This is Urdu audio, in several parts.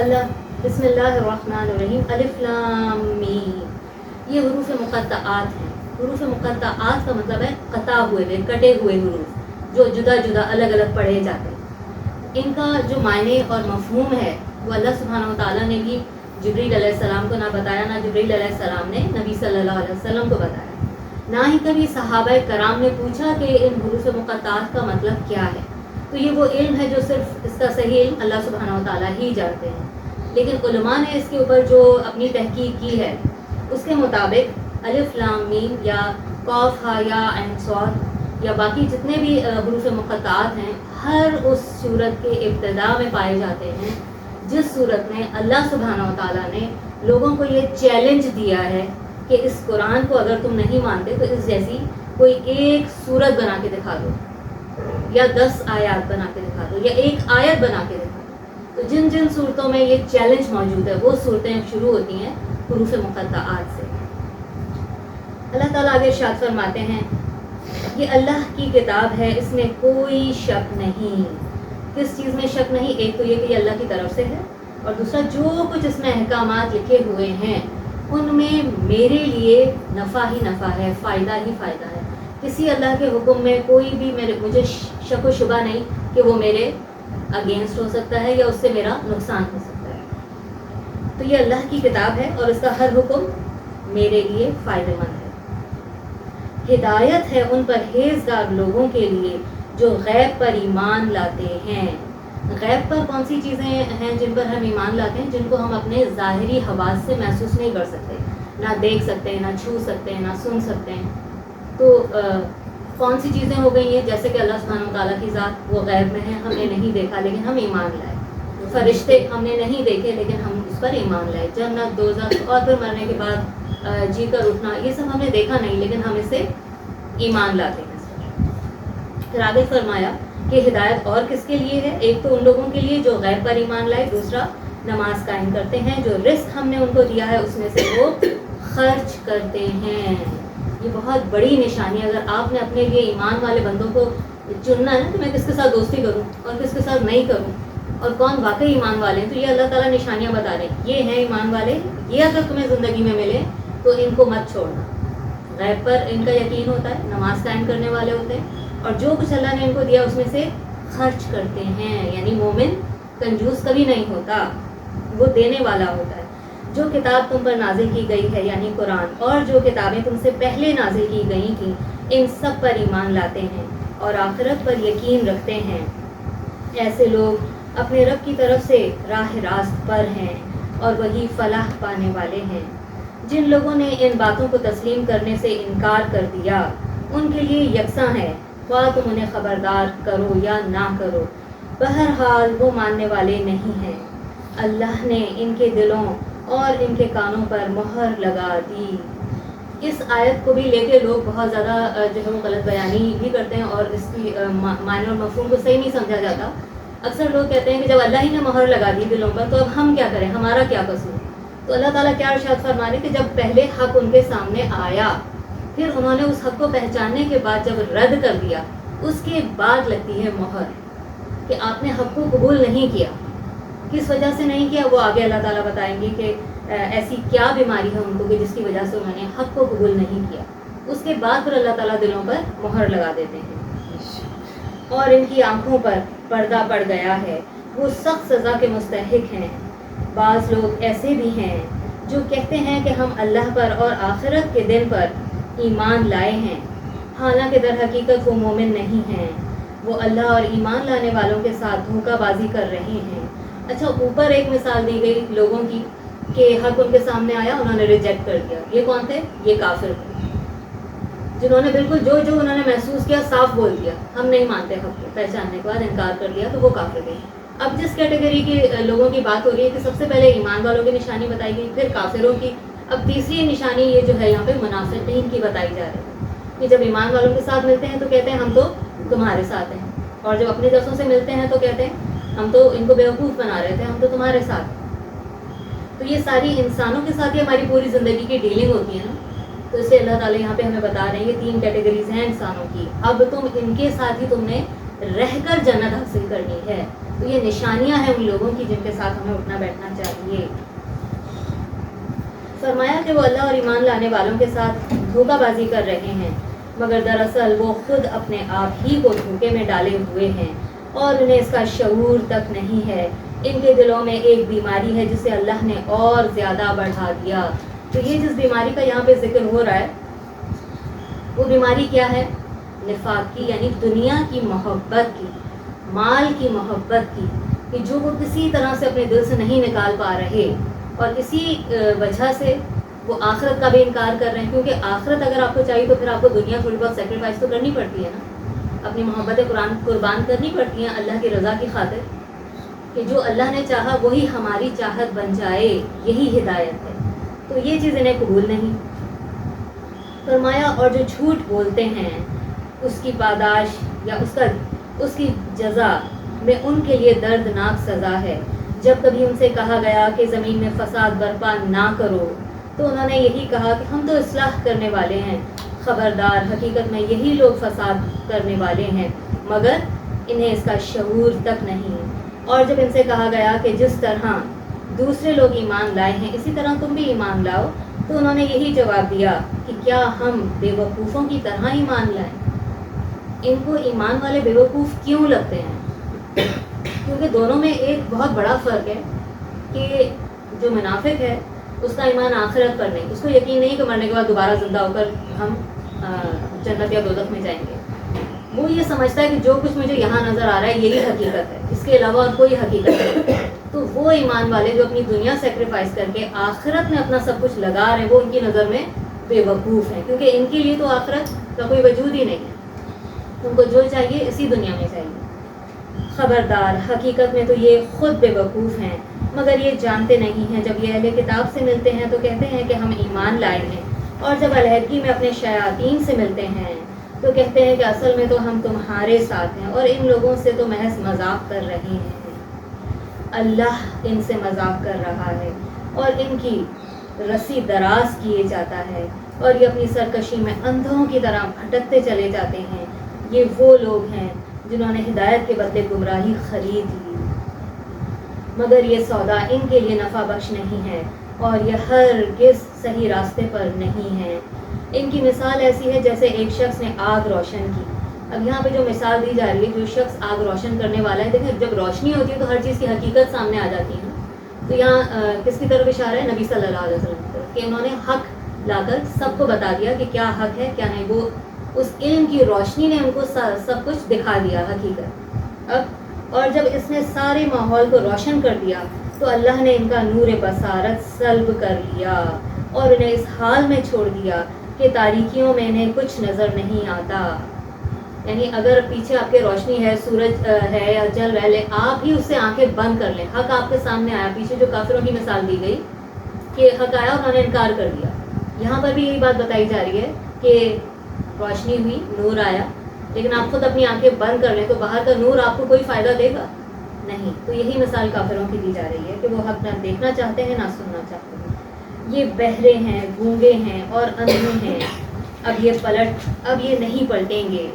اللہ بسم اللہ الرحمن الرحیم، الف لام میم، یہ حروف مقطعات ہیں. حروف مقطعات کا مطلب ہے قطع ہوئے کٹے ہوئے حروف جو جدا جدا الگ الگ پڑھے جاتے ہیں. ان کا جو معنی اور مفہوم ہے وہ اللہ سبحانہ و تعالیٰ نے بھی جبریل علیہ السلام کو نہ بتایا، نہ جبریل علیہ السلام نے نبی صلی اللہ علیہ وسلم کو بتایا، نہ ہی کبھی صحابہ کرام نے پوچھا کہ ان حروف مقطعات کا مطلب کیا ہے. تو یہ وہ علم ہے جو صرف اس کا صحیح علم اللہ سبحانہ و تعالیٰ ہی جانتے ہیں. لیکن علماء نے اس کے اوپر جو اپنی تحقیق کی ہے اس کے مطابق الف لام میم یا قاف ہا یا عین صاد یا باقی جتنے بھی حروف مقطعات ہیں ہر اس صورت کے ابتدا میں پائے جاتے ہیں جس صورت میں اللہ سبحانہ و تعالیٰ نے لوگوں کو یہ چیلنج دیا ہے کہ اس قرآن کو اگر تم نہیں مانتے تو اس جیسی کوئی ایک صورت بنا کے دکھا دو، یا 10 آیات بنا کے دکھا دو، یا ایک آیت بنا کے دکھا دو. تو جن جن صورتوں میں یہ چیلنج موجود ہے وہ صورتیں شروع ہوتی ہیں حروف مقطعات سے. اللہ تعالیٰ آگے ارشاد فرماتے ہیں یہ اللہ کی کتاب ہے، اس میں کوئی شک نہیں. کس چیز میں شک نہیں؟ ایک تو یہ کہ یہ اللہ کی طرف سے ہے، اور دوسرا جو کچھ اس میں احکامات لکھے ہوئے ہیں ان میں میرے لیے نفع ہی نفع ہے، فائدہ ہی فائدہ ہے. کسی اللہ کے حکم میں کوئی بھی مجھے شک و شبہ نہیں کہ وہ میرے اگینسٹ ہو سکتا ہے یا اس سے میرا نقصان ہو سکتا ہے. تو یہ اللہ کی کتاب ہے اور اس کا ہر حکم میرے لیے فائدہ مند ہے. ہدایت ہے ان پرہیزگار لوگوں کے لیے جو غیب پر ایمان لاتے ہیں. غیب پر کون سی چیزیں ہیں جن پر ہم ایمان لاتے ہیں؟ جن کو ہم اپنے ظاہری حواس سے محسوس نہیں کر سکتے، نہ دیکھ سکتے ہیں، نہ چھو سکتے ہیں، نہ سن سکتے ہیں. تو کون سی چیزیں ہو گئی ہیں؟ جیسے کہ اللہ سبحانہ و تعالیٰ کی ذات وہ غیب میں ہے، ہم نے نہیں دیکھا لیکن ہم ایمان لائے. فرشتے ہم نے نہیں دیکھے لیکن ہم اس پر ایمان لائے. جنت، دوزخ اور پھر مرنے کے بعد جی کر اٹھنا، یہ سب ہم نے دیکھا نہیں لیکن ہم اسے ایمان لاتے ہیں. پھر آگے فرمایا کہ ہدایت اور کس کے لیے ہے؟ ایک تو ان لوگوں کے لیے جو غیب پر ایمان لائے، دوسرا نماز قائم کرتے ہیں، جو رزق ہم نے ان کو دیا ہے اس میں سے وہ خرچ کرتے ہیں. یہ بہت بڑی نشانی ہے. اگر آپ نے اپنے لیے ایمان والے بندوں کو چننا ہے کہ میں کس کے ساتھ دوستی کروں اور کس کے ساتھ نہیں کروں اور کون واقعی ایمان والے ہیں، تو یہ اللہ تعالیٰ نشانیاں بتا رہے ہیں. یہ ہیں ایمان والے، یہ اگر تمہیں زندگی میں ملے تو ان کو مت چھوڑنا. غیب پر ان کا یقین ہوتا ہے، نماز قائم کرنے والے ہوتے ہیں، اور جو کچھ اللہ نے ان کو دیا اس میں سے خرچ کرتے ہیں. یعنی مومن کنجوس کبھی نہیں ہوتا، وہ دینے والا ہوتا ہے. جو کتاب تم پر نازل کی گئی ہے یعنی قرآن، اور جو کتابیں تم سے پہلے نازل کی گئی تھیں، ان سب پر ایمان لاتے ہیں اور آخرت پر یقین رکھتے ہیں. ایسے لوگ اپنے رب کی طرف سے راہ راست پر ہیں اور وہی فلاح پانے والے ہیں. جن لوگوں نے ان باتوں کو تسلیم کرنے سے انکار کر دیا ان کے لیے یکساں ہے، خواہ تم انہیں خبردار کرو یا نہ کرو، بہرحال وہ ماننے والے نہیں ہیں. اللہ نے ان کے دلوں اور ان کے کانوں پر مہر لگا دی. اس آیت کو بھی لے کے لوگ بہت زیادہ جو ہے وہ غلط بیانی بھی کرتے ہیں اور اس کی معنی اور مفہوم کو صحیح نہیں سمجھا جاتا. اکثر لوگ کہتے ہیں کہ جب اللہ ہی نے مہر لگا دی دلوں پر تو اب ہم کیا کریں، ہمارا کیا قصور. تو اللہ تعالیٰ کیا ارشاد فرما رہے کہ جب پہلے حق ان کے سامنے آیا، پھر انہوں نے اس حق کو پہچاننے کے بعد جب رد کر دیا، اس کے بعد لگتی ہے مہر کہ آپ نے حق کو قبول نہیں کیا. کس وجہ سے نہیں کیا وہ آگے اللہ تعالیٰ بتائیں گے کہ ایسی کیا بیماری ہے ان کو کہ جس کی وجہ سے انہوں نے حق کو قبول نہیں کیا. اس کے بعد پھر اللہ تعالیٰ دلوں پر مہر لگا دیتے ہیں. اور ان کی آنکھوں پر پردہ پڑ گیا ہے، وہ سخت سزا کے مستحق ہیں. بعض لوگ ایسے بھی ہیں جو کہتے ہیں کہ ہم اللہ پر اور آخرت کے دن پر ایمان لائے ہیں، حالانکہ در حقیقت وہ مومن نہیں ہیں. وہ اللہ اور ایمان لانے والوں کے ساتھ دھوکہ بازی کر رہے ہیں. اچھا، اوپر ایک مثال دی گئی لوگوں کی کہ حق ان کے سامنے آیا، انہوں نے ریجیکٹ کر دیا. یہ کون تھے؟ یہ کافر تھے جنہوں نے بالکل جو انہوں نے محسوس کیا صاف بول دیا، ہم نہیں مانتے حق کو، پہچاننے کے بعد انکار کر دیا، تو وہ کافر گئے. اب جس کیٹیگری کے لوگوں کی بات ہو رہی ہے کہ سب سے پہلے ایمان والوں کی نشانی بتائی گئی، پھر کافروں کی، اب تیسری نشانی یہ جو ہے یہاں پہ منافقین کی بتائی جا رہی ہے کہ جب ایمان والوں کے ساتھ ملتے ہیں تو کہتے ہیں ہم تو تمہارے ساتھ ہیں، اور جب اپنے دوستوں سے ملتے ہیں تو کہتے ہیں ہم تو ان کو بیوقوف بنا رہے تھے، ہم تو تمہارے ساتھ. تو یہ ساری انسانوں کے ساتھ ہی ہماری پوری زندگی کی ڈیلنگ ہوتی ہے نا. تو اس سے اللہ تعالیٰ یہاں پہ ہمیں بتا رہے ہیں یہ 3 کیٹیگریز ہیں انسانوں کی. اب تم ان کے ساتھ ہی تم نے رہ کر جنت حاصل کرنی ہے. تو یہ نشانیاں ہیں ان لوگوں کی جن کے ساتھ ہمیں اٹھنا بیٹھنا چاہیے. فرمایا کہ وہ اللہ اور ایمان لانے والوں کے ساتھ دھوکہ بازی کر رہے ہیں، مگر دراصل وہ خود اپنے آپ ہی کو دھوکے میں ڈالے ہوئے ہیں اور انہیں اس کا شعور تک نہیں ہے. ان کے دلوں میں ایک بیماری ہے جسے اللہ نے اور زیادہ بڑھا دیا. تو یہ جس بیماری کا یہاں پہ ذکر ہو رہا ہے وہ بیماری کیا ہے؟ نفاق کی، یعنی دنیا کی محبت کی، مال کی محبت کی، کہ جو وہ کسی طرح سے اپنے دل سے نہیں نکال پا رہے، اور اسی وجہ سے وہ آخرت کا بھی انکار کر رہے ہیں. کیونکہ آخرت اگر آپ کو چاہیے تو پھر آپ کو دنیا تھوڑی بہت سیکریفائس تو کرنی پڑتی ہے نا، اپنی محبت قربان کرنی پڑتی ہیں اللہ کی رضا کی خاطر، کہ جو اللہ نے چاہا وہی ہماری چاہت بن جائے، یہی ہدایت ہے. تو یہ چیز انہیں قبول نہیں. فرمایا اور جو جھوٹ بولتے ہیں اس کی پاداش یا اس کی جزا میں ان کے لیے دردناک سزا ہے. جب کبھی ان سے کہا گیا کہ زمین میں فساد برپا نہ کرو تو انہوں نے یہی کہا کہ ہم تو اصلاح کرنے والے ہیں. خبردار، حقیقت میں یہی لوگ فساد کرنے والے ہیں مگر انہیں اس کا شعور تک نہیں. اور جب ان سے کہا گیا کہ جس طرح دوسرے لوگ ایمان لائے ہیں اسی طرح تم بھی ایمان لاؤ، تو انہوں نے یہی جواب دیا کہ کیا ہم بے وقوفوں کی طرح ایمان لائیں. ان کو ایمان والے بے وقوف کیوں لگتے ہیں؟ کیونکہ دونوں میں ایک بہت بڑا فرق ہے کہ جو منافق ہے اس کا ایمان آخرت پر نہیں، اس کو یقین نہیں کہ مرنے کے بعد دوبارہ زندہ ہو کر ہم جنت یا دوزخ میں جائیں گے. وہ یہ سمجھتا ہے کہ جو کچھ مجھے یہاں نظر آ رہا ہے یہی حقیقت ہے، اس کے علاوہ اور کوئی حقیقت نہیں. تو وہ ایمان والے جو اپنی دنیا سیکریفائس کر کے آخرت میں اپنا سب کچھ لگا رہے ہیں وہ ان کی نظر میں بے وقوف ہیں، کیونکہ ان کے لیے تو آخرت کا کوئی وجود ہی نہیں ہے. ان کو جو چاہیے اسی دنیا میں چاہیے. خبردار، حقیقت میں تو یہ خود بے وقوف ہیں مگر یہ جانتے نہیں ہیں. جب یہ اہل کتاب سے ملتے ہیں تو کہتے ہیں کہ ہم ایمان لائے ہیں، اور جب علیحدگی میں اپنے شیاطین سے ملتے ہیں تو کہتے ہیں کہ اصل میں تو ہم تمہارے ساتھ ہیں اور ان لوگوں سے تو محض مذاق کر رہے ہیں. اللہ ان سے مذاق کر رہا ہے اور ان کی رسی دراز کیے جاتا ہے اور یہ اپنی سرکشی میں اندھوں کی طرح بھٹکتے چلے جاتے ہیں. یہ وہ لوگ ہیں جنہوں نے ہدایت کے بدلے گمراہی خرید لی، مگر یہ سودا ان کے لیے نفع بخش نہیں ہے اور یہ ہرگز صحیح راستے پر نہیں ہے. ان کی مثال ایسی ہے جیسے ایک شخص نے آگ روشن کی. اب یہاں پہ جو مثال دی جا رہی ہے، جو شخص آگ روشن کرنے والا ہے، دیکھیں جب روشنی ہوتی ہے تو ہر چیز کی حقیقت سامنے آ جاتی ہے. تو یہاں کس کی طرف اشارہ ہے؟ نبی صلی اللہ علیہ وسلم کی طرف، کہ انہوں نے حق لا کر سب کو بتا دیا کہ کیا حق ہے کیا نہیں. وہ اس علم کی روشنی نے ان کو سب کچھ دکھا دیا حقیقت. اب اور جب اس نے سارے ماحول کو روشن کر دیا تو اللہ نے ان کا نور بصارت سلب کر لیا اور انہیں اس حال میں چھوڑ دیا کہ تاریکیوں میں انہیں کچھ نظر نہیں آتا. یعنی اگر پیچھے آپ کے روشنی ہے، سورج ہے یا جل رہے، آپ ہی اس سے آنکھیں بند کر لیں، حق آپ کے سامنے آیا. پیچھے جو کافروں کی مثال دی گئی کہ حق آیا انہوں نے انکار کر دیا، یہاں پر بھی یہی بات بتائی جا رہی ہے کہ روشنی ہوئی، نور آیا، لیکن آپ خود اپنی آنکھیں بند کر لیں تو باہر کا نور آپ کو کوئی فائدہ دے گا نہیں. تو یہی مثال کافروں کی دی جا رہی ہے کہ وہ حق نہ دیکھنا چاہتے ہیں نہ سننا چاہتے ہیں. یہ بہرے ہیں، گونگے ہیں اور اندھے ہیں. اب یہ نہیں پلٹیں گے.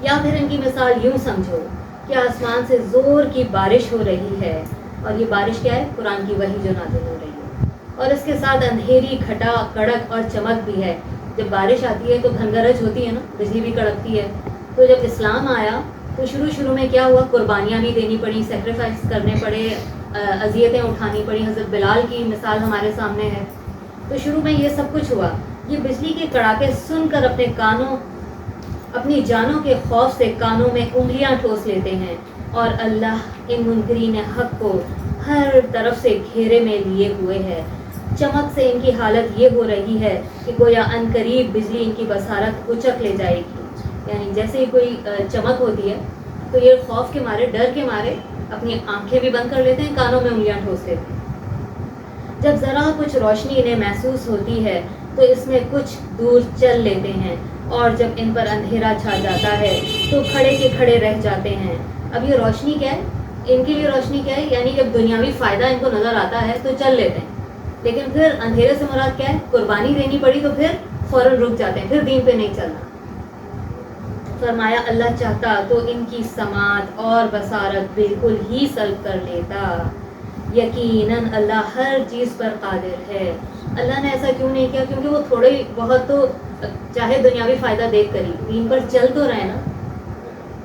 یا پھر ان کی مثال یوں سمجھو کہ آسمان سے زور کی بارش ہو رہی ہے، اور یہ بارش کیا ہے؟ قرآن کی وحی جو نازل ہو رہی ہے، اور اس کے ساتھ اندھیری، گھٹا، کڑک اور چمک بھی ہے. جب بارش آتی ہے تو گھنگرج ہوتی ہے نا، بجلی بھی کڑکتی ہے. تو جب اسلام آیا تو شروع میں کیا ہوا؟ قربانیاں بھی دینی پڑی، سیکریفائس کرنے پڑے، اذیتیں اٹھانی پڑی. حضرت بلال کی مثال ہمارے سامنے ہے. تو شروع میں یہ سب کچھ ہوا. یہ بجلی کے کڑاکے سن کر اپنی جانوں کے خوف سے کانوں میں انگلیاں ٹھوس لیتے ہیں، اور اللہ ان منکرین حق کو ہر طرف سے گھیرے میں لیے ہوئے ہے. چمک سے ان کی حالت یہ ہو رہی ہے کہ گویا عنقریب بجلی ان کی بصارت اچک لے جائے گی. یعنی جیسے ہی کوئی چمک ہوتی ہے تو یہ خوف کے مارے، ڈر کے مارے اپنی آنکھیں بھی بند کر لیتے ہیں، کانوں میں انگلیاں ٹھوس لیتے ہیں. جب ذرا کچھ روشنی انہیں محسوس ہوتی ہے تو اس میں کچھ دور چل لیتے ہیں، اور جب ان پر اندھیرا چھا جاتا ہے تو کھڑے کے کھڑے رہ جاتے ہیں. اب یہ روشنی کیا ہے؟ ان کے لیے روشنی کیا ہے؟ یعنی جب دنیاوی فائدہ ان کو نظر آتا ہے تو چل لیتے ہیں، لیکن پھر اندھیرے سے مراد کیا ہے؟ قربانی دینی پڑی تو پھر فوراً رک جاتے ہیں، پھر دین پہ نہیں چلنا. فرمایا اللہ چاہتا تو ان کی سماعت اور بصارت بالکل ہی سلب کر لیتا، یقیناً اللہ ہر چیز پر قادر ہے۔ اللہ نے ایسا کیوں نہیں کیا؟ کیونکہ وہ تھوڑے بہت تو چاہے دنیاوی فائدہ دیکھ کر ہی دین پر چل تو رہے نا،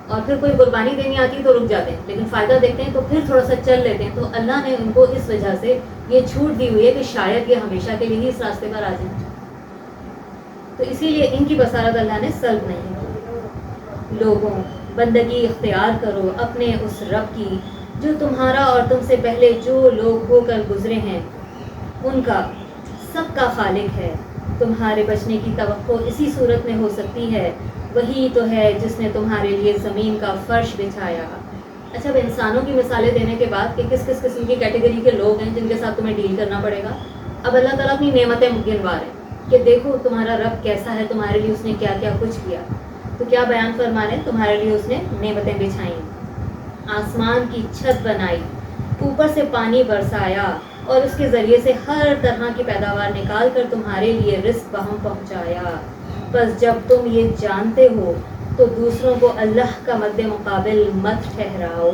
اور پھر کوئی قربانی دینی آتی ہے تو رک جاتے ہیں، لیکن فائدہ دیکھتے ہیں تو پھر تھوڑا سا چل لیتے ہیں۔ تو اللہ نے ان کو اس وجہ سے یہ چھوٹ دی ہوئی ہے کہ شاید یہ ہمیشہ کے لیے ہی اس راستے پر آ جائیں، تو اسی لیے ان کی بصارت اللہ نے سلب نہیں کی۔ لوگوں، بندگی اختیار کرو اپنے اس رب کی جو تمہارا اور تم سے پہلے جو لوگ ہو کر گزرے ہیں ان کا سب کا خالق ہے۔ تمہارے بچنے کی توقع اسی صورت میں ہو سکتی ہے، وہی تو ہے جس نے تمہارے لیے زمین کا فرش بچھایا۔ اچھا، اب انسانوں کی مثالیں دینے کے بعد کہ کس کس قسم کی کیٹیگری کے لوگ ہیں جن کے ساتھ تمہیں ڈیل کرنا پڑے گا، اب اللہ تعالیٰ اپنی نعمتیں گنوا رہے ہیں کہ دیکھو تمہارا رب کیسا ہے، تمہارے لیے اس نے کیا کیا کچھ کیا۔ تو کیا بیان فرما رہے ہیں؟ تمہارے لیے اس نے نعمتیں بچھائیں، آسمان کی چھت بنائی، اوپر سے پانی برسایا اور اس کے ذریعے سے ہر طرح کی پیداوار نکال کر تمہارے لیے رزق بہم پہنچایا۔ بس جب تم یہ جانتے ہو تو دوسروں کو اللہ کا مد مقابل مت ٹھہراؤ،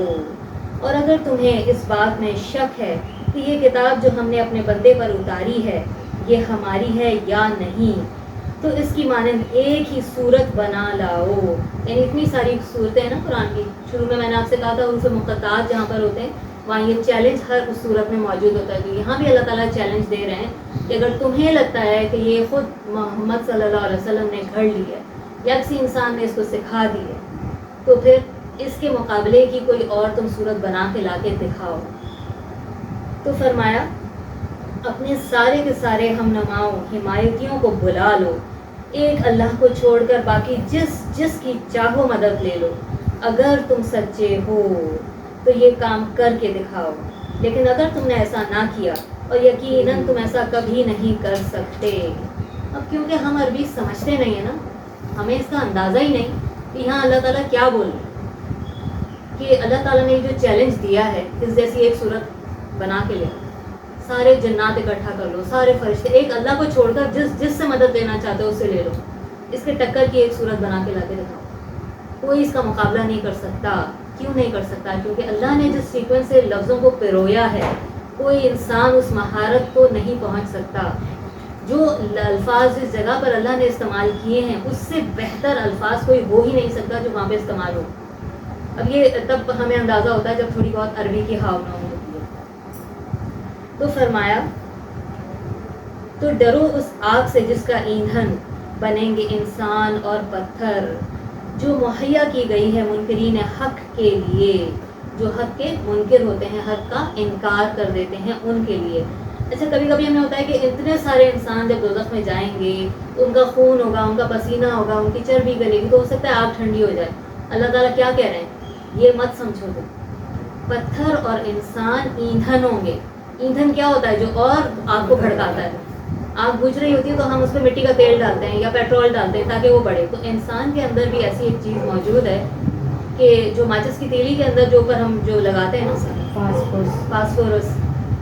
اور اگر تمہیں اس بات میں شک ہے کہ یہ کتاب جو ہم نے اپنے بندے پر اتاری ہے یہ ہماری ہے یا نہیں، تو اس کی مانند ایک ہی صورت بنا لاؤ۔ یعنی اتنی ساری صورتیں ہیں نا قرآن کی، شروع میں نے آپ سے کہا تھا ان سے مقطعات جہاں پر ہوتے ہیں وہاں یہ چیلنج ہر اس صورت میں موجود ہوتا ہے، تو یہاں بھی اللہ تعالیٰ چیلنج دے رہے ہیں کہ اگر تمہیں لگتا ہے کہ یہ خود محمد صلی اللہ علیہ وسلم نے گھڑ لی ہے یا کسی انسان نے اس کو سکھا دی ہے، تو پھر اس کے مقابلے کی کوئی اور تم صورت بنا کے لا کے دکھاؤ۔ تو فرمایا اپنے سارے کے سارے ہم نماؤں حمایتیوں کو بلا لو، ایک اللہ کو چھوڑ کر باقی جس کی چاہو مدد لے لو، اگر تم سچے ہو تو یہ کام کر کے دکھاؤ، لیکن اگر تم نے ایسا نہ کیا اور یقیناً تم ایسا کبھی نہیں کر سکتے۔ اب کیونکہ ہم عربی سمجھتے نہیں ہیں نا، ہمیں اس کا اندازہ ہی نہیں کہ یہاں اللہ تعالیٰ کیا بول رہے ہیں، کہ اللہ تعالیٰ نے جو چیلنج دیا ہے اس جیسی ایک صورت بنا کے لے، سارے جنات اکٹھا کر لو، سارے فرشتے، ایک اللہ کو چھوڑ کر جس سے مدد لینا چاہتے ہو اس سے لے لو، اس کے ٹکر کی ایک صورت بنا کے لا کے دکھاؤ۔ کوئی اس کا مقابلہ نہیں کر سکتا۔ کیوں نہیں کر سکتا؟ کیونکہ اللہ نے جس سیکوینس سے لفظوں کو پرویا ہے کوئی انسان اس مہارت کو نہیں پہنچ سکتا۔ جو الفاظ اس جگہ پر اللہ نے استعمال کیے ہیں اس سے بہتر الفاظ کوئی ہو ہی نہیں سکتا جو وہاں پہ استعمال ہو۔ اب یہ تب ہمیں اندازہ ہوتا ہے جب تھوڑی بہت عربی کی ہاؤ ہوتی ہے۔ تو فرمایا تو ڈرو اس آگ سے جس کا ایندھن بنیں گے انسان اور پتھر، جو مہیا کی گئی ہے منکرین حق کے لیے، جو حق کے منکر ہوتے ہیں، حق کا انکار کر دیتے ہیں ان کے لیے۔ اچھا، کبھی کبھی ہمیں ہوتا ہے کہ اتنے سارے انسان جب دوزخ میں جائیں گے ان کا خون ہوگا، ان کا پسینہ ہوگا، ان کی چربی گلے گی، تو ہو سکتا ہے آگ ٹھنڈی ہو جائے۔ اللہ تعالیٰ کیا کہہ رہے ہیں؟ یہ مت سمجھو تم، پتھر اور انسان ایندھن ہوں گے۔ ایندھن کیا ہوتا ہے؟ جو اور آگ کو بھڑکاتا ہے۔ آگ بجھ رہی ہوتی ہے تو ہم اس پہ مٹی کا تیل ڈالتے ہیں یا پیٹرول ڈالتے ہیں تاکہ وہ بڑھے۔ تو انسان کے اندر بھی ایسی ایک چیز موجود ہے کہ جو ماچس کی تیلی کے اندر جو اوپر ہم جو لگاتے ہیں نا فاسفورس،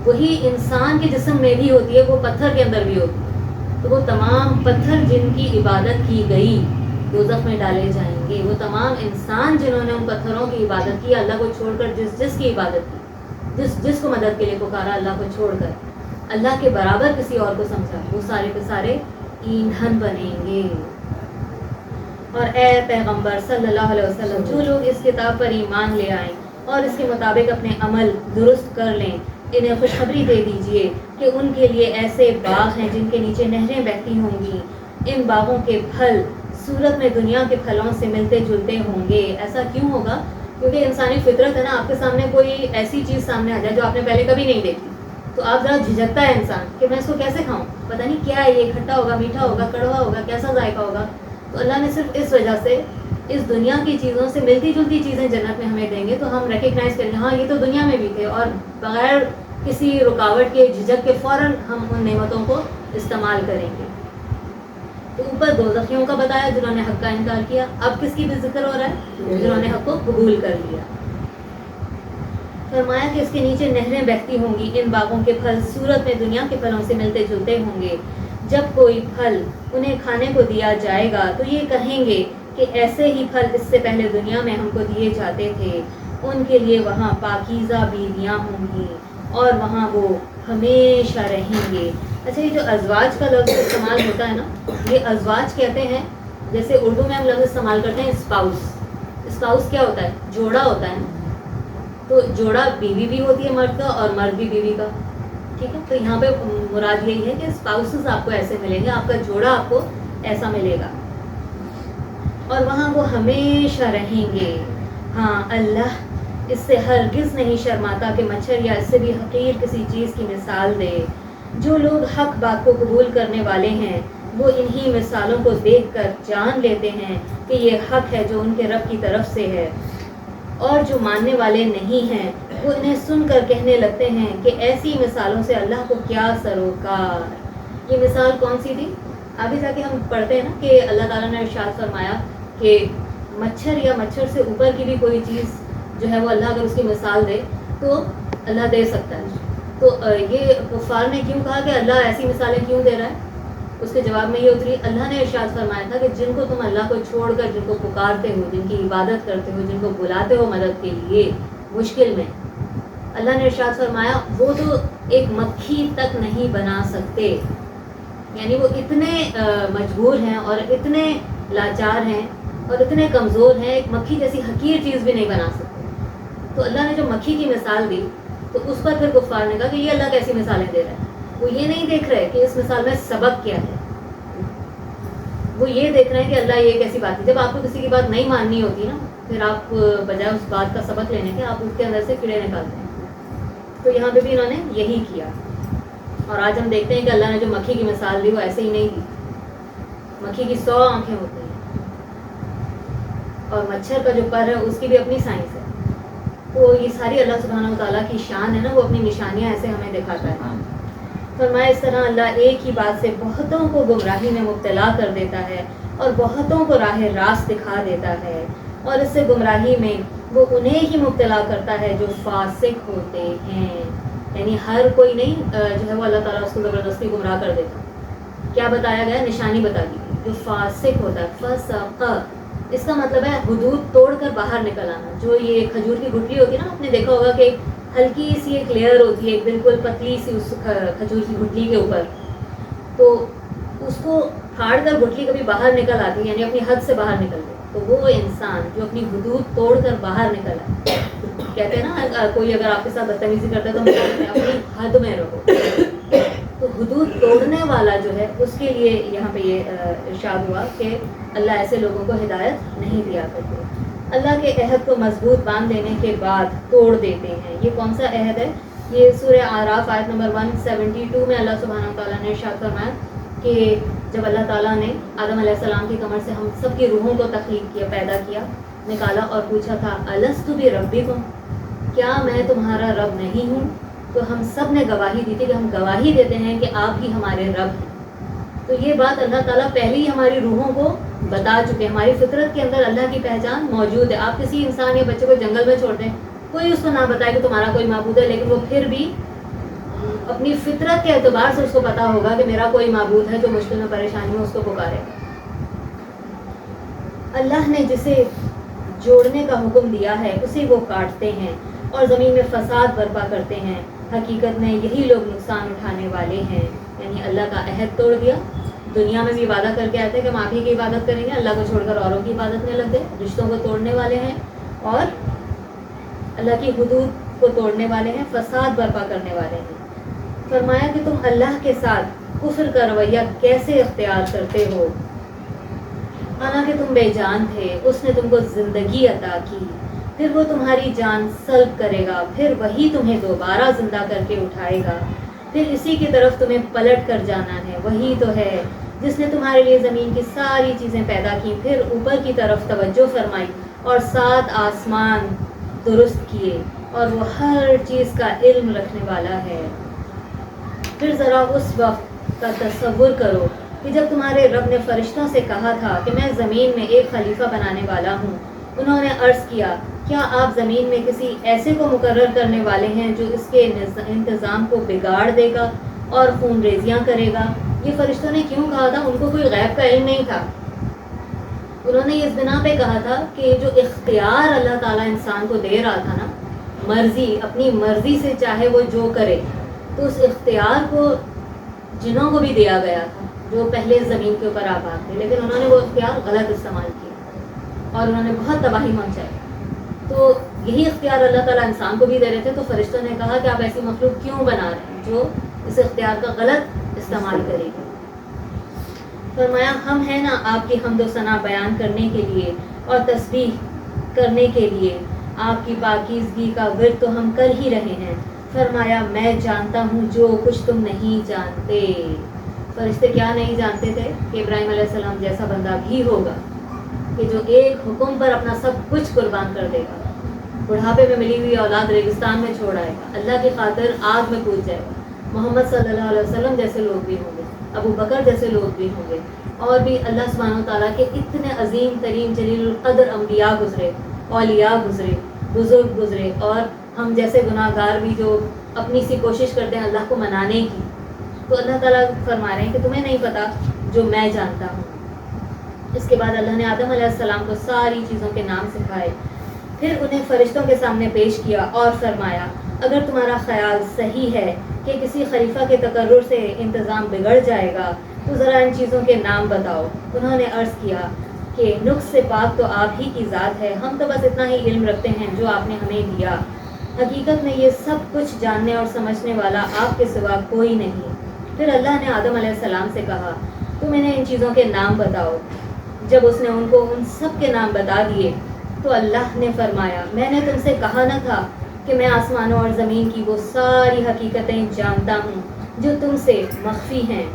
وہی انسان کے جسم میں بھی ہوتی ہے، وہ پتھر کے اندر بھی ہوتی ہے۔ تو وہ تمام پتھر جن کی عبادت کی گئی دوزخ میں ڈالے جائیں گے۔ وہ تمام انسان جنہوں نے ان پتھروں کی عبادت کی، اللہ کو چھوڑ کر جس کی عبادت کی، جس کو مدد کے لیے پکارا اللہ کو چھوڑ کر، اللہ کے برابر کسی اور کو سمجھا، وہ سارے کے سارے ایندھن بنیں گے۔ اور اے پیغمبر صلی اللہ علیہ وسلم، جو لوگ اس کتاب پر ایمان لے آئیں اور اس کے مطابق اپنے عمل درست کر لیں، انہیں خوشخبری دے دیجئے کہ ان کے لیے ایسے باغ ہیں جن کے نیچے نہریں بہتی ہوں گی، ان باغوں کے پھل صورت میں دنیا کے پھلوں سے ملتے جلتے ہوں گے۔ ایسا کیوں ہوگا؟ کیونکہ انسانی فطرت ہے نا، آپ کے سامنے کوئی ایسی چیز سامنے آ جائے جو آپ نے پہلے کبھی نہیں دیکھی تو آپ ذرا جھجکتا ہے انسان کہ میں اس کو کیسے کھاؤں، پتہ نہیں کیا ہے یہ، کھٹا ہوگا، میٹھا ہوگا، کڑوا ہوگا، کیسا ذائقہ ہوگا۔ تو اللہ نے صرف اس وجہ سے اس دنیا کی چیزوں سے ملتی جلتی چیزیں جنت میں ہمیں دیں گے تو ہم ریکگنائز کریں گے ہاں یہ تو دنیا میں بھی تھے، اور بغیر کسی رکاوٹ کے، جھجک کے فوراً ہم ان نعمتوں کو استعمال کریں گے۔ تو اوپر دوزخیوں کا بتایا جنہوں نے حق کا انکار کیا، اب کس کی بھی ذکر ہو رہا ہے؟ جنہوں نے حق کو قبول کر لیا۔ فرمایا کہ اس کے نیچے نہریں بہتی ہوں گی، ان باغوں کے پھل صورت میں دنیا کے پھلوں سے ملتے جلتے ہوں گے۔ جب کوئی پھل انہیں کھانے کو دیا جائے گا تو یہ کہیں گے کہ ایسے ہی پھل اس سے پہلے دنیا میں ہم کو دیے جاتے تھے، ان کے لیے وہاں پاکیزہ بیویاں ہوں گی اور وہاں وہ ہمیشہ رہیں گے۔ اچھا، یہ جو ازواج کا لفظ استعمال ہوتا ہے نا، یہ ازواج کہتے ہیں، جیسے اردو میں ہم لفظ استعمال کرتے ہیں اسپاؤس۔ اسپاؤس کیا ہوتا ہے؟ جوڑا ہوتا ہے نا، تو جوڑا بیوی بھی ہوتی ہے مرد کا اور مرد بھی بیوی کا، ٹھیک ہے؟ تو یہاں پہ مراد یہی ہے کہ اسپاؤسز آپ کو ایسے ملیں گے، آپ کا جوڑا آپ کو ایسا ملے گا، اور وہاں وہ ہمیشہ رہیں گے۔ ہاں، اللہ اس سے ہرگز نہیں شرماتا کہ مچھر یا اس سے بھی حقیر کسی چیز کی مثال دے۔ جو لوگ حق بات کو قبول کرنے والے ہیں وہ انہی مثالوں کو دیکھ کر جان لیتے ہیں کہ یہ حق ہے جو ان کے رب کی طرف سے ہے، اور جو ماننے والے نہیں ہیں وہ انہیں سن کر کہنے لگتے ہیں کہ ایسی مثالوں سے اللہ کو کیا سروکار۔ یہ مثال کون سی تھی؟ آگے جا کے ہم پڑھتے ہیں نا کہ اللہ تعالیٰ نے ارشاد فرمایا کہ مچھر یا مچھر سے اوپر کی بھی کوئی چیز جو ہے وہ اللہ اگر اس کی مثال دے تو اللہ دے سکتا ہے۔ تو یہ کفار نے کیوں کہا کہ اللہ ایسی مثالیں کیوں دے رہا ہے؟ اس کے جواب میں یہ اتری، اللہ نے ارشاد فرمایا تھا کہ جن کو تم اللہ کو چھوڑ کر جن کو پکارتے ہو، جن کی عبادت کرتے ہو، جن کو بلاتے ہو مدد کے لیے مشکل میں، اللہ نے ارشاد فرمایا وہ تو ایک مکھی تک نہیں بنا سکتے، یعنی وہ اتنے مجبور ہیں اور اتنے لاچار ہیں اور اتنے کمزور ہیں، ایک مکھی جیسی حقیر چیز بھی نہیں بنا سکتے۔ تو اللہ نے جو مکھی کی مثال دی تو اس پر پھر کفار نے کہا کہ یہ اللہ کیسی مثالیں دے رہا ہے؟ وہ یہ نہیں دیکھ رہے کہ اس مثال میں سبق کیا ہے، وہ یہ دیکھ رہے ہیں کہ اللہ یہ ایک ایسی بات ہے۔ جب آپ کو کسی کی بات نہیں ماننی ہوتی نا، پھر آپ بجائے اس بات کا سبق لینے کے آپ اس کے اندر سے کیڑے نکالتے ہیں۔ تو یہاں پہ بھی انہوں نے یہی کیا، اور آج ہم دیکھتے ہیں کہ اللہ نے جو مکھی کی مثال دی وہ ایسے ہی نہیں دی۔ مکھی کی 100 آنکھیں ہوتی ہیں اور مچھر کا جو پر ہے اس کی بھی اپنی سائنس ہے۔ تو یہ ساری اللہ سبحانہ و تعالیٰ کی شان ہے نا، وہ اپنی نشانیاں ایسے ہمیں دکھاتا ہے۔ فرمایا اس طرح اللہ ایک ہی بات سے بہتوں کو گمراہی میں مبتلا کر دیتا ہے اور بہتوں کو راہ راست دکھا دیتا ہے، اور اس سے گمراہی میں وہ انہیں ہی مبتلا کرتا ہے جو فاسق ہوتے ہیں۔ یعنی ہر کوئی نہیں جو ہے وہ اللہ تعالیٰ اس کو زبردستی گمراہ کر دیتا۔ کیا بتایا گیا؟ نشانی بتا دی گئی، جو فاسق ہوتا ہے، فسق، اس کا مطلب ہے حدود توڑ کر باہر نکل آنا۔ جو یہ کھجور کی گٹلی ہوتی ہے نا، آپ نے دیکھا ہوگا کہ ہلکی سی ایک لیئر ہوتی ہے، ایک بالکل پتلی سی اس کھجور کی گٹلی کے اوپر، تو اس کو پھاڑ کر گٹلی کبھی باہر نکل آتی ہے، یعنی اپنی حد سے باہر نکل گئی۔ تو وہ انسان جو اپنی حدود توڑ کر باہر نکل آئے، کہتے ہیں نا کوئی اگر آپ کے ساتھ بدتمیزی کرتا ہے تو ہم اپنی حد میں رہو، تو حدود توڑنے والا جو ہے اس کے لیے یہاں پہ یہ ارشاد ہوا کہ اللہ ایسے لوگوں کو ہدایت نہیں دیا کرتے۔ اللہ کے عہد کو مضبوط باندھ دینے کے بعد توڑ دیتے ہیں۔ یہ کون سا عہد ہے؟ یہ سورہ اعراف آیت نمبر 172 میں اللہ سبحانہ وتعالیٰ نے ارشاد فرمایا کہ جب اللہ تعالیٰ نے آدم علیہ السلام کی کمر سے ہم سب کی روحوں کو تخلیق کیا، پیدا کیا، نکالا اور پوچھا تھا الستُ بربکم، کیا میں تمہارا رب نہیں ہوں؟ تو ہم سب نے گواہی دی تھی کہ ہم گواہی دیتے ہیں کہ آپ ہی ہمارے رب ہیں۔ تو یہ بات اللہ تعالیٰ پہلے ہی ہماری روحوں کو بتا چکے ہیں، ہماری فطرت کے اندر اللہ کی پہچان موجود ہے۔ آپ کسی انسان یا بچے کو جنگل میں چھوڑ دیں، کوئی اس کو نہ بتائے کہ تمہارا کوئی معبود ہے، لیکن وہ پھر بھی اپنی فطرت کے اعتبار سے اس کو پتا ہوگا کہ میرا کوئی معبود ہے جو مشکل میں پریشانی میں اس کو پکارے۔ اللہ نے جسے جوڑنے کا حکم دیا ہے اسے وہ کاٹتے ہیں اور زمین میں فساد برپا کرتے ہیں، حقیقت میں یہی لوگ نقصان اٹھانے والے ہیں۔ یعنی اللہ کا عہد توڑ دیا، دنیا میں بھی وعدہ کر کے آتے ہیں کہ ہم آپ ہی کی عبادت کریں گے، اللہ کو چھوڑ کر اوروں کی عبادت میں لگ گئے، رشتوں کو توڑنے والے ہیں اور اللہ کی حدود کو توڑنے والے ہیں، فساد برپا کرنے والے ہیں۔ فرمایا کہ تم اللہ کے ساتھ کفر کا رویہ کیسے اختیار کرتے ہو، حالانکہ تم بے جان تھے، اس نے تم کو زندگی عطا کی، پھر وہ تمہاری جان سلب کرے گا، پھر وہی تمہیں دوبارہ زندہ کر کے اٹھائے گا، پھر اسی کی طرف تمہیں پلٹ کر جانا ہے۔ وہی تو ہے جس نے تمہارے لیے زمین کی ساری چیزیں پیدا کی، پھر اوپر کی طرف توجہ فرمائی اور 7 آسمان درست کیے، اور وہ ہر چیز کا علم رکھنے والا ہے۔ پھر ذرا اس وقت کا تصور کرو کہ جب تمہارے رب نے فرشتوں سے کہا تھا کہ میں زمین میں ایک خلیفہ بنانے والا ہوں، انہوں نے عرض کیا کیا آپ زمین میں کسی ایسے کو مقرر کرنے والے ہیں جو اس کے انتظام کو بگاڑ دے گا اور خون ریزیاں کرے گا؟ یہ فرشتوں نے کیوں کہا تھا؟ ان کو کوئی غیب کا علم نہیں تھا، انہوں نے اس بنا پہ کہا تھا کہ جو اختیار اللہ تعالیٰ انسان کو دے رہا تھا نا، مرضی، اپنی مرضی سے چاہے وہ جو کرے، تو اس اختیار کو جنوں کو بھی دیا گیا تھا جو پہلے زمین کے اوپر آباد تھے، لیکن انہوں نے وہ اختیار غلط استعمال کیا اور انہوں نے بہت تباہی مچائی۔ تو یہی اختیار اللہ تعالیٰ انسان کو بھی دے رہے تھے، تو فرشتوں نے کہا کہ آپ ایسی مخلوق کیوں بنا رہے ہیں جو اس اختیار کا غلط استعمال کرے گی۔ فرمایا ہم ہیں نا آپ کی حمد و ثنا بیان کرنے کے لیے اور تسبیح کرنے کے لیے، آپ کی پاکیزگی کا ورد تو ہم کر ہی رہے ہیں۔ فرمایا میں جانتا ہوں جو کچھ تم نہیں جانتے۔ فرشتے کیا نہیں جانتے تھے؟ کہ ابراہیم علیہ السلام جیسا بندہ بھی ہوگا کہ جو ایک حکم پر اپنا سب کچھ قربان کر دے گا، بڑھاپے میں ملی ہوئی اولاد ریگستان میں چھوڑ آئے گا، اللہ کی خاطر آگ میں کود جائے گا۔ محمد صلی اللہ علیہ وسلم جیسے لوگ بھی ہوں گے، ابو بکر جیسے لوگ بھی ہوں گے، اور بھی اللہ سبحانہ وتعالیٰ کے اتنے عظیم ترین جلیل القدر انبیاء گزرے، اولیاء گزرے، بزرگ گزرے، اور ہم جیسے گناہ گار بھی جو اپنی سی کوشش کرتے ہیں اللہ کو منانے کی، تو اللہ تعالیٰ فرما رہے ہیں کہ تمہیں نہیں پتا جو میں جانتا ہوں۔ اس کے بعد اللہ نے آدم علیہ السلام کو ساری چیزوں کے نام سکھائے، پھر انہیں فرشتوں کے سامنے پیش کیا اور فرمایا اگر تمہارا خیال صحیح ہے کہ کسی خلیفہ کے تقرر سے انتظام بگڑ جائے گا تو ذرا ان چیزوں کے نام بتاؤ۔ انہوں نے عرض کیا کہ نقص سے پاک تو آپ ہی کی ذات ہے، ہم تو بس اتنا ہی علم رکھتے ہیں جو آپ نے ہمیں دیا، حقیقت میں یہ سب کچھ جاننے اور سمجھنے والا آپ کے سوا کوئی نہیں۔ پھر اللہ نے آدم علیہ السلام سے کہا تم انہیں ان چیزوں کے نام بتاؤ۔ جب اس نے ان کو ان سب کے نام بتا دیے تو اللہ نے فرمایا میں نے تم سے کہا نہ تھا کہ میں آسمانوں اور زمین کی وہ ساری حقیقتیں جانتا ہوں جو تم سے مخفی ہیں،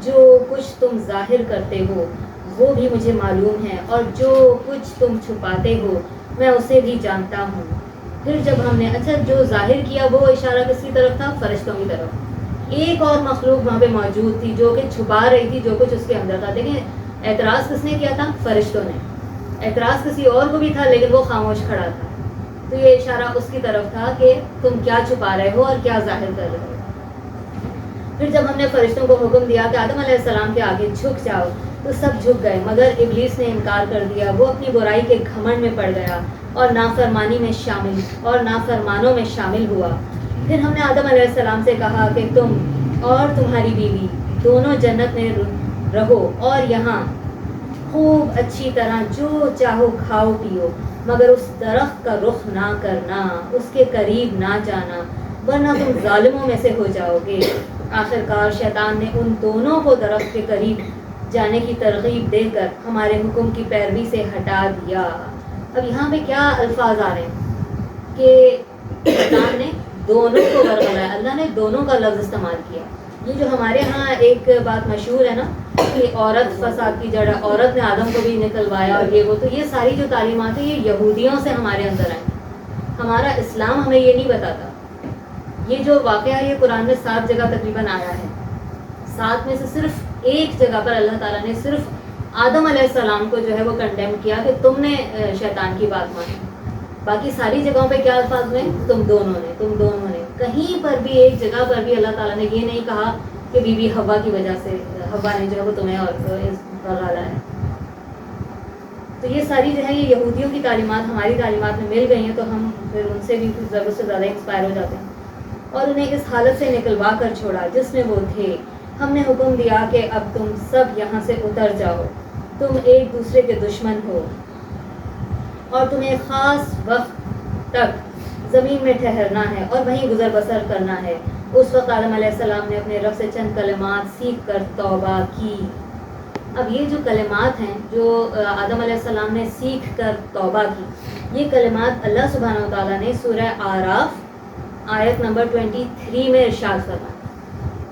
جو کچھ تم ظاہر کرتے ہو وہ بھی مجھے معلوم ہے، اور جو کچھ تم چھپاتے ہو میں اسے بھی جانتا ہوں۔ پھر جب ہم نے جو ظاہر کیا وہ اشارہ کس کی طرف تھا؟ فرشتوں کی طرف۔ ایک اور مخلوق وہاں پہ موجود تھی جو کہ چھپا رہی تھی جو کچھ اس کے اندر تھا۔ دیکھیں اعتراض کس نے کیا تھا؟ فرشتوں نے۔ اعتراض کسی اور کو بھی تھا لیکن وہ خاموش کھڑا تھا، تو یہ اشارہ اس کی طرف تھا کہ تم کیا چھپا رہے ہو اور کیا ظاہر کر رہے ہو۔ پھر جب ہم نے فرشتوں کو حکم دیا کہ آدم علیہ السلام کے آگے جھک جاؤ تو سب جھک گئے، مگر ابلیس نے انکار کر دیا، وہ اپنی برائی کے گھمنڈ میں پڑ گیا اور نافرمانی میں شامل اور نافرمانوں میں شامل ہوا۔ پھر ہم نے آدم علیہ السلام سے کہا کہ تم اور تمہاری بیوی دونوں جنت میں رہو اور یہاں خوب اچھی طرح جو چاہو کھاؤ پیو، مگر اس درخت کا رخ نہ کرنا، اس کے قریب نہ جانا، ورنہ تم ظالموں میں سے ہو جاؤ گے۔ آخرکار شیطان نے ان دونوں کو درخت کے قریب جانے کی ترغیب دے کر ہمارے حکم کی پیروی سے ہٹا دیا۔ اب یہاں پہ کیا الفاظ آ رہے ہیں کہ شیطان نے دونوں کو ورگلایا، اللہ نے دونوں کا لفظ استعمال کیا۔ یہ جو ہمارے ہاں ایک بات مشہور ہے نا کہ عورت فساد کی جڑ ہے، عورت نے آدم کو بھی نکلوایا اور یہ وہ، تو یہ ساری جو تعلیمات ہیں یہ یہودیوں سے ہمارے اندر آئیں۔ ہمارا اسلام ہمیں یہ نہیں بتاتا۔ یہ جو واقعہ ہے یہ قرآن میں 7 جگہ تقریباً آیا ہے، 7 میں سے صرف ایک جگہ پر اللہ تعالیٰ نے صرف آدم علیہ السلام کو جو ہے وہ کنڈیم کیا کہ تم نے شیطان کی بات مانی، باقی ساری جگہوں پہ کیا الفاظ میں؟ تم دونوں نے۔ کہیں پر بھی ایک جگہ پر بھی اللہ تعالیٰ نے یہ نہیں کہا کہ بی بی حوا کی وجہ سے حوا نے جو ہے وہ تمہیں اور بغالا ہے۔ تو یہ ساری جو ہے یہ یہودیوں کی تعلیمات ہماری تعلیمات میں مل گئی ہیں، تو ہم پھر ان سے بھی ضرورت سے زیادہ انسپائر ہو جاتے ہیں اور انہیں اس حالت سے نکلوا کر چھوڑا جس میں وہ تھے۔ ہم نے حکم دیا کہ اب تم سب یہاں سے اتر جاؤ، تم ایک دوسرے کے دشمن ہو اور تمہیں خاص وقت تک زمین میں ٹھہرنا ہے اور وہیں گزر بسر کرنا ہے۔ اس وقت آدم علیہ السلام نے اپنے رب سے چند کلمات سیکھ کر توبہ کی۔ اب یہ جو کلمات ہیں جو آدم علیہ السلام نے سیکھ کر توبہ کی، یہ کلمات اللہ سبحانہ وتعالیٰ نے سورہ اعراف آیت نمبر 23 میں ارشاد فرمایا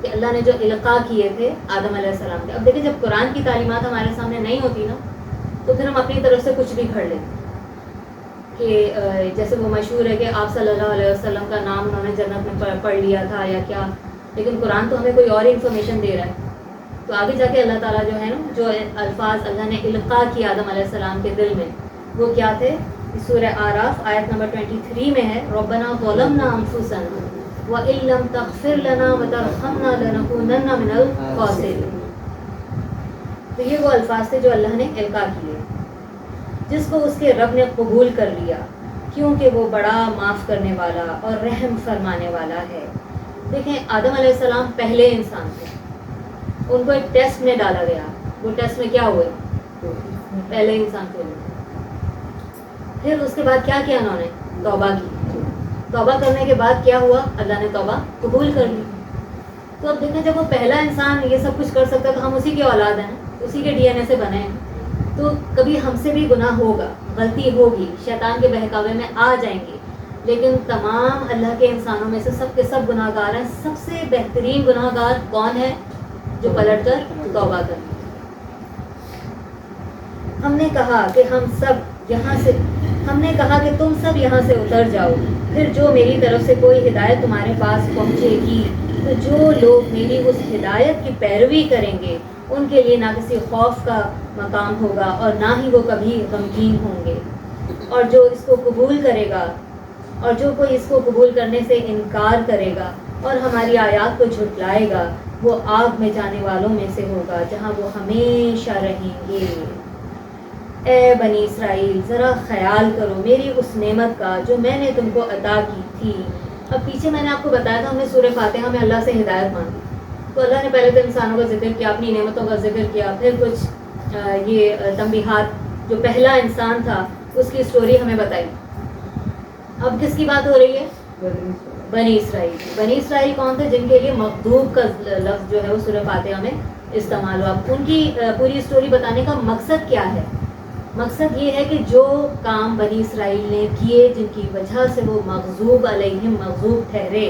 کہ اللہ نے جو القاء کیے تھے آدم علیہ السلام کے۔ اب دیکھیں جب قرآن کی تعلیمات ہمارے سامنے نہیں ہوتی نا تو پھر ہم اپنی طرف سے کچھ بھی گھڑ لیتے کہ جیسے وہ مشہور ہے کہ آپ صلی اللہ علیہ وسلم کا نام انہوں نے جنت میں پڑھ لیا تھا یا کیا، لیکن قرآن تو ہمیں کوئی اور انفارمیشن دے رہا ہے۔ تو آگے جا کے اللہ تعالیٰ جو ہے نا جو الفاظ اللہ نے القاء کیا آدم علیہ السلام کے دل میں وہ کیا تھے؟ سورہ اعراف آیت نمبر 23 میں ہے ربنا ظلمنا انفسنا وَإِن لَّمْ تَغْفِرْ لَنَا وَتَرْحَمْنَا لَنَكُونَنَّ مِنَ الْخَاسِرِينَ۔ تو یہ وہ الفاظ تھے جو اللہ نے القاء کیے۔ جس کو اس کے رب نے قبول کر لیا، کیونکہ وہ بڑا معاف کرنے والا اور رحم فرمانے والا ہے۔ دیکھیں، آدم علیہ السلام پہلے انسان تھے، ان کو ایک ٹیسٹ میں ڈالا گیا، وہ ٹیسٹ میں کیا ہوئے؟ پہلے انسان تھے۔ پھر اس کے بعد کیا کیا انہوں نے؟ توبہ کی۔ توبہ کرنے کے بعد کیا ہوا؟ اللہ نے توبہ قبول کر لی۔ تو اب دیکھیں، جب وہ پہلا انسان یہ سب کچھ کر سکتا ہے تو ہم اسی کے اولاد ہیں، اسی کے ڈی این اے سے بنے ہیں، تو کبھی ہم سے بھی گناہ ہوگا، غلطی ہوگی، شیطان کے بہکاوے میں آ جائیں گے، لیکن تمام اللہ کے انسانوں میں سے سب کے سب گناہ گار ہیں۔ سب سے بہترین گناہ گار کون ہے؟ جو پلٹ کر توبہ کرتے۔ ہم نے کہا کہ تم سب یہاں سے اتر جاؤ، پھر جو میری طرف سے کوئی ہدایت تمہارے پاس پہنچے گی تو جو لوگ میری اس ہدایت کی پیروی کریں گے ان کے لیے نہ کسی خوف کا مقام ہوگا اور نہ ہی وہ کبھی غمگین ہوں گے، اور جو اس کو قبول کرے گا اور جو کوئی اس کو قبول کرنے سے انکار کرے گا اور ہماری آیات کو جھٹلائے گا وہ آگ میں جانے والوں میں سے ہوگا جہاں وہ ہمیشہ رہیں گے۔ اے بنی اسرائیل، ذرا خیال کرو میری اس نعمت کا جو میں نے تم کو عطا کی تھی۔ اب پیچھے میں نے آپ کو بتایا تھا، ہم نے سورہ فاتحہ میں اللہ سے ہدایت مانگی، تو اللہ نے پہلے تو انسانوں کا ذکر کیا، اپنی نعمتوں کا ذکر کیا، پھر کچھ یہ تنبیہات، جو پہلا انسان تھا اس کی سٹوری ہمیں بتائی۔ اب کس کی بات ہو رہی ہے؟ بنی اسرائیل۔ بنی اسرائیل کون تھے؟ جن کے لیے مغضوب کا لفظ جو ہے وہ سورہ فاتحہ میں استعمال ہوا۔ ان کی پوری سٹوری بتانے کا مقصد کیا ہے؟ مقصد یہ ہے کہ جو کام بنی اسرائیل نے کیے جن کی وجہ سے وہ مغضوب علیہم مغضوب ٹھہرے،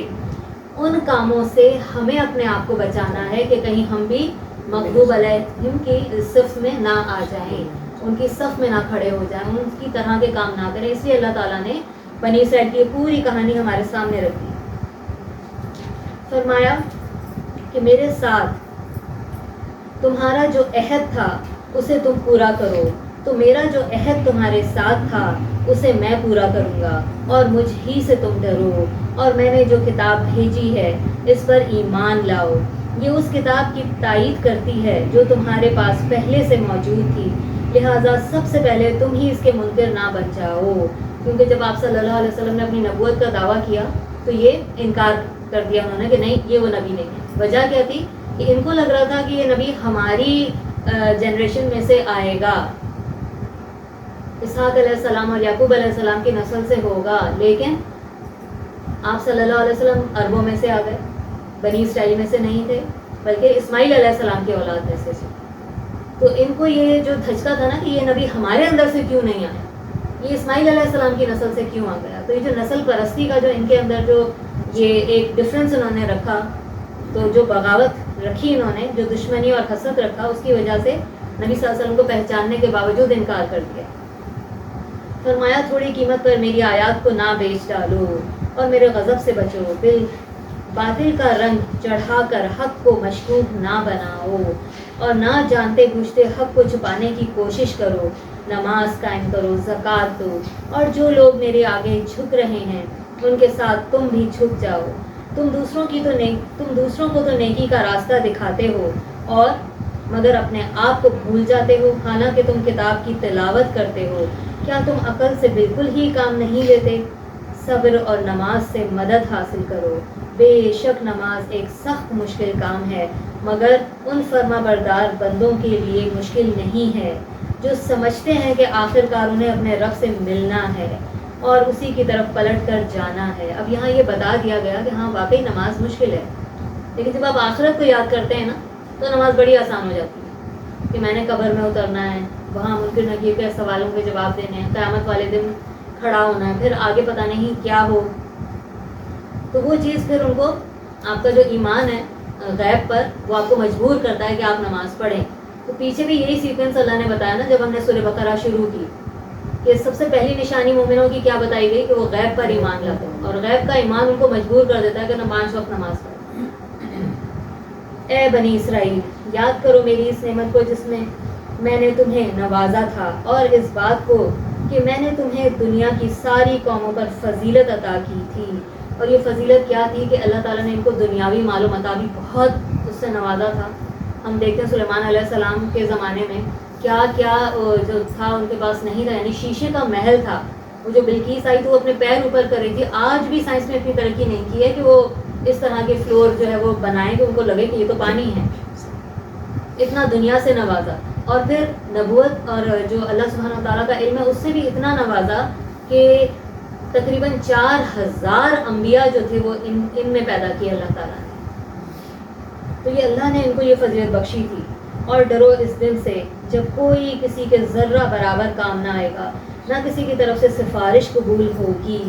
ان کاموں سے ہمیں اپنے آپ کو بچانا ہے کہ کہیں ہم بھی مغضوب علیہم کی صف میں نہ آ جائیں، ان کی صف میں نہ کھڑے ہو جائیں، ان کی طرح کے کام نہ کریں۔ اس لیے اللہ تعالیٰ نے بنی اسرائیل کی پوری کہانی ہمارے سامنے رکھی۔ فرمایا کہ میرے ساتھ تمہارا جو عہد تھا اسے تم پورا کرو، تو میرا جو عہد تمہارے ساتھ تھا اسے میں پورا کروں گا، اور مجھ ہی سے تم ڈرو، اور میں نے جو کتاب بھیجی ہے اس پر ایمان لاؤ۔ یہ اس کتاب کی تائید کرتی ہے جو تمہارے پاس پہلے سے موجود تھی، لہٰذا سب سے پہلے تم ہی اس کے منکر نہ بن جاؤ۔ کیونکہ جب آپ صلی اللہ علیہ وسلم نے اپنی نبوت کا دعویٰ کیا تو یہ انکار کر دیا انہوں نے کہ نہیں، یہ وہ نبی نہیں ہے۔ وجہ کیا تھی؟ کہ ان کو لگ رہا تھا کہ یہ نبی ہماری جنریشن میں سے آئے گا، اسحاق علیہ السلام اور یعقوب علیہ السلام کی نسل سے ہوگا، لیکن آپ صلی اللہ علیہ وسلم عربوں میں سے آ گئے، بنی اسرائیل میں سے نہیں تھے، بلکہ اسماعیل علیہ السلام کی اولاد میں سے۔ تو ان کو یہ جو دھچکا تھا نا کہ یہ نبی ہمارے اندر سے کیوں نہیں آیا، یہ اسماعیل علیہ السلام کی نسل سے کیوں آ گیا، تو یہ جو نسل پرستی کا جو ان کے اندر جو یہ ایک ڈفرینس انہوں نے رکھا، تو جو بغاوت رکھی انہوں نے، جو دشمنی اور حسد رکھا، اس کی وجہ سے نبی صلی اللہ علیہ وسلم کو پہچاننے کے باوجود انکار کر دیا۔ فرمایا تھوڑی قیمت پر میری آیات کو نہ بیچ ڈالو اور میرے غضب سے بچو، باطل کا رنگ چڑھا کر حق کو مشکوک نہ بناؤ، اور نہ جانتے بوجھتے حق کو چھپانے کی کوشش کرو، نماز قائم کرو، زکوٰۃ دو، اور جو لوگ میرے آگے جھک رہے ہیں ان کے ساتھ تم بھی جھک جاؤ۔ تم دوسروں کو تو نیکی کا راستہ دکھاتے ہو اور مگر اپنے آپ کو بھول جاتے ہو، حالانکہ تم کتاب کی تلاوت کرتے ہو۔ کیا تم عقل سے بالکل ہی کام نہیں لیتے؟ صبر اور نماز سے مدد حاصل کرو، بے شک نماز ایک سخت مشکل کام ہے، مگر ان فرما بردار بندوں کے لیے مشکل نہیں ہے جو سمجھتے ہیں کہ آخر کار انہیں اپنے رب سے ملنا ہے اور اسی کی طرف پلٹ کر جانا ہے۔ اب یہاں یہ بتا دیا گیا کہ ہاں واقعی نماز مشکل ہے، لیکن جب آپ آخرت کو یاد کرتے ہیں نا تو نماز بڑی آسان ہو جاتی ہے کہ میں نے قبر میں اترنا ہے، وہاں منکر نکیر کے سوالوں کے جواب دینے ہیں، قیامت والے دن کھڑا ہونا ہے، پھر آگے پتہ نہیں کیا ہو۔ تو وہ چیز پھر ان کو، آپ کا جو ایمان ہے غیب پر، وہ آپ کو مجبور کرتا ہے کہ آپ نماز پڑھیں۔ تو پیچھے بھی یہی سیکوینس اللہ نے بتایا نا جب ہم نے سورہ بقرہ شروع کی، کہ سب سے پہلی نشانی مومنوں کی کیا بتائی گئی کہ وہ غیب پر ایمان لاتے ہیں، اور غیب کا ایمان ان کو مجبور کر دیتا ہے کہ 5 وقت نماز پڑھیں۔ اے بنی اسرائیل، یاد کرو میری اس نعمت کو جس میں نے تمہیں نوازا تھا، اور اس بات کو کہ میں نے تمہیں دنیا کی ساری قوموں پر فضیلت عطا کی تھی۔ اور یہ فضیلت کیا تھی کہ اللہ تعالیٰ نے ان کو دنیاوی مال و متا بھی بہت اس سے نوازا تھا۔ ہم دیکھتے ہیں سلیمان علیہ السلام کے زمانے میں کیا کیا جو تھا ان کے پاس نہیں تھا، یعنی شیشے کا محل تھا. وہ جو بلقیس آئی تو وہ اپنے پیر اوپر کر رہی تھی. آج بھی سائنس میں اتنی ترقی نہیں کی ہے کہ وہ اس طرح کے فلور جو ہے وہ بنائیں کہ ان کو لگے کہ یہ تو پانی ہے. اتنا دنیا سے نوازا، اور پھر نبوت اور جو اللہ سبحانہ و تعالیٰ کا علم ہے اس سے بھی اتنا نوازا کہ تقریباً 4000 انبیاء جو تھے وہ ان میں پیدا کیے اللہ تعالیٰ نے. تو یہ اللہ نے ان کو یہ فضیلت بخشی تھی. اور ڈرو اس دن سے جب کوئی کسی کے ذرہ برابر کام نہ آئے گا، نہ کسی کی طرف سے سفارش قبول ہوگی،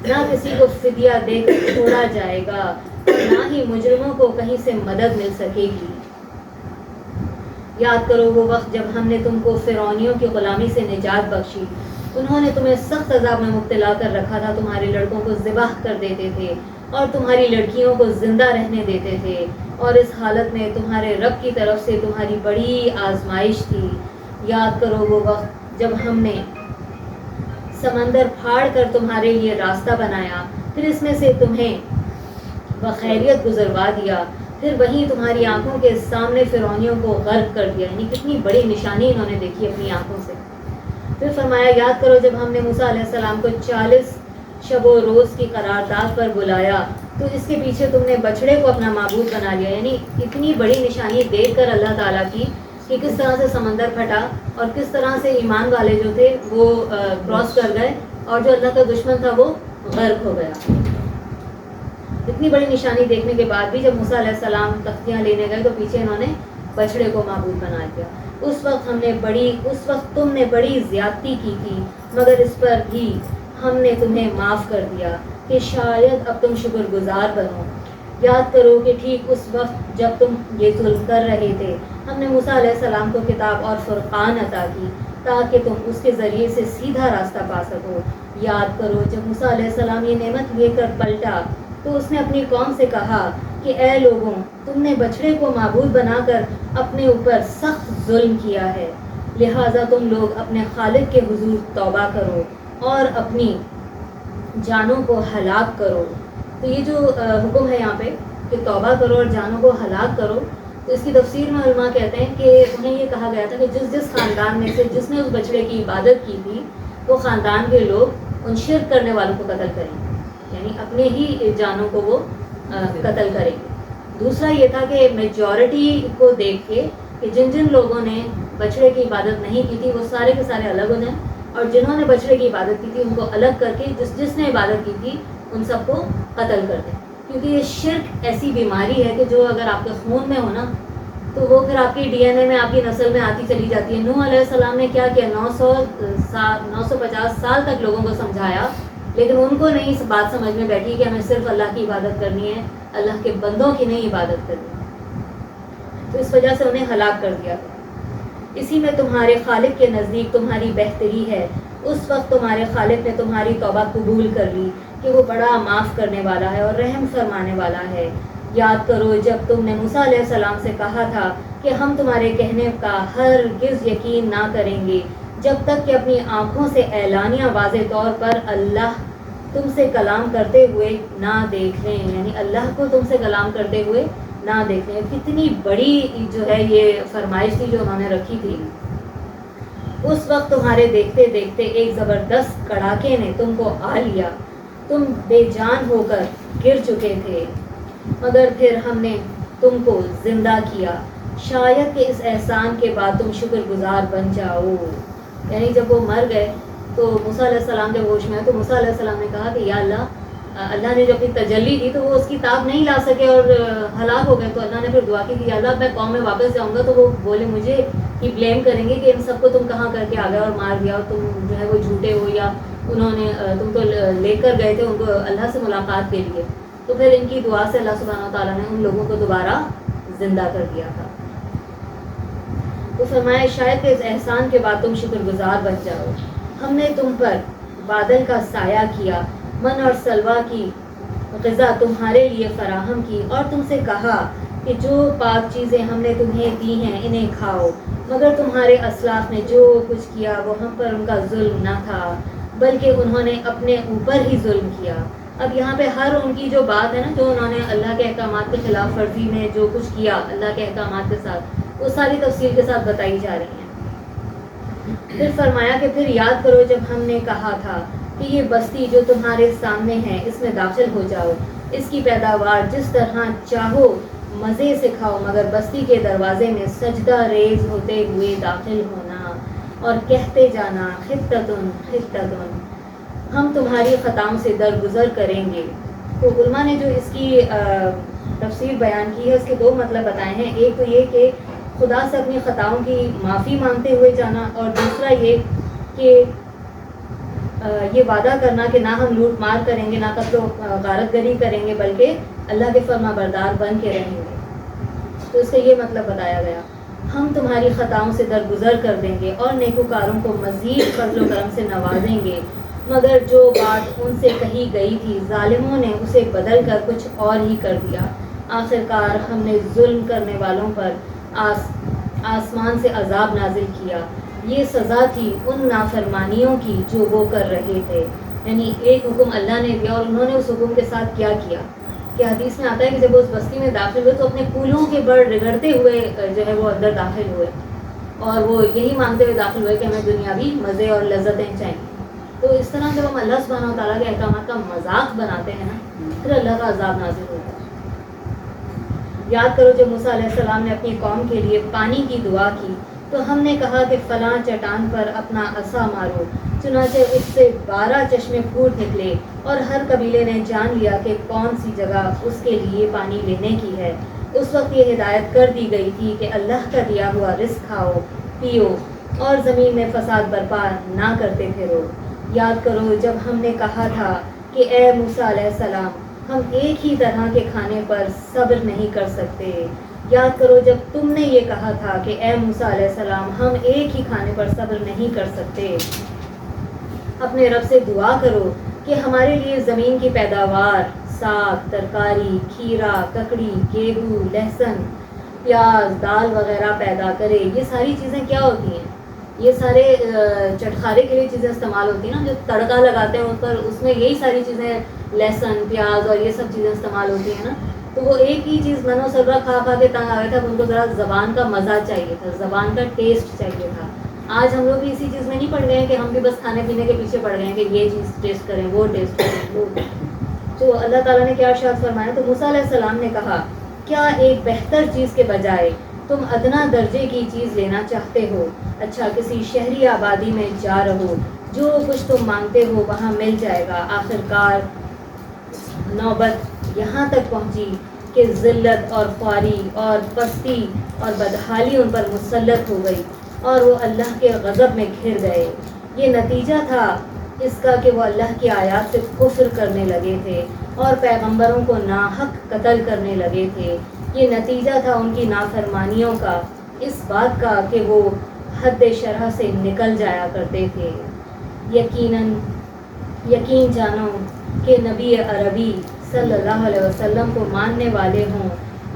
نہ کسی کو فدیہ دے کر چھوڑا جائے گا، نہ ہی مجرموں کو کہیں سے مدد مل سکے گی. یاد کرو وہ وقت جب ہم نے تم کو فرعونیوں کی غلامی سے نجات بخشی. انہوں نے تمہیں سخت عذاب میں مبتلا کر رکھا تھا. تمہارے لڑکوں کو ذبح کر دیتے تھے اور تمہاری لڑکیوں کو زندہ رہنے دیتے تھے، اور اس حالت میں تمہارے رب کی طرف سے تمہاری بڑی آزمائش تھی. یاد کرو وہ وقت جب ہم نے سمندر پھاڑ کر تمہارے لیے راستہ بنایا، پھر اس میں سے تمہیں بخیریت گزروا دیا، پھر وہیں تمہاری آنکھوں کے سامنے فرعونیوں کو غرق کر دیا. یعنی کتنی بڑی نشانی انہوں نے دیکھی اپنی آنکھوں سے. پھر فرمایا یاد کرو جب ہم نے موسیٰ علیہ السلام کو 40 شب و روز کی قرارداد پر بلایا تو اس کے پیچھے تم نے بچڑے کو اپنا معبود بنا لیا. یعنی اتنی بڑی نشانی دیکھ کر اللہ تعالیٰ کی کہ کس طرح سے سمندر پھٹا اور کس طرح سے ایمان والے جو تھے وہ کراس کر گئے اور جو اللہ کا دشمن تھا وہ غرق ہو گیا. اتنی بڑی نشانی دیکھنے کے بعد بھی جب موسیٰ علیہ السلام تختیاں لینے گئے تو پیچھے انہوں نے بچڑے کو معبود بنا دیا. اس وقت تم نے بڑی زیادتی کی تھی، مگر اس پر بھی ہم نے تمہیں معاف کر دیا کہ شاید اب تم شکر گزار بنو. یاد کرو کہ ٹھیک اس وقت جب تم یہ ظلم کر رہے تھے ہم نے موسیٰ علیہ السلام کو کتاب اور فرقان عطا کی تاکہ تم اس کے ذریعے سے سیدھا راستہ پا سکو. یاد کرو جب موسیٰ علیہ السلام یہ نعمت لے کر پلٹا تو اس نے اپنی قوم سے کہا کہ اے لوگوں، تم نے بچڑے کو معبود بنا کر اپنے اوپر سخت ظلم کیا ہے، لہٰذا تم لوگ اپنے خالق کے حضور توبہ کرو اور اپنی جانوں کو ہلاک کرو. تو یہ جو حکم ہے یہاں پہ کہ توبہ کرو اور جانوں کو ہلاک کرو، تو اس کی تفسیر میں علماء کہتے ہیں کہ انہیں یہ کہا گیا تھا کہ جس خاندان میں سے جس نے اس بچڑے کی عبادت کی تھی وہ خاندان کے لوگ ان شرک کرنے والوں کو قتل کریں گے، یعنی اپنے ہی جانوں کو وہ قتل کریں گے. دوسرا یہ تھا کہ میجورٹی کو دیکھ کے کہ جن لوگوں نے بچڑے کی عبادت نہیں کی تھی وہ سارے کے سارے الگ ہو جائیں، اور جنہوں نے بچڑے کی عبادت کی تھی ان کو الگ کر کے جس نے عبادت کی تھی ان سب کو قتل کر دیں. کیونکہ یہ شرک ایسی بیماری ہے کہ جو اگر آپ کے خون میں ہو نا تو وہ پھر آپ کی ڈی این اے میں آپ کی نسل میں آتی چلی جاتی ہے. نوح علیہ السلام نے کیا 950 سال تک لوگوں کو سمجھایا، لیکن ان کو نہیں اس بات سمجھ میں بیٹھی کہ ہمیں صرف اللہ کی عبادت کرنی ہے، اللہ کے بندوں کی نہیں عبادت کرنی. تو اس وجہ سے انہیں ہلاک کر دیا. اسی میں تمہارے خالق کے نزدیک تمہاری بہتری ہے. اس وقت تمہارے خالق نے تمہاری توبہ قبول کر لی کہ وہ بڑا معاف کرنے والا ہے اور رحم فرمانے والا ہے. یاد کرو جب تم نے موسیٰ علیہ السلام سے کہا تھا کہ ہم تمہارے کہنے کا ہرگز یقین نہ کریں گے جب تک کہ اپنی آنکھوں سے اعلانیہ واضح طور پر اللہ تم سے کلام کرتے ہوئے نہ دیکھ لیں، یعنی اللہ کو تم سے کلام کرتے ہوئے نہ دیکھ لیں. کتنی بڑی جو ہے یہ فرمائش تھی جو انہوں نے رکھی تھی. اس وقت تمہارے دیکھتے دیکھتے ایک زبردست کڑاکے نے تم کو آ لیا، تم بے جان ہو کر گر چکے تھے، مگر پھر ہم نے تم کو زندہ کیا، شاید کہ اس احسان کے بعد تم شکر گزار بن جاؤ. یعنی جب وہ مر گئے تو موسیٰ علیہ السلام جب ہوش میں آئے تو موسیٰ علیہ السلام نے کہا کہ یا اللہ نے جو اپنی تجلی دی تو وہ اس کی تاب نہیں لا سکے اور ہلاک ہو گئے. تو اللہ نے پھر دعا کی کہ یا اللہ میں قوم میں واپس جاؤں گا تو وہ بولے مجھے ہی بلیم کریں گے کہ ان سب کو تم کہاں کر کے آ گئے اور مار دیا اور تم جو ہے وہ جھوٹے ہو، یا انہوں نے تم تو لے کر گئے تھے ان کو اللہ سے ملاقات کے لیے. تو پھر ان کی دعا سے اللہ سبحانہ و تعالیٰ نے ان لوگوں کو دوبارہ زندہ کر دیا تھا. تو فرمایا شاید کہ اس احسان کے بعد تم شکر گزار بن جاؤ. ہم نے تم پر بادل کا سایہ کیا، من اور سلوہ کی غذا تمہارے لیے فراہم کی، اور تم سے کہا کہ جو پاک چیزیں ہم نے تمہیں دی ہیں انہیں کھاؤ، مگر تمہارے اسلاف نے جو کچھ کیا وہ ہم پر ان کا ظلم نہ تھا بلکہ انہوں نے اپنے اوپر ہی ظلم کیا. اب یہاں پہ ہر ان کی جو بات ہے نا جو انہوں نے اللہ کے احکامات کے خلاف ورزی میں جو کچھ کیا اللہ کے احکامات کے ساتھ، وہ ساری تفصیل کے ساتھ بتائی جا رہی ہیں. پھر فرمایا کہ پھر یاد کرو جب ہم نے کہا تھا کہ یہ بستی جو تمہارے سامنے ہے اس میں داخل ہو جاؤ، اس کی پیداوار جس طرح چاہو مزے سے کھاؤ، مگر بستی کے دروازے میں سجدہ ریز ہوتے ہوئے داخل ہونا اور کہتے جانا خطتن خطتن، ہم تمہاری خطاؤں سے درگزر کریں گے۔ تو علماء نے جو اس کی تفسیر بیان کی ہے اس کے دو مطلب بتائے ہیں، ایک تو یہ کہ خدا سے اپنی خطاؤں کی معافی مانگتے ہوئے جانا، اور دوسرا یہ کہ یہ وعدہ کرنا کہ نہ ہم لوٹ مار کریں گے، نہ قتل و غارت گری کریں گے، بلکہ اللہ کے فرما بردار بن کے رہیں گے۔ تو اس کا یہ مطلب بتایا گیا، ہم تمہاری خطاؤں سے درگزر کر دیں گے اور نیکوکاروں کو مزید فضل و کرم سے نوازیں گے، مگر جو بات ان سے کہی گئی تھی ظالموں نے اسے بدل کر کچھ اور ہی کر دیا۔ آخرکار ہم نے ظلم کرنے والوں پر آسمان سے عذاب نازل کیا، یہ سزا تھی ان نافرمانیوں کی جو وہ کر رہے تھے۔ یعنی ایک حکم اللہ نے دیا اور انہوں نے اس حکم کے ساتھ کیا کیا کہ حدیث میں آتا ہے کہ جب وہ اس بستی میں داخل ہوئے تو اپنے پولوں کے بڑ رگڑتے ہوئے جو ہے وہ اندر داخل ہوئے، اور وہ یہی مانگتے ہوئے داخل ہوئے کہ ہمیں دنیاوی مزے اور لذتیں چاہیے۔ تو اس طرح جب ہم اللہ سبحانہ و تعالیٰ کے احکامات کا مذاق بناتے ہیں نا، پھر اللہ کا عذاب نازل ہوتا ہے۔ یاد کرو جب موسیٰ علیہ السلام نے اپنی قوم کے لیے پانی کی دعا کی تو ہم نے کہا کہ فلاں چٹان پر اپنا عصا مارو، چنانچہ اس سے 12 چشمے پھوٹ نکلے، اور ہر قبیلے نے جان لیا کہ کون سی جگہ اس کے لیے پانی لینے کی ہے۔ اس وقت یہ ہدایت کر دی گئی تھی کہ اللہ کا دیا ہوا رزق کھاؤ پیو اور زمین میں فساد برپا نہ کرتے پھرو۔ یاد کرو جب ہم نے کہا تھا کہ اے موسیٰ علیہ السلام ہم ایک ہی طرح کے کھانے پر صبر نہیں کر سکتے۔ یاد کرو جب تم نے یہ کہا تھا کہ اے موسیٰ علیہ السلام ہم ایک ہی کھانے پر صبر نہیں کر سکتے۔ اپنے رب سے دعا کرو کہ ہمارے لیے زمین کی پیداوار، ساگ، ترکاری، کھیرا، ککڑی، گیہوں، لہسن، پیاز، دال وغیرہ پیدا کرے۔ یہ ساری چیزیں کیا ہوتی ہیں؟ یہ سارے چٹخارے کے لیے چیزیں استعمال ہوتی ہیں نا، جو تڑکا لگاتے ہیں اوپر، اس میں یہی ساری چیزیں لہسن، پیاز اور یہ سب چیزیں استعمال ہوتی ہیں نا۔ تو وہ ایک ہی چیز منو سرا کھا کھا کے تنگ آ گئے تھا، ان کو ذرا زبان کا مزہ چاہیے تھا، زبان کا ٹیسٹ چاہیے تھا۔ آج ہم لوگ بھی اسی چیز میں نہیں پڑ گئے ہیں کہ ہم بھی بس کھانے پینے کے پیچھے پڑ گئے ہیں کہ یہ چیز ٹیسٹ کریں، وہ ٹیسٹ کریں، وہ۔ تو اللہ تعالیٰ نے کیا ارشاد فرمایا؟ تو موسیٰ علیہ السلام نے کہا کیا ایک بہتر چیز کے بجائے تم ادنا درجے کی چیز لینا چاہتے ہو؟ اچھا کسی شہری آبادی میں جا رہو، جو کچھ تم مانگتے ہو وہاں مل جائے گا۔ آخرکار نوبت یہاں تک پہنچی کہ ذلت اور خواری اور پستی اور بدحالی ان پر مسلط ہو گئی اور وہ اللہ کے غضب میں گھر گئے۔ یہ نتیجہ تھا اس کا کہ وہ اللہ کی آیات سے کفر کرنے لگے تھے اور پیغمبروں کو ناحق قتل کرنے لگے تھے۔ یہ نتیجہ تھا ان کی نافرمانیوں کا، اس بات کا کہ وہ حد شرح سے نکل جایا کرتے تھے۔ یقین جانو کہ نبی عربی صلی اللہ علیہ وسلم کو ماننے والے ہوں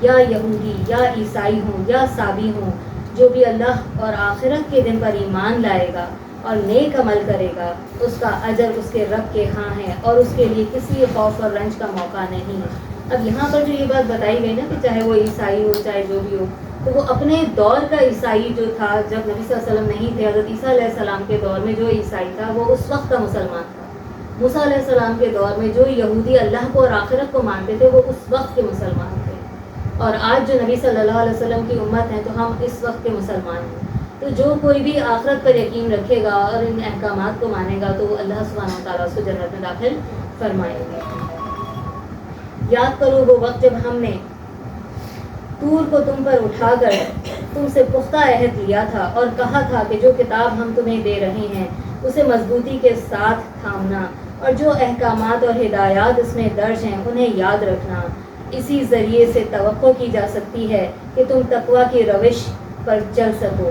یا یہودی یا عیسائی ہوں یا سابی ہوں، جو بھی اللہ اور آخرت کے دن پر ایمان لائے گا اور نیک عمل کرے گا، اس کا اجر اس کے رب کے ہاں ہے اور اس کے لیے کسی خوف اور رنج کا موقع نہیں۔ اب یہاں پر جو یہ بات بتائی گئی نا کہ چاہے وہ عیسائی ہو چاہے جو بھی ہو، تو وہ اپنے دور کا عیسائی جو تھا جب نبی صلی اللہ علیہ وسلم نہیں تھے، حضرت عیسیٰ علیہ السلام کے دور میں جو عیسائی تھا وہ اس وقت کا مسلمان تھا۔ موسیٰ علیہ السلام کے دور میں جو یہودی اللہ کو اور آخرت کو مانتے تھے وہ اس وقت کے مسلمان تھے، اور آج جو نبی صلی اللہ علیہ وسلم کی امت ہے تو ہم اس وقت کے مسلمان ہیں۔ تو جو کوئی بھی آخرت پر یقین رکھے گا اور ان احکامات کو مانے گا تو اللہ سبحانہ و تعالیٰ اس کو جنت میں داخل فرمائیں گے۔ یاد کرو وہ وقت جب ہم نے طور کو تم پر اٹھا کر تم سے پختہ عہد لیا تھا اور کہا تھا کہ جو کتاب ہم تمہیں دے رہے ہیں اسے مضبوطی کے ساتھ تھامنا اور جو احکامات اور ہدایات اس میں درج ہیں انہیں یاد رکھنا۔ اسی ذریعے سے توقع کی جا سکتی ہے کہ تم تقویٰ کی روش پر چل سکو،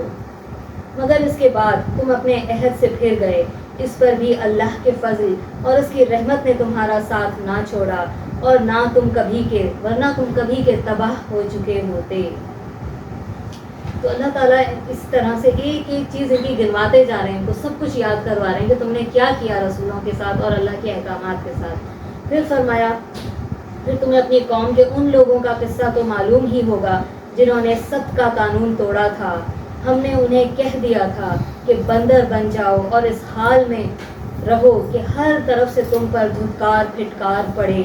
مگر اس کے بعد تم اپنے عہد سے پھر گئے۔ اس پر بھی اللہ کے فضل اور اس کی رحمت نے تمہارا ساتھ نہ چھوڑا اور نہ تم کبھی کے، ورنہ تم کبھی کے تباہ ہو چکے ہوتے۔ تو اللہ تعالیٰ اس طرح سے ایک ایک چیز ان کی گنواتے جا رہے ہیں، ان کو سب کچھ یاد کروا رہے ہیں کہ تم نے کیا کیا رسولوں کے ساتھ اور اللہ کے احکامات کے ساتھ۔ پھر فرمایا پھر تمہیں اپنی قوم کے ان لوگوں کا قصہ تو معلوم ہی ہوگا جنہوں نے سب کا قانون توڑا تھا۔ ہم نے انہیں کہہ دیا تھا کہ بندر بن جاؤ اور اس حال میں رہو کہ ہر طرف سے تم پر دھتکار پھٹکار پڑے.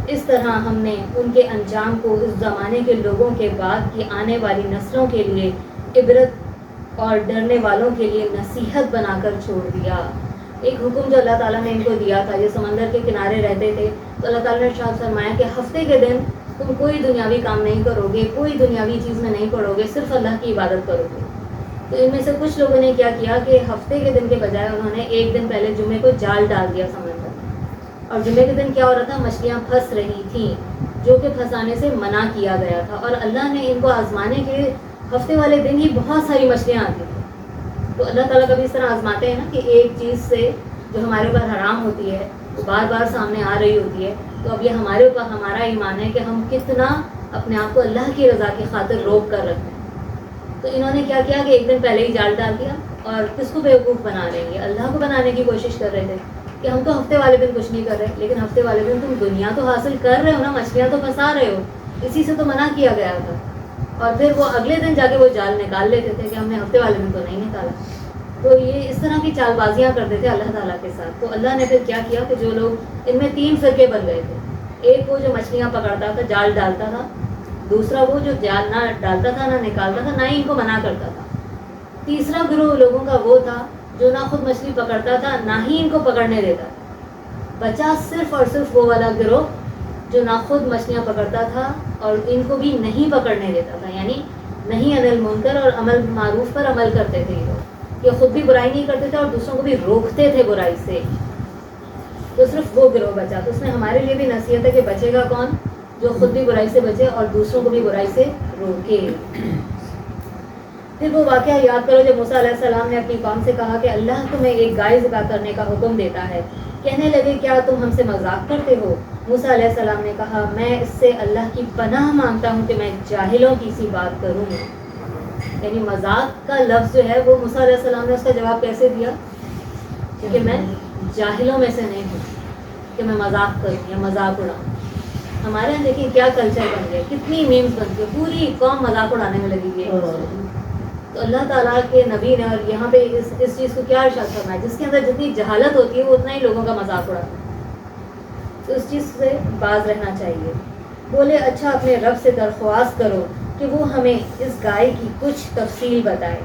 اس طرح ہم نے ان کے انجام کو اس زمانے کے لوگوں کے بعد کی آنے والی نسلوں کے لیے عبرت اور ڈرنے والوں کے لیے نصیحت بنا کر چھوڑ دیا. ایک حکم جو اللہ تعالیٰ نے ان کو دیا تھا، یہ سمندر کے کنارے رہتے تھے، تو اللہ تعالیٰ نے ارشاد فرمایا کہ ہفتے کے دن تم کوئی دنیاوی کام نہیں کرو گے، کوئی دنیاوی چیز میں نہیں پڑھو گے، صرف اللہ کی عبادت کرو گے. تو ان میں سے کچھ لوگوں نے کیا کیا کہ ہفتے کے دن کے بجائے انہوں نے ایک دن پہلے جمعے کو جال ڈال دیا سمندر. اور جمعے کے دن کیا ہو رہا تھا، مچھلیاں پھنس رہی تھیں جو کہ پھنسانے سے منع کیا گیا تھا. اور اللہ نے ان کو آزمانے کے ہفتے والے دن ہی بہت ساری مچھلیاں آتی تھیں. تو اللہ تعالیٰ کبھی اس طرح آزماتے ہیں نا کہ ایک چیز سے جو ہمارے اوپر حرام ہوتی ہے وہ بار بار سامنے آ رہی ہوتی ہے. تو اب یہ ہمارے اوپر ہمارا ایمان ہے کہ ہم کتنا اپنے آپ کو اللہ کی رضا کی خاطر روک کر رکھیں. تو انہوں نے کیا کیا کہ ایک دن پہلے ہی جال ڈال دیا. اور کس کو بیوقوف بنا رہے ہیں، اللہ کو بنانے کی کوشش کر رہے تھے کہ ہم تو ہفتے والے دن کچھ نہیں کر رہے، لیکن ہفتے والے دن تم دنیا تو حاصل کر رہے ہو نا، مچھلیاں تو پھنسا رہے ہو، اسی سے تو منع کیا گیا تھا. اور پھر وہ اگلے دن جا کے وہ جال نکال لیتے تھے کہ ہم نے ہفتے والے دن تو نہیں نکالا. تو یہ اس طرح کی چال بازیاں کرتے تھے اللہ تعالیٰ کے ساتھ. تو اللہ نے پھر کیا کیا کہ جو لوگ ان میں 3 فرقے بن گئے تھے. ایک وہ جو مچھلیاں پکڑتا تھا، جال ڈالتا تھا. دوسرا وہ جو جال نہ ڈالتا تھا، نہ نکالتا تھا، نہ ہی ان کو منع کرتا تھا. تیسرا گروہ لوگوں کا وہ تھا جو نہ خود مچھلی پکڑتا تھا، نہ ہی ان کو پکڑنے دیتا تھا. بچا صرف اور صرف وہ والا گروہ جو نہ خود مچھلیاں پکڑتا تھا اور ان کو بھی نہیں پکڑنے دیتا تھا. یعنی نہیں عن المنکر اور عمل معروف پر عمل کرتے تھے. یہ خود بھی برائی نہیں کرتے تھے اور دوسروں کو بھی روکتے تھے برائی سے. تو صرف وہ گروہ بچا. تو اس میں ہمارے لیے بھی نصیحت ہے کہ بچے گا کون؟ جو خود بھی برائی سے بچے اور دوسروں کو بھی برائی سے روکے. پھر وہ واقعہ یاد کرو جب موسیٰ علیہ السلام نے اپنی قوم سے کہا کہ اللہ تمہیں ایک گائے ذبح کرنے کا حکم دیتا ہے. کہنے لگے کیا تم ہم سے مذاق کرتے ہو؟ موسیٰ علیہ السلام نے کہا میں اس سے اللہ کی پناہ مانگتا ہوں کہ میں جاہلوں کی سی بات کروں. یعنی مذاق کا لفظ جو ہے وہ موسیٰ علیہ السلام نے اس کا جواب کیسے دیا؟ کیونکہ میں جاہلوں میں سے نہیں ہوں کہ میں مذاق کروں یا مذاق اڑاؤں. ہمارے یہاں دیکھیں کیا کلچر بن گیا، کتنی میمز بن گئی، پوری قوم مذاق اڑانے میں لگی ہے. تو اللہ تعالیٰ کے نبی نے اور یہاں پہ اس چیز کو کیا ارشاد کرنا ہے، جس کے اندر جتنی جہالت ہوتی ہے وہ اتنا ہی لوگوں کا مذاق اڑاتا ہے. تو اس چیز سے باز رہنا چاہیے. بولے اچھا اپنے رب سے درخواست کرو کہ وہ ہمیں اس گائے کی کچھ تفصیل بتائے.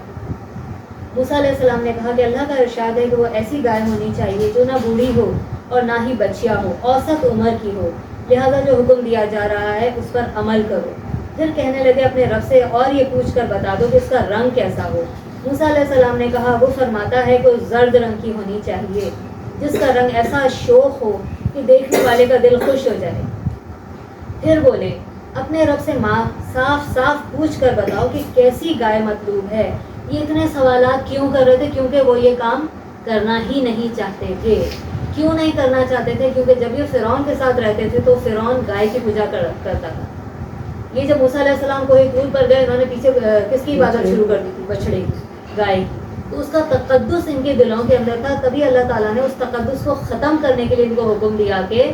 موسیٰ علیہ السلام نے کہا کہ اللہ کا ارشاد ہے کہ وہ ایسی گائے ہونی چاہیے جو نہ بوڑھی ہو اور نہ ہی بچیا ہو، اوسط عمر کی ہو، لہذا جو حکم دیا جا رہا ہے اس پر عمل کرو. پھر کہنے لگے اپنے رب سے اور یہ پوچھ کر بتا دو کہ اس کا رنگ کیسا ہو. موسیٰ علیہ السلام نے کہا وہ فرماتا ہے کہ وہ زرد رنگ کی ہونی چاہیے جس کا رنگ ایسا شوخ ہو کہ دیکھنے والے کا دل خوش ہو جائے. پھر بولے اپنے رب سے ماں صاف صاف پوچھ کر بتاؤ کہ کیسی گائے مطلوب ہے. یہ اتنے سوالات کیوں کر رہے تھے؟ کیونکہ وہ یہ کام کرنا ہی نہیں چاہتے تھے. کیوں نہیں کرنا چاہتے تھے؟ کیونکہ جب یہ فرعون کے ساتھ رہتے تھے تو فرعون گائے کی پوجا کرتا تھا. یہ جب موسیٰ علیہ السلام کو ایک دور پر گئے، انہوں نے پیچھے کس کی عبادت شروع کر دی تھی؟ بچڑے کی، گائے کی. تو اس کا تقدس ان کے دلوں کے اندر تھا. تبھی اللہ تعالیٰ نے اس تقدس کو ختم کرنے کے لیے ان کو حکم دیا کہ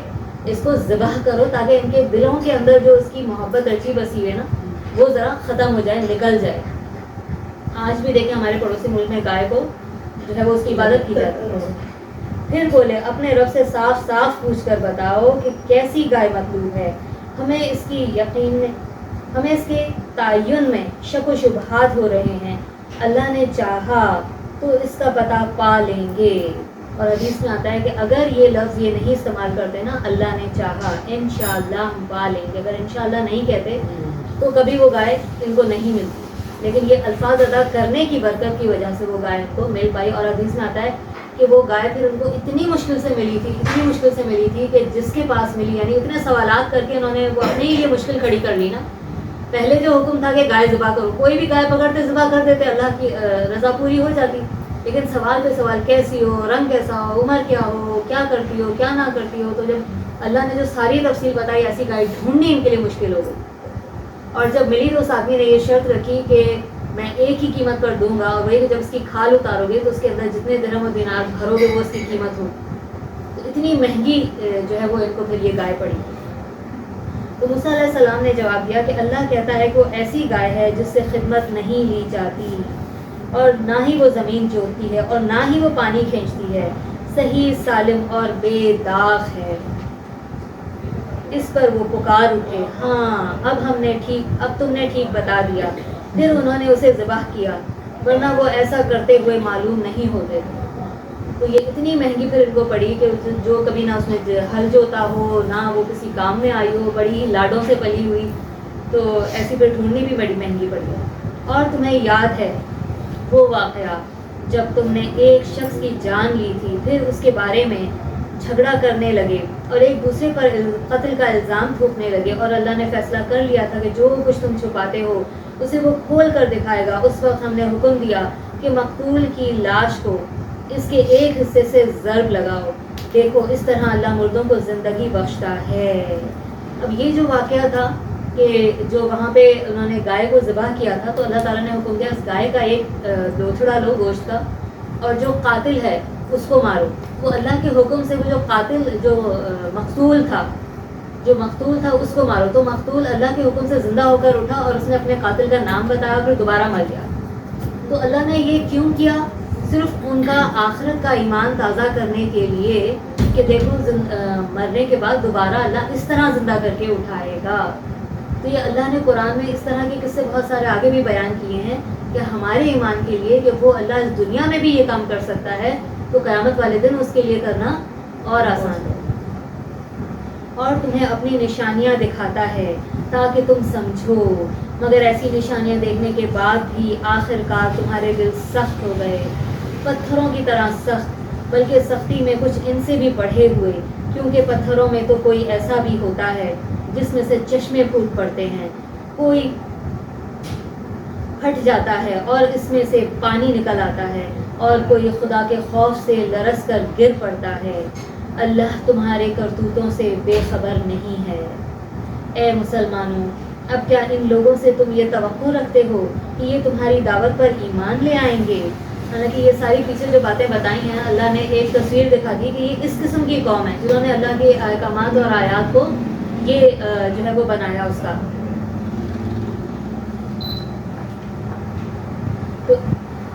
اس کو ذبح کرو تاکہ ان کے دلوں کے اندر جو اس کی محبت رچی بسی ہے نا وہ ذرا ختم ہو جائے، نکل جائے. آج بھی دیکھیں ہمارے پڑوسی ملک میں گائے کو جو ہے وہ اس کی عبادت کی جاتی ہے. پھر بولے اپنے رب سے صاف صاف پوچھ کر بتاؤ کہ کیسی گائے مطلوب ہے. ہمیں اس کے تعین میں شک و شبہات ہو رہے ہیں. اللہ نے چاہا تو اس کا پتہ پا لیں گے. اور حدیث میں آتا ہے کہ اگر یہ لفظ یہ نہیں استعمال کرتے نا، اللہ نے چاہا، انشاءاللہ ہم پا لیں گے، اگر انشاءاللہ نہیں کہتے تو کبھی وہ گائے ان کو نہیں ملتی. لیکن یہ الفاظ ادا کرنے کی برکت کی وجہ سے وہ گائے ان کو مل پائی. اور حدیث میں آتا ہے کہ وہ گائے پھر ان کو اتنی مشکل سے ملی تھی کہ جس کے پاس ملی، یعنی اتنے سوالات کر کے انہوں نے وہ اپنے ہی لیے مشکل کھڑی کر لی نا. پہلے جو حکم تھا کہ گائے ذبح کرو، کوئی بھی گائے پکڑتے ذبح کر دیتے، اللہ کی رضا پوری ہو جاتی. لیکن سوال پہ سوال، کیسی ہو، رنگ کیسا ہو، عمر کیا ہو، کیا کرتی ہو، کیا نہ کرتی ہو. تو جب اللہ نے جو ساری تفصیل بتائی، ایسی گائے ڈھونڈنی ان کے لیے مشکل ہو گئی. اور جب ملی تو اس آدمی نے یہ شرط رکھی کہ میں ایک ہی قیمت پر دوں گا، اور وہی کہ جب اس کی کھال اتارو گے تو اس کے اندر جتنے درہم و دینار بھرو گے وہ اس کی قیمت ہو. تو اتنی مہنگی جو ہے وہ ان کو پھر یہ گائے پڑی. تو موسیٰ علیہ السلام نے جواب دیا کہ اللہ کہتا ہے کہ وہ ایسی گائے ہے جس سے خدمت نہیں لی جاتی. اور نہ ہی وہ زمین جوتتی ہے اور نہ ہی وہ پانی کھینچتی ہے، صحیح سالم اور بے داغ ہے۔ اس پر وہ پکار اٹھے، ہاں اب تم نے ٹھیک بتا دیا۔ پھر انہوں نے اسے ذبح کیا، ورنہ وہ ایسا کرتے ہوئے معلوم نہیں ہوتے تھے۔ تو یہ اتنی مہنگی پھر ان کو پڑی کہ جو کبھی نہ اس میں ہل جوتا ہو، نہ وہ کسی کام میں آئی ہو، بڑی لاڈوں سے پلی ہوئی، تو ایسی پھر ڈھونڈنی بھی بڑی مہنگی پڑی۔ اور تمہیں یاد ہے وہ واقعہ جب تم نے ایک شخص کی جان لی تھی، پھر اس کے بارے میں جھگڑا کرنے لگے اور ایک دوسرے پر قتل کا الزام تھوپنے لگے، اور اللہ نے فیصلہ کر لیا تھا کہ جو کچھ تم چھپاتے ہو اسے وہ کھول کر دکھائے گا۔ اس وقت ہم نے حکم دیا کہ مقتول کی لاش کو اس کے ایک حصے سے ضرب لگاؤ، دیکھو اس طرح اللہ مردوں کو زندگی بخشتا ہے۔ اب یہ جو واقعہ تھا کہ جو وہاں پہ انہوں نے گائے کو ذبح کیا تھا، تو اللہ تعالیٰ نے حکم دیا اس گائے کا ایک دوچڑا لو گوشت کا، اور جو قاتل ہے اس کو مارو۔ وہ اللہ کے حکم سے وہ جو قاتل جو مقتول تھا اس کو مارو۔ تو مقتول اللہ کے حکم سے زندہ ہو کر اٹھا اور اس نے اپنے قاتل کا نام بتایا، پھر دوبارہ مر گیا۔ تو اللہ نے یہ کیوں کیا؟ صرف ان کا آخرت کا ایمان تازہ کرنے کے لیے کہ دیکھو مرنے کے بعد دوبارہ اللہ اس طرح زندہ کر کے اٹھائے گا۔ تو یہ اللہ نے قرآن میں اس طرح کے قصے بہت سارے آگے بھی بیان کیے ہیں کہ ہمارے ایمان کے لیے کہ وہ اللہ اس دنیا میں بھی یہ کام کر سکتا ہے، تو قیامت والے دن اس کے لیے کرنا اور آسان ہے۔ اور تمہیں اپنی نشانیاں دکھاتا ہے تاکہ تم سمجھو، مگر ایسی نشانیاں دیکھنے کے بعد بھی آخر کار تمہارے دل سخت ہو گئے، پتھروں کی طرح سخت، بلکہ سختی میں کچھ ان سے بھی بڑھے ہوئے، کیونکہ پتھروں میں تو کوئی ایسا بھی ہوتا ہے جس میں سے چشمے پھوٹ پڑتے ہیں، کوئی پھٹ جاتا ہے اور اس میں سے پانی نکل آتا ہے، اور کوئی خدا کے خوف سے لرز کر گر پڑتا ہے۔ اللہ تمہارے کرتوتوں سے بے خبر نہیں ہے۔ اے مسلمانوں، اب کیا ان لوگوں سے تم یہ توقع رکھتے ہو کہ یہ تمہاری دعوت پر ایمان لے آئیں گے؟ حالانکہ یہ ساری پیچھے جو باتیں بتائی ہیں، اللہ نے ایک تصویر دکھا دی کہ یہ اس قسم کی قوم ہے جنہوں نے اللہ کے احکامات اور آیات کو یہ جو ہے وہ بنایا اس کا۔ تو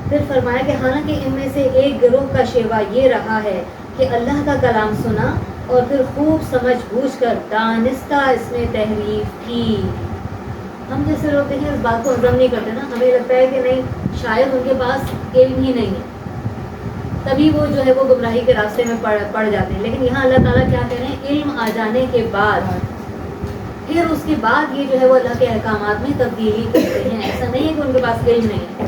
پھر فرمایا کہ حالانکہ ان میں سے ایک گروہ کا شیوا یہ رہا ہے کہ اللہ کا کلام سنا اور پھر خوب سمجھ بوجھ کر دانستہ اس میں تحریف کی۔ ہم جیسے لوگ دیکھیں اس بات کو ہضم نہیں کرتے نا، ہمیں لگتا ہے کہ نہیں شاید ان کے پاس علم ہی نہیں ہے، تبھی وہ جو ہے وہ گمراہی کے راستے میں پڑ جاتے ہیں۔ لیکن یہاں اللہ تعالیٰ کیا کہہ رہے ہیں؟ علم آ جانے کے بعد پھر اس کے بعد یہ جو ہے وہ اللہ کے احکامات میں تبدیلی کرتے ہیں، ایسا نہیں ہے کہ ان کے پاس علم نہیں ہے۔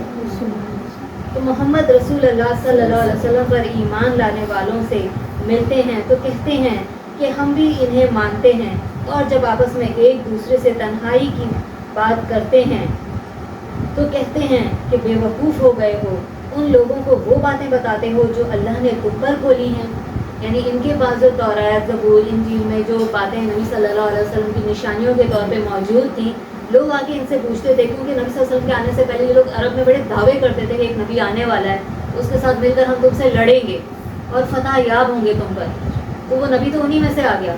تو محمد رسول اللہ صلی اللہ علیہ وسلم پر ایمان لانے والوں سے ملتے ہیں تو کہتے ہیں کہ ہم بھی انہیں مانتے ہیں، اور جب آپس میں ایک دوسرے سے تنہائی کی بات کرتے ہیں تو کہتے ہیں کہ بے وقوف ہو گئے ہو، ان لوگوں کو وہ باتیں بتاتے ہو جو اللہ نے تم پر کھولی ہیں۔ یعنی ان کے پاس جو تورات، زبور، انجیل میں جو باتیں نبی صلی اللہ علیہ وسلم کی نشانیوں کے طور پہ موجود تھیں، لوگ آ کے ان سے پوچھتے تھے، کیونکہ نبی صلی اللہ علیہ وسلم کے آنے سے پہلے یہ لوگ عرب میں بڑے دعوے کرتے تھے کہ ایک نبی آنے والا ہے، اس کے ساتھ مل کر ہم تم سے لڑیں گے اور فتح یاب ہوں گے تم پر۔ تو وہ نبی تو انہی میں سے آ گیا،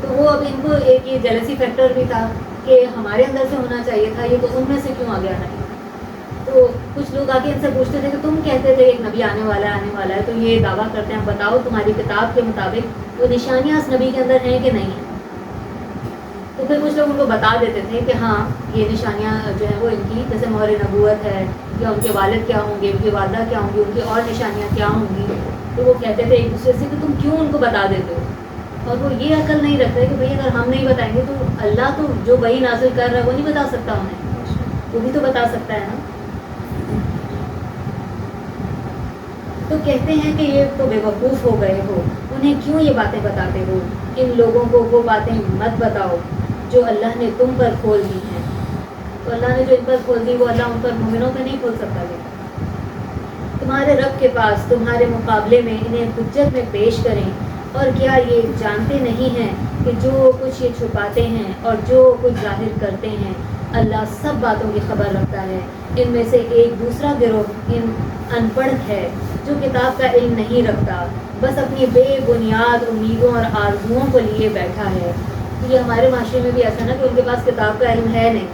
تو وہ اب ان کو ایک یہ جیلسی فیکٹر بھی تھا کہ ہمارے اندر سے ہونا چاہیے تھا، یہ تو ان میں سے کیوں آ گیا نبی۔ تو کچھ لوگ آ کے ان سے پوچھتے تھے کہ تم کہتے تھے ایک نبی آنے والا ہے، تو یہ دعویٰ کرتے ہیں، بتاؤ تمہاری کتاب کے مطابق وہ نشانیاں اس نبی کے اندر ہیں کہ نہیں ہیں؟ تو پھر کچھ لوگ ان کو بتا دیتے تھے کہ ہاں یہ نشانیاں جو ہیں وہ ان کی، جیسے مہر نبوت ہے، یا ان کے والد کیا ہوں گے، ان کی والدہ کیا ہوں گی، ان کی اور نشانیاں کیا ہوں گی۔ تو وہ کہتے تھے ایک دوسرے سے کہ تم کیوں ان کو بتا دیتے ہو؟ اور وہ یہ عقل نہیں رکھتے کہ بھئی اگر ہم نہیں بتائیں گے تو اللہ تو جو وحی نازل کر رہا ہے وہ نہیں بتا سکتا انہیں، وہ بھی تو بتا سکتا ہے نا۔ تو کہتے ہیں کہ یہ تو بے وقوف ہو گئے ہو، انہیں کیوں یہ باتیں بتاتے ہو؟ ان لوگوں کو وہ باتیں مت بتاؤ جو اللہ نے تم پر کھول دی ہیں۔ تو اللہ نے جو ان پر کھول دی وہ اللہ ان پر مومنوں پہ نہیں کھول سکتا ہے۔ تمہارے رب کے پاس تمہارے مقابلے میں انہیں حجت میں پیش کریں، اور کیا یہ جانتے نہیں ہیں کہ جو کچھ یہ چھپاتے ہیں اور جو کچھ ظاہر کرتے ہیں اللہ سب باتوں کی خبر رکھتا ہے۔ ان میں سے ایک دوسرا گروہ ان پڑھ ہے جو کتاب کا علم نہیں رکھتا، بس اپنی بے بنیاد امیدوں اور آرزوؤں کو لیے بیٹھا ہے۔ یہ ہمارے معاشرے میں بھی ایسا نا کہ ان کے پاس کتاب کا علم ہے نہیں،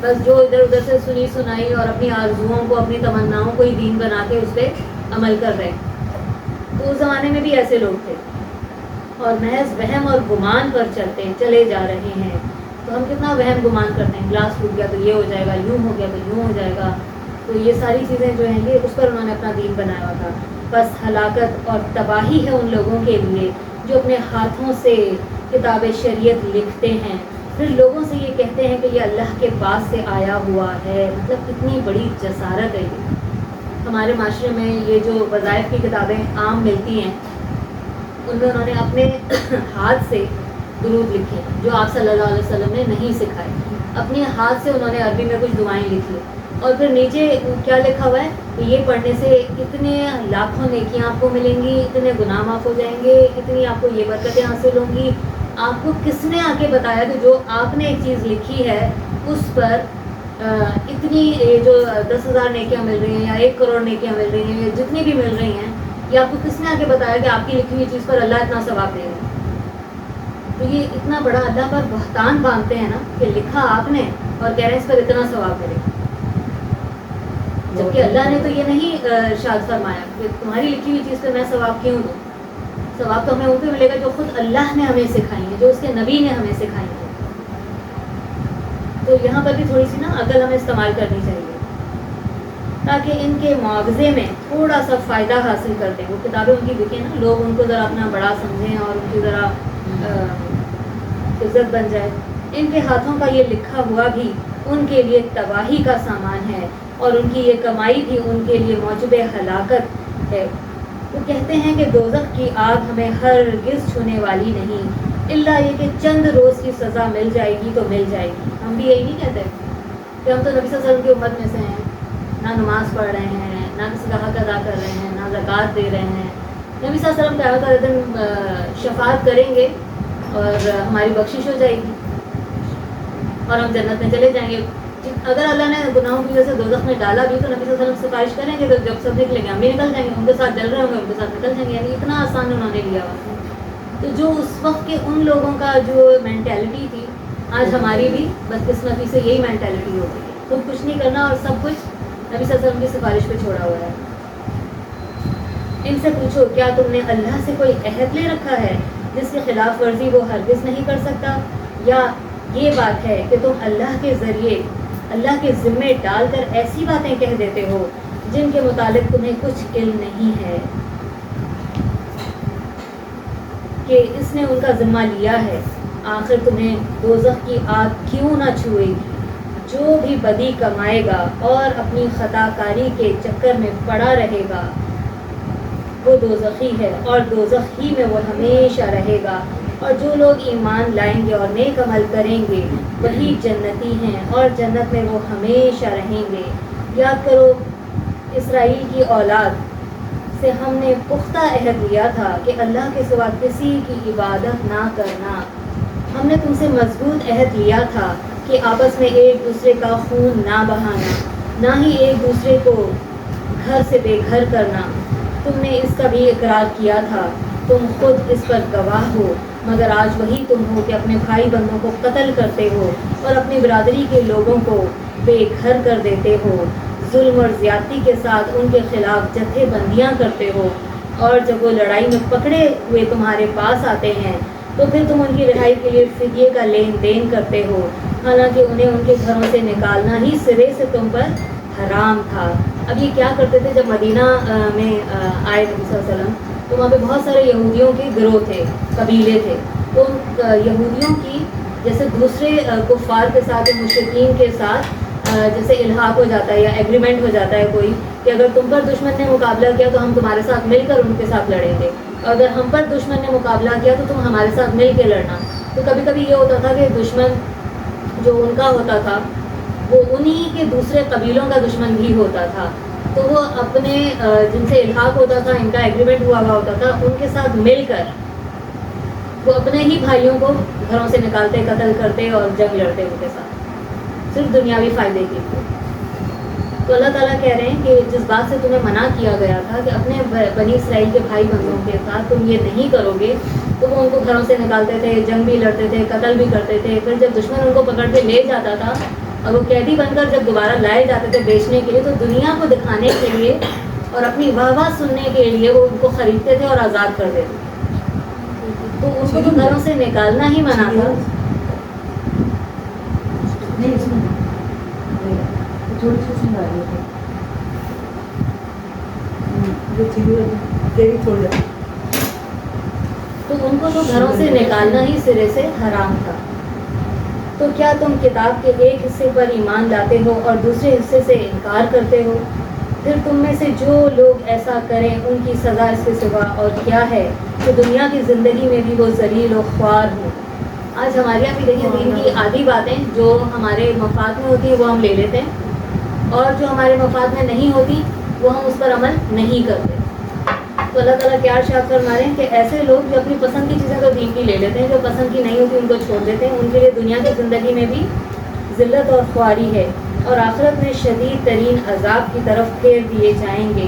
بس جو ادھر ادھر سے سنی سنائی اور اپنی آرزوؤں کو اپنی تمناؤں کو ہی دین بنا کے اس پہ عمل کر رہے ہیں. تو اس زمانے میں بھی ایسے لوگ تھے اور محض وہم اور گمان پر چلے جا رہے ہیں. تو ہم کتنا وہم گمان کرتے ہیں, گلاس ٹوٹ گیا تو یہ ہو جائے گا, یوں ہو گیا تو یوں ہو جائے گا. تو یہ ساری چیزیں جو ہیں یہ اس پر انہوں نے اپنا دین بنایا ہوا تھا. بس ہلاکت اور تباہی ہے ان لوگوں کے لیے جو اپنے ہاتھوں سے کتاب شریعت لکھتے ہیں, پھر لوگوں سے یہ کہتے ہیں کہ یہ اللہ کے پاس سے آیا ہوا ہے. مطلب کتنی بڑی جسارت ہے یہ. ہمارے معاشرے میں یہ جو وظائف کی کتابیں عام ملتی ہیں ان میں انہوں نے اپنے ہاتھ سے درود لکھے جو آپ صلی اللہ علیہ وسلم نے نہیں سکھائے. اپنے ہاتھ سے انہوں نے عربی میں کچھ دعائیں لکھی اور پھر نیچے کیا لکھا ہوا ہے کہ یہ پڑھنے سے اتنے لاکھوں نیکیاں آپ کو ملیں گی, اتنے گناہ معاف ہو جائیں گے, اتنی آپ کو یہ برکتیں حاصل ہوں گی. آپ کو کس نے آ کے بتایا کہ جو آپ نے ایک چیز لکھی ہے اس پر اتنی جو 10,000 نیکیاں مل رہی ہیں یا 1 کروڑ نیکیاں مل رہی ہیں یا جتنی بھی مل رہی ہیں, یہ آپ کو کس نے آ کے بتایا کہ آپ کی لکھی ہوئی چیز پر اللہ اتنا ثواب دے گا. تو یہ اتنا بڑا اللہ پر بہتان باندھتے ہیں نا کہ لکھا آپ نے اور کہہ رہے ہیں اس پر اتنا ثواب ملے گا, جبکہ اللہ نے تو یہ نہیں ارشاد فرمایا کہ تمہاری لکھی ہوئی چیز پہ میں ثواب کیوں دوں. ثواب تو ہمیں ان پہ ملے گا جو خود اللہ نے ہمیں سکھائی ہیں, جو اس کے نبی نے ہمیں سکھائی ہیں. تو یہاں پر بھی تھوڑی سی نا عقل ہمیں استعمال کرنی چاہیے تاکہ ان کے معاوضے میں تھوڑا سا فائدہ حاصل کرتے ہیں. وہ کتابیں ان کی بکیں نا, لوگ ان کو ذرا اپنا بڑا سمجھیں اور ان کی ذرا عزت بن جائے. ان کے ہاتھوں کا یہ لکھا ہوا بھی ان کے لیے تباہی کا سامان ہے اور ان کی یہ کمائی بھی ان کے لیے موجب ہلاکت ہے. وہ کہتے ہیں کہ دوزخ کی آگ ہمیں ہرگز چھونے والی نہیں الا یہ کہ چند روز کی سزا مل جائے گی تو مل جائے گی. ہم بھی یہی نہیں کہتے کہ ہم تو نبی صلی اللہ علیہ وسلم کی امت میں سے ہیں, نہ نماز پڑھ رہے ہیں, نہ کسی کا حق ادا کر رہے ہیں, نہ زکوٰۃ دے رہے ہیں. نبی صلی اللہ علیہ وسلم قیامت والے دن شفاعت کریں گے اور ہماری بخشش ہو جائے گی اور ہم جنت میں چلے جائیں گے. اگر اللہ نے گناہوں کی وجہ سے دوزخ میں ڈالا بھی تو نبی صلی اللہ علیہ وسلم سفارش کریں گے, تو جب سب نکلیں گے ہم بھی نکل جائیں گے, ان کے ساتھ جل رہے ہوں گے ان کے ساتھ نکل جائیں گے. یعنی اتنا آسان انہوں نے لیا ہوا. تو جو اس وقت کے ان لوگوں کا جو مینٹیلٹی تھی, آج ہماری بھی بدقسمتی سے یہی مینٹیلٹی ہو گئی ہے. خود کچھ نہیں کرنا اور سب کچھ نبی صلی اللہ علیہ وسلم کی سفارش پہ چھوڑا ہوا ہے. ان سے پوچھو کیا تم نے اللہ سے کوئی عہد لے رکھا ہے جس کی خلاف ورزی وہ ہرگز نہیں کر سکتا, یا یہ بات ہے کہ تم اللہ کے ذریعے اللہ کے ذمے ڈال کر ایسی باتیں کہہ دیتے ہو جن کے متعلق تمہیں کچھ علم نہیں ہے کہ اس نے ان کا ذمہ لیا ہے. آخر تمہیں دوزخ کی آگ کیوں نہ چھوئے گی. جو بھی بدی کمائے گا اور اپنی خطا کاری کے چکر میں پڑا رہے گا وہ دوزخی ہے اور دوزخ ہی میں وہ ہمیشہ رہے گا. اور جو لوگ ایمان لائیں گے اور نیک عمل کریں گے وہی جنتی ہیں اور جنت میں وہ ہمیشہ رہیں گے. یاد کرو اسرائیل کی اولاد سے ہم نے پختہ عہد لیا تھا کہ اللہ کے سوا کسی کی عبادت نہ کرنا. ہم نے تم سے مضبوط عہد لیا تھا کہ آپس میں ایک دوسرے کا خون نہ بہانا, نہ ہی ایک دوسرے کو گھر سے بے گھر کرنا. تم نے اس کا بھی اقرار کیا تھا, تم خود اس پر گواہ ہو. مگر آج وہی تم ہو کہ اپنے بھائی بندوں کو قتل کرتے ہو اور اپنی برادری کے لوگوں کو بے گھر کر دیتے ہو. ظلم اور زیادتی کے ساتھ ان کے خلاف جتھے بندیاں کرتے ہو, اور جب وہ لڑائی میں پکڑے ہوئے تمہارے پاس آتے ہیں تو پھر تم ان کی رہائی کے لیے فدیے کا لین دین کرتے ہو, حالانکہ انہیں ان کے گھروں سے نکالنا ہی سرے سے تم پر حرام تھا. اب یہ کیا کرتے تھے جب مدینہ میں آئے نبی صلی اللہ علیہ وسلم تو وہاں پہ بہت سارے یہودیوں کے گروہ تھے, قبیلے تھے. تو یہودیوں کی جیسے دوسرے کفار کے ساتھ مشرکین کے ساتھ جیسے الحاق ہو جاتا ہے یا ایگریمنٹ ہو جاتا ہے کوئی کہ اگر تم پر دشمن نے مقابلہ کیا تو ہم تمہارے ساتھ مل کر ان کے ساتھ لڑیں گے, اگر ہم پر دشمن نے مقابلہ کیا تو تم ہمارے ساتھ مل کے لڑنا. تو کبھی کبھی یہ ہوتا تھا کہ دشمن جو ان کا ہوتا تھا وہ انہی کے دوسرے قبیلوں کا دشمن بھی ہوتا تھا, تو وہ اپنے جن سے الحاق ہوتا تھا, ان کا ایگریمنٹ ہوا ہوا ہوتا تھا, ان کے ساتھ مل کر وہ اپنے ہی بھائیوں کو گھروں سے نکالتے, قتل کرتے اور جنگ لڑتے ان کے ساتھ, صرف دنیاوی فائدے کے لیے. تو اللہ تعالیٰ کہہ رہے ہیں کہ جس بات سے تمہیں منع کیا گیا تھا کہ اپنے بنی اسرائیل کے بھائی بندوں کے ساتھ تم یہ نہیں کرو گے, تو وہ ان کو گھروں سے نکالتے تھے, جنگ بھی لڑتے تھے, قتل بھی کرتے تھے. پھر جب دشمن ان کو پکڑ کے لے جاتا تھا اور وہ قیدی بن کر جب دوبارہ لائے جاتے تھے بیچنے کے لیے، تو دنیا کو دکھانے کے لیے اور اپنی واہ واہ سننے کے لیے وہ ان کو خریدتے تھے اور آزاد کر دیتے تھے. تو ان کو تو گھروں سے نکالنا ہی منع تھا. تو ان کو تو گھروں سے نکالنا ہی سرے سے حرام تھا. تو کیا تم کتاب کے ایک حصے پر ایمان لاتے ہو اور دوسرے حصے سے انکار کرتے ہو؟ پھر تم میں سے جو لوگ ایسا کریں ان کی سزا اس کے سوا اور کیا ہے کہ دنیا کی زندگی میں بھی وہ ذلیل و خوار ہوں. آج ہمارے یہاں بھی دیکھیں دین کی آدھی باتیں جو ہمارے مفاد میں ہوتی ہیں وہ ہم لے لیتے ہیں، اور جو ہمارے مفاد میں نہیں ہوتی وہ ہم اس پر عمل نہیں کرتے. تو اللہ تعالیٰ کیا ارشاد فرما رہے ہیں کہ ایسے لوگ جو اپنی پسند کی چیزیں تو دین کی لے لیتے ہیں، جو پسند کی نہیں ہوتی ان کو چھوڑ دیتے ہیں، ان کے لیے دنیا کی زندگی میں بھی ذلت اور خواری ہے اور آخرت میں شدید ترین عذاب کی طرف پھیر دیے جائیں گے.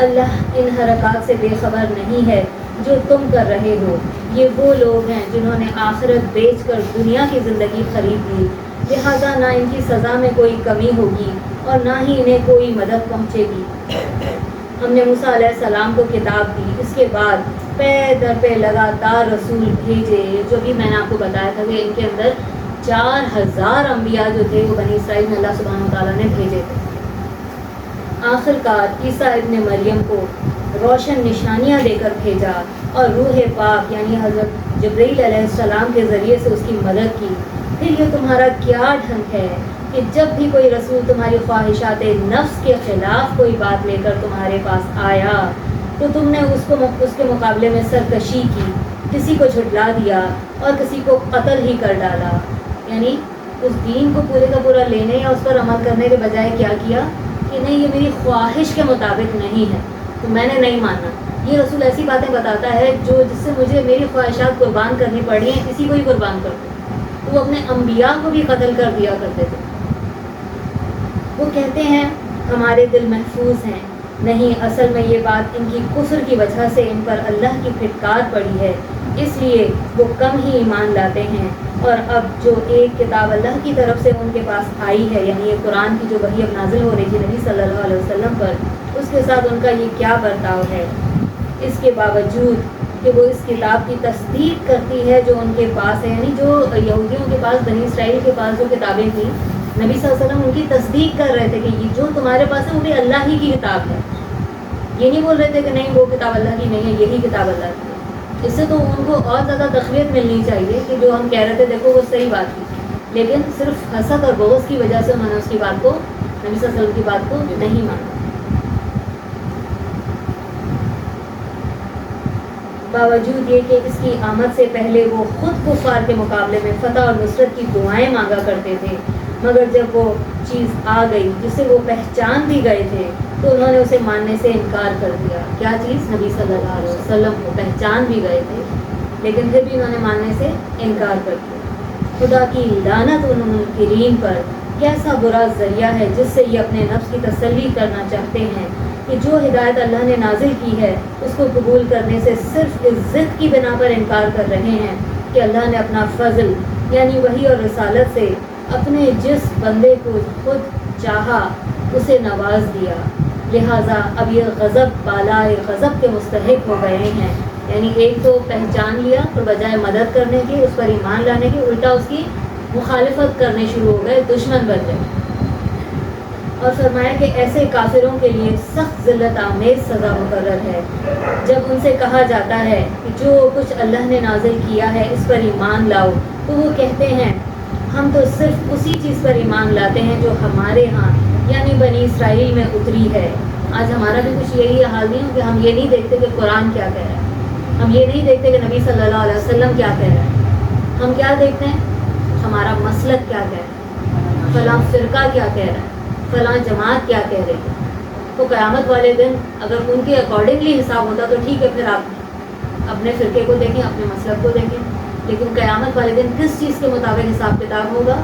اللہ ان حرکات سے بے خبر نہیں ہے جو تم کر رہے ہو. یہ وہ لوگ ہیں جنہوں نے آخرت بیچ کر دنیا کی زندگی خرید لی، لہٰذا نہ ان کی سزا میں کوئی کمی ہوگی اور نہ ہی انہیں کوئی مدد پہنچے گی. ہم نے موسیٰ علیہ السلام کو کتاب دی، اس کے بعد پے در پہ لگاتار رسول بھیجے، جو بھی میں نے آپ کو بتایا تھا کہ ان کے اندر 4000 انبیاء جو تھے وہ بنی اسرائیل میں اللہ سبحانہ وتعالیٰ نے بھیجے تھے. آخرکار عیسیٰ ابن مریم کو روشن نشانیاں دے کر بھیجا اور روح پاک یعنی حضرت جبرائیل علیہ السلام کے ذریعے سے اس کی مدد کی. پھر یہ تمہارا کیا ڈھنگ ہے کہ جب بھی کوئی رسول تمہاری خواہشات نفس کے خلاف کوئی بات لے کر تمہارے پاس آیا تو تم نے اس کے مقابلے میں سرکشی کی، کسی کو جھٹلا دیا اور کسی کو قتل ہی کر ڈالا. یعنی اس دین کو پورے کا پورا لینے یا اس پر عمل کرنے کے بجائے کیا کیا کہ نہیں یہ میری خواہش کے مطابق نہیں ہے تو میں نے نہیں ماننا. یہ رسول ایسی باتیں بتاتا ہے جس سے مجھے میری خواہشات قربان کرنی پڑی ہیں، کسی کو ہی قربان کر دو. تو وہ اپنے انبیاء کو بھی قتل کر دیا کرتے تھے. وہ کہتے ہیں ہمارے دل محفوظ ہیں، نہیں اصل میں یہ بات ان کی کفر کی وجہ سے ان پر اللہ کی پھٹکار پڑی ہے، اس لیے وہ کم ہی ایمان لاتے ہیں. اور اب جو ایک کتاب اللہ کی طرف سے ان کے پاس آئی ہے، یعنی یہ قرآن کی جو وحی اب نازل ہو رہی تھی نبی صلی اللہ علیہ وسلم پر، اس کے ساتھ ان کا یہ کیا برتاؤ ہے. اس کے باوجود کہ وہ اس کتاب کی تصدیق کرتی ہے جو ان کے پاس ہے، یعنی جو یہودیوں کے پاس بنی اسرائیل کے پاس جو کتابیں تھیں نبی صلی اللہ علیہ وسلم ان کی تصدیق کر رہے تھے کہ یہ جو تمہارے پاس ہے وہ بھی اللہ ہی کی کتاب ہے. یہ نہیں بول رہے تھے کہ نہیں وہ کتاب اللہ کی نہیں ہے، یہی کتاب اللہ کی ہے. اس سے تو ان کو اور زیادہ تقویت ملنی چاہیے کہ جو ہم کہہ رہے تھے دیکھو وہ صحیح بات تھی، لیکن صرف حسد اور بغض کی وجہ سے انہوں نے اس کی بات کو، نبی صلی اللہ علیہ وسلم کی بات کو نہیں مانا. باوجود یہ کہ اس کی آمد سے پہلے وہ خود کفار کے مقابلے میں فتح اور نصرت کی دعائیں مانگا کرتے تھے، مگر جب وہ چیز آ گئی جسے وہ پہچان بھی گئے تھے تو انہوں نے اسے ماننے سے انکار کر دیا. کیا چیز؟ نبی صلی اللہ علیہ وسلم کو پہچان بھی گئے تھے لیکن پھر بھی انہوں نے ماننے سے انکار کر دیا. خدا کی لعنت ان منکرین پر. کیسا برا ذریعہ ہے جس سے یہ اپنے نفس کی تسلی کرنا چاہتے ہیں کہ جو ہدایت اللہ نے نازل کی ہے اس کو قبول کرنے سے صرف اس ضد کی بنا پر انکار کر رہے ہیں کہ اللہ نے اپنا فضل یعنی وحی اور رسالت سے اپنے جس بندے کو خود چاہا اسے نواز دیا، لہٰذا اب یہ غضب بالائے غضب کے مستحق ہو گئے ہیں. یعنی ایک تو پہچان لیا اور بجائے مدد کرنے کی، اس پر ایمان لانے کی، الٹا اس کی مخالفت کرنے شروع ہو گئے، دشمن بن گئے. اور فرمایا کہ ایسے کافروں کے لیے سخت ذلت آمیز سزا مقرر ہے. جب ان سے کہا جاتا ہے کہ جو کچھ اللہ نے نازل کیا ہے اس پر ایمان لاؤ تو وہ کہتے ہیں ہم تو صرف اسی چیز پر ایمان لاتے ہیں جو ہمارے ہاں یعنی بنی اسرائیل میں اتری ہے. آج ہمارا بھی کچھ یہی حال نہیں ہو کہ ہم یہ نہیں دیکھتے کہ قرآن کیا کہہ رہا ہے، ہم یہ نہیں دیکھتے کہ نبی صلی اللہ علیہ وسلم کیا کہہ رہا ہے. ہم کیا دیکھتے ہیں؟ ہمارا مسلک کیا کہہ رہا ہے، فلاں فرقہ کیا کہہ رہا ہے، فلاں جماعت کیا کہہ رہی ہے. تو قیامت والے دن اگر ان کے اکارڈنگلی حساب ہوتا تو ٹھیک ہے، پھر آپ اپنے فرقے کو دیکھیں، اپنے مسلک کو دیکھیں. لیکن قیامت والے دن کس چیز کے مطابق حساب کتاب ہوگا؟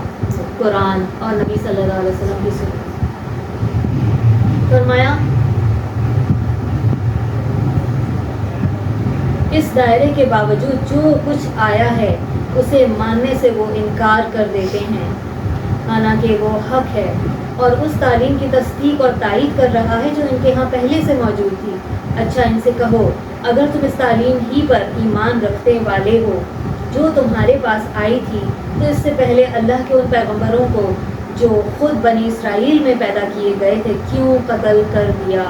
قرآن اور نبی صلی اللہ علیہ وسلم کی سنت. فرمایا اس دائرے کے باوجود جو کچھ آیا ہے اسے ماننے سے وہ انکار کر دیتے ہیں. حالانکہ وہ حق ہے، اور اس تعلیم کی تصدیق اور تائید کر رہا ہے جو ان کے ہاں پہلے سے موجود تھی۔ اچھا ان سے کہو اگر تم اس تعلیم ہی پر ایمان رکھتے والے ہو جو تمہارے پاس آئی تھی تو اس سے پہلے اللہ کے ان پیغمبروں کو جو خود بنی اسرائیل میں پیدا کیے گئے تھے کیوں قتل کر دیا؟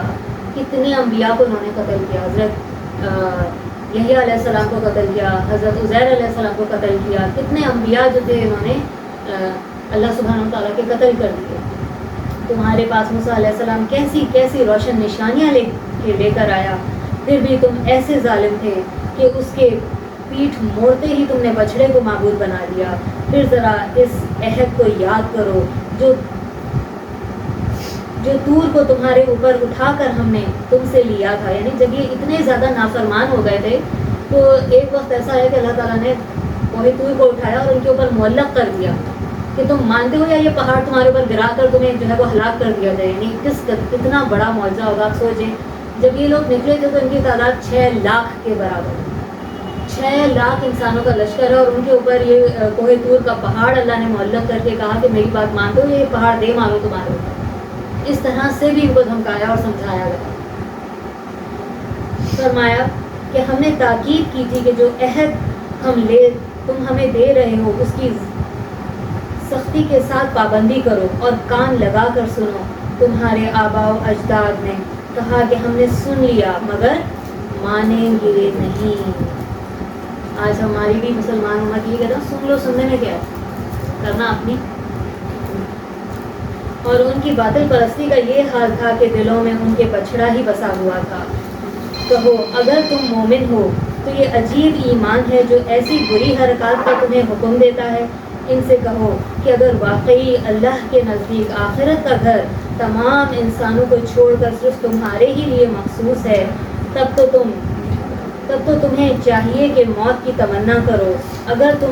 کتنے انبیاء کو انہوں نے قتل کیا، حضرت یحییٰ علیہ السلام کو قتل کیا، حضرت عزیر علیہ السلام کو قتل کیا، کتنے انبیاء جو تھے انہوں نے اللہ سبحانہ و تعالیٰ کے قتل کر دیے۔ تمہارے پاس موسیٰ علیہ السلام کیسی کیسی روشن نشانیاں لے کر آیا، پھر بھی تم ایسے ظالم تھے کہ اس کے پیٹھ موڑتے ہی تم نے بچڑے کو معبود بنا دیا۔ پھر ذرا اس عہد کو یاد کرو جو طور کو تمہارے اوپر اٹھا کر ہم نے تم سے لیا تھا، یعنی جب یہ اتنے زیادہ نافرمان ہو گئے تھے تو ایک وقت ایسا ہے کہ اللہ تعالیٰ نے وہی طور کو اٹھایا اور ان کے اوپر معلق کر دیا کہ تم مانتے ہو یا یہ پہاڑ تمہارے اوپر گرا کر تمہیں جو ہے وہ ہلاک کر دیا جائے، یعنی کتنا بڑا معجزہ ہوگا۔ آپ سوچیں جب یہ لوگ نکلے تھے تو ان کی تعداد 6 لاکھ کے برابر، 6 لاکھ انسانوں کا لشکر ہے، اور ان کے اوپر یہ کوہ طور کا پہاڑ اللہ نے معلق کر کے کہا کہ میری بات مانتے ہو، یہ پہاڑ دے مارو تمہارے اوپر۔ اس طرح سے بھی ان کو دھمکایا اور سمجھایا گیا۔ فرمایا کہ ہم نے تاکید کی تھی کہ جو عہد تم ہمیں دے رہے ہو اس کی سختی کے ساتھ پابندی کرو اور کان لگا کر سنو۔ تمہارے آباء و اجداد نے کہا کہ ہم نے سن لیا مگر مانیں گے نہیں۔ آج ہماری بھی مسلمان امت یہ کہتا سن لو، سننے میں کیا ہے، کرنا اپنی۔ اور ان کی باطل پرستی کا یہ حال تھا کہ دلوں میں ان کے بچھڑا ہی بسا ہوا تھا۔ کہو اگر تم مومن ہو تو یہ عجیب ایمان ہے جو ایسی بری حرکات کا تمہیں حکم دیتا ہے۔ ان سے کہو کہ اگر واقعی اللہ کے نزدیک آخرت کا گھر تمام انسانوں کو چھوڑ کر صرف تمہارے ہی لیے مخصوص ہے تب تو تمہیں چاہیے کہ موت کی تمنا کرو اگر تم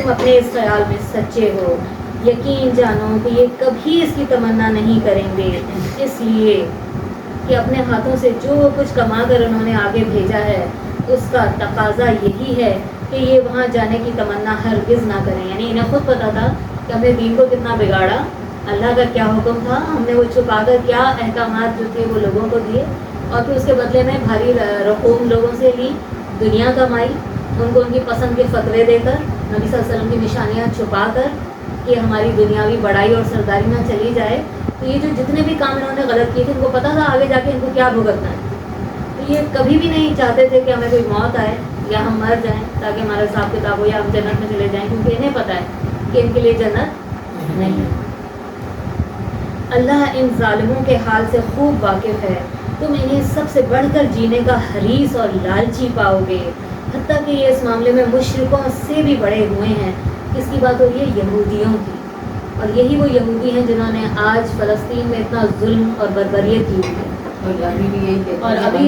اپنے اس خیال میں سچے ہو۔ یقین جانو کہ یہ کبھی اس کی تمنا نہیں کریں گے، اس لیے کہ اپنے ہاتھوں سے جو کچھ کما کر انہوں نے آگے بھیجا ہے اس کا تقاضا یہی ہے کہ یہ وہاں جانے کی تمنا ہرگز نہ کریں۔ یعنی انہیں خود پتا تھا کہ ہم نے دین کو کتنا بگاڑا، اللہ کا کیا حکم تھا، ہم نے وہ چھپا کر کیا احکامات جو تھے وہ لوگوں کو دیے، اور پھر اس کے بدلے میں بھاری رقوم لوگوں سے لی، دنیا کمائی، ان کو ان کی پسند کے فتوے دے کر، نبی صلی اللہ علیہ وسلم کی نشانیاں چھپا کر کہ ہماری دنیاوی بڑائی اور سرداری نہ چلی جائے۔ تو یہ جو جتنے بھی کام انہوں نے غلط کیے تھے ان کو پتا تھا آگے جا کے ان کو کیا بھگتنا ہے۔ تو یہ کبھی بھی نہیں چاہتے تھے کہ ہمیں کوئی موت آئے یا ہم مر جائیں تاکہ ہمارا حساب کتاب ہو یا ہم جنت میں چلے جائیں، کیونکہ انہیں پتہ ہے کہ ان کے لیے جنت نہیں ہے۔ اللہ ان ظالموں کے حال سے خوب واقف ہے، تم انہیں سب سے بڑھ کر جینے کا حریص اور لالچی پاؤ گے، حتیٰ کہ یہ اس معاملے میں مشرکوں سے بھی بڑے ہوئے ہیں۔ اس کی بات ہو رہی ہے یہودیوں کی، اور یہی وہ یہودی ہیں جنہوں نے آج فلسطین میں اتنا ظلم اور بربریت کی ہوئی ہے، اور ابھی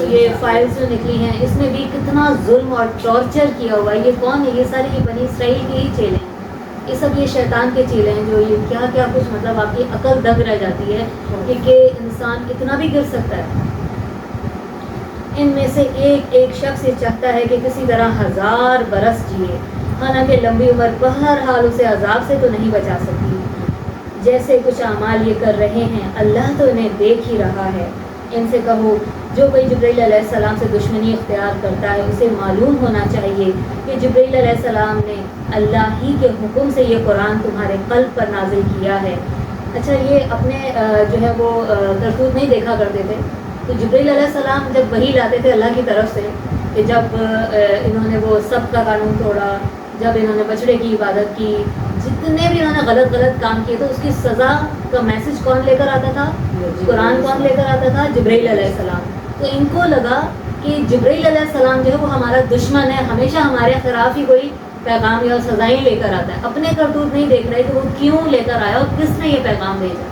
یہ فائلز جو نکلی ہیں اس میں بھی کتنا ظلم اور ٹارچر کیا ہوا ہے۔ یہ کون ہے؟ یہ سارے یہ بنی اسرائیل کے ہی چیلے ہیں، یہ سب یہ شیطان کے چیلے ہیں جو یہ کیا کیا کچھ مطلب آپ کی عقل دنگ رہ جاتی ہے کہ انسان اتنا بھی گر سکتا ہے۔ ان میں سے ایک ایک شخص یہ چاہتا ہے کہ کسی طرح 1000 برس جیے، حالانکہ لمبی عمر بہرحال اسے عذاب سے تو نہیں بچا سکتی۔ جیسے کچھ اعمال یہ کر رہے ہیں اللہ تو انہیں دیکھ ہی رہا ہے۔ ان سے کہو جو کوئی جبرائیل علیہ السلام سے دشمنی اختیار کرتا ہے اسے معلوم ہونا چاہیے کہ جبرائیل علیہ السلام نے اللہ ہی کے حکم سے یہ قرآن تمہارے قلب پر نازل کیا ہے۔ اچھا یہ اپنے جو ہے وہ کرتوت نہیں دیکھا کرتے تھے، تو جبرائیل علیہ السلام جب وحی لاتے تھے اللہ کی طرف سے کہ جب انہوں نے وہ سب کا قانون توڑا، جب انہوں نے بچڑے کی عبادت کی، جتنے بھی انہوں نے غلط کام کیے تو اس کی سزا کا میسج کون لے کر آتا تھا؟ قرآن کون لے کر آتا تھا؟ جبرائیل علیہ السلام۔ تو ان کو لگا کہ جبرائیل علیہ السلام جو ہے وہ ہمارا دشمن ہے، ہمیشہ ہمارے خلاف ہی کوئی پیغام یا سزائیں لے کر آتا ہے، اپنے کرتوت نہیں دیکھ رہے کہ وہ کیوں لے کر آیا اور کس نے یہ پیغام بھیجا۔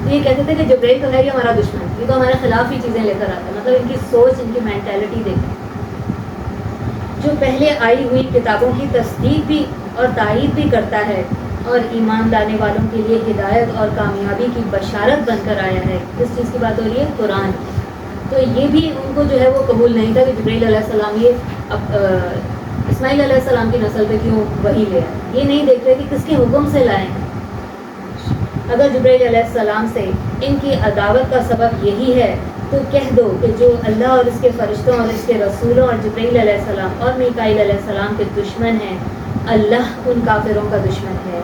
تو یہ کہتے تھے کہ جبرائیل تو ہے یہ ہمارا دشمن، یہ تو ہمارے خلاف ہی چیزیں لے کر آتا ہے۔ مطلب ان کی سوچ، ان کی مینٹیلٹی دیکھیں۔ جو پہلے آئی ہوئی کتابوں کی تصدیق بھی اور تائید بھی کرتا ہے اور ایمان لانے والوں کے لیے ہدایت اور کامیابی کی بشارت بن کر آیا ہے۔ کس چیز کی بات ہو رہی ہے؟ قرآن۔ تو یہ بھی ان کو جو ہے وہ قبول نہیں تھا کہ جبرائیل علیہ السلام یہ اسماعیل علیہ السلام کی نسل پہ کیوں وہی لے آئے؟ یہ نہیں دیکھ رہے کہ کس کے حکم سے لائے ہیں۔ اگر جبرائیل علیہ السلام سے ان کی عداوت کا سبب یہی ہے تو کہہ دو کہ جو اللہ اور اس کے فرشتوں اور اس کے رسولوں اور جبرائیل علیہ السلام اور میکائیل علیہ السلام کے دشمن ہیں، اللہ ان کافروں کا دشمن ہے۔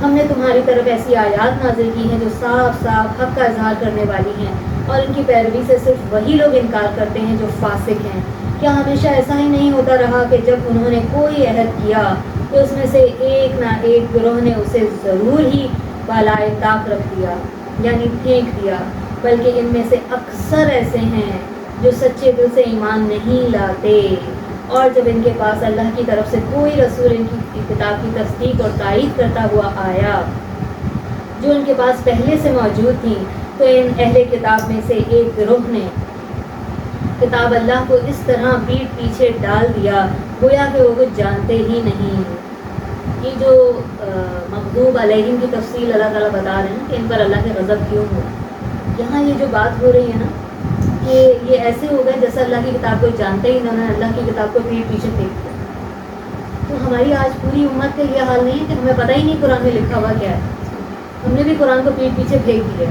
ہم نے تمہاری طرف ایسی آیات نازل کی ہیں جو صاف صاف حق کا اظہار کرنے والی ہیں، اور ان کی پیروی سے صرف وہی لوگ انکار کرتے ہیں جو فاسق ہیں۔ کیا ہمیشہ ایسا ہی نہیں ہوتا رہا کہ جب انہوں نے کوئی عہد کیا تو اس میں سے ایک نہ ایک گروہ نے اسے ضرور ہی بالائے طاق رکھ دیا، یعنی پھینک دیا، بلکہ ان میں سے اکثر ایسے ہیں جو سچے دل سے ایمان نہیں لاتے، اور جب ان کے پاس اللہ کی طرف سے کوئی رسول ان کی کتاب کی تصدیق اور تائید کرتا ہوا آیا جو ان کے پاس پہلے سے موجود تھی، تو ان اہل کتاب میں سے ایک گروہ نے کتاب اللہ کو اس طرح پیٹھ پیچھے ڈال دیا گویا کہ وہ کچھ جانتے ہی نہیں۔ یہ جو مغضوب علیہم کی تفصیل اللہ تعالیٰ بتا رہے ہیں کہ ان پر اللہ کے غضب کیوں ہوا، یہاں یہ جو بات ہو رہی ہے نا کہ یہ ایسے ہو گئے جیسے اللہ کی کتاب کو جانتے ہی نہ، اللہ کی کتاب کو پیٹھ پیچھے پھینک دیا۔ تو ہماری آج پوری امت کا یہ حال نہیں ہے کہ ہمیں پتہ ہی نہیں قرآن میں لکھا ہوا کیا ہے، ہم نے بھی قرآن کو پیٹھ پیچھے پھینک دیا۔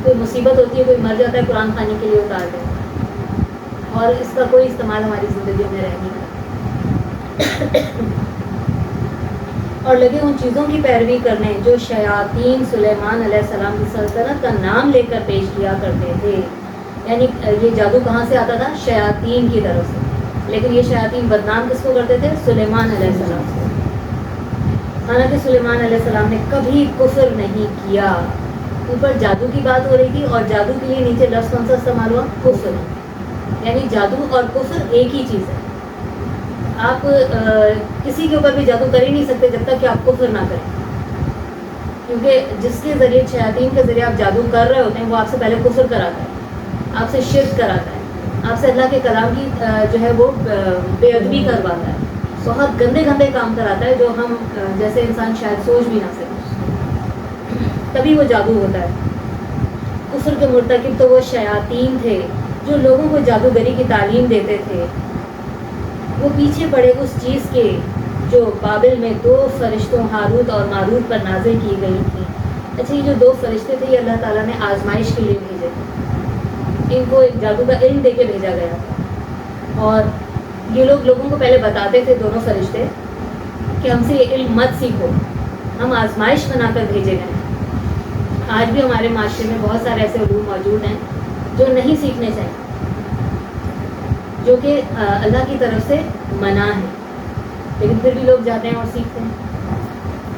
کوئی مصیبت ہوتی ہے، کوئی مر جاتا ہے، قرآن خانی کے لیے اتار دیں، اور اس کا کوئی استعمال ہماری زندگی میں رہ نہیں گیا، اور لگے ان چیزوں کی پیروی کرنے جو شیاطین سلیمان علیہ السلام کی سلطنت کا نام لے کر پیش کیا کرتے تھے۔ یعنی یہ جادو کہاں سے آتا تھا؟ شیاطین کی طرف سے، لیکن یہ شیاطین بدنام کس کو کرتے تھے؟ سلیمان علیہ السلام سے۔ حالانکہ سلیمان علیہ السلام نے کبھی کفر نہیں کیا، اوپر جادو کی بات ہو رہی تھی، اور جادو کے لیے نیچے لفظ کون سا استعمال ہوا؟ کفر۔ یعنی جادو اور کفر ایک ہی چیز ہے۔ آپ کسی کے اوپر بھی جادو کر ہی نہیں سکتے جب تک کہ آپ کفر نہ کریں، کیونکہ جس کے ذریعے شیاطین کے ذریعے آپ جادو کر رہے ہوتے ہیں وہ آپ سے پہلے کفر کراتا ہے، آپ سے شرک کراتا ہے، آپ سے اللہ کے کلام کی جو ہے وہ بے ادبی کرواتا ہے، بہت گندے گندے کام کراتا ہے جو ہم جیسے انسان شاید سوچ بھی نہ سکے، تبھی وہ جادو ہوتا ہے۔ کفر کے مرتکب تو وہ شیاطین تھے جو لوگوں کو جادوگری کی تعلیم دیتے تھے۔ وہ پیچھے پڑے اس چیز کے جو بابل میں 2 فرشتوں ہاروت اور ماروت پر نازل کی گئی تھی۔ اچھا، یہ جو 2 فرشتے تھے یہ اللہ تعالیٰ نے آزمائش کے لیے بھیجے تھے، ان کو ایک جادو کا علم دے کے بھیجا گیا تھا، اور یہ لوگوں کو پہلے بتاتے تھے دونوں فرشتے کہ ہم سے یہ علم مت سیکھو، ہم آزمائش بنا کر بھیجے گئے ہیں۔ آج بھی ہمارے معاشرے میں بہت سارے ایسے علوم موجود ہیں جو نہیں سیکھنے چاہیے، جو کہ اللہ کی طرف سے منع ہے، لیکن پھر بھی لوگ جاتے ہیں اور سیکھتے ہیں۔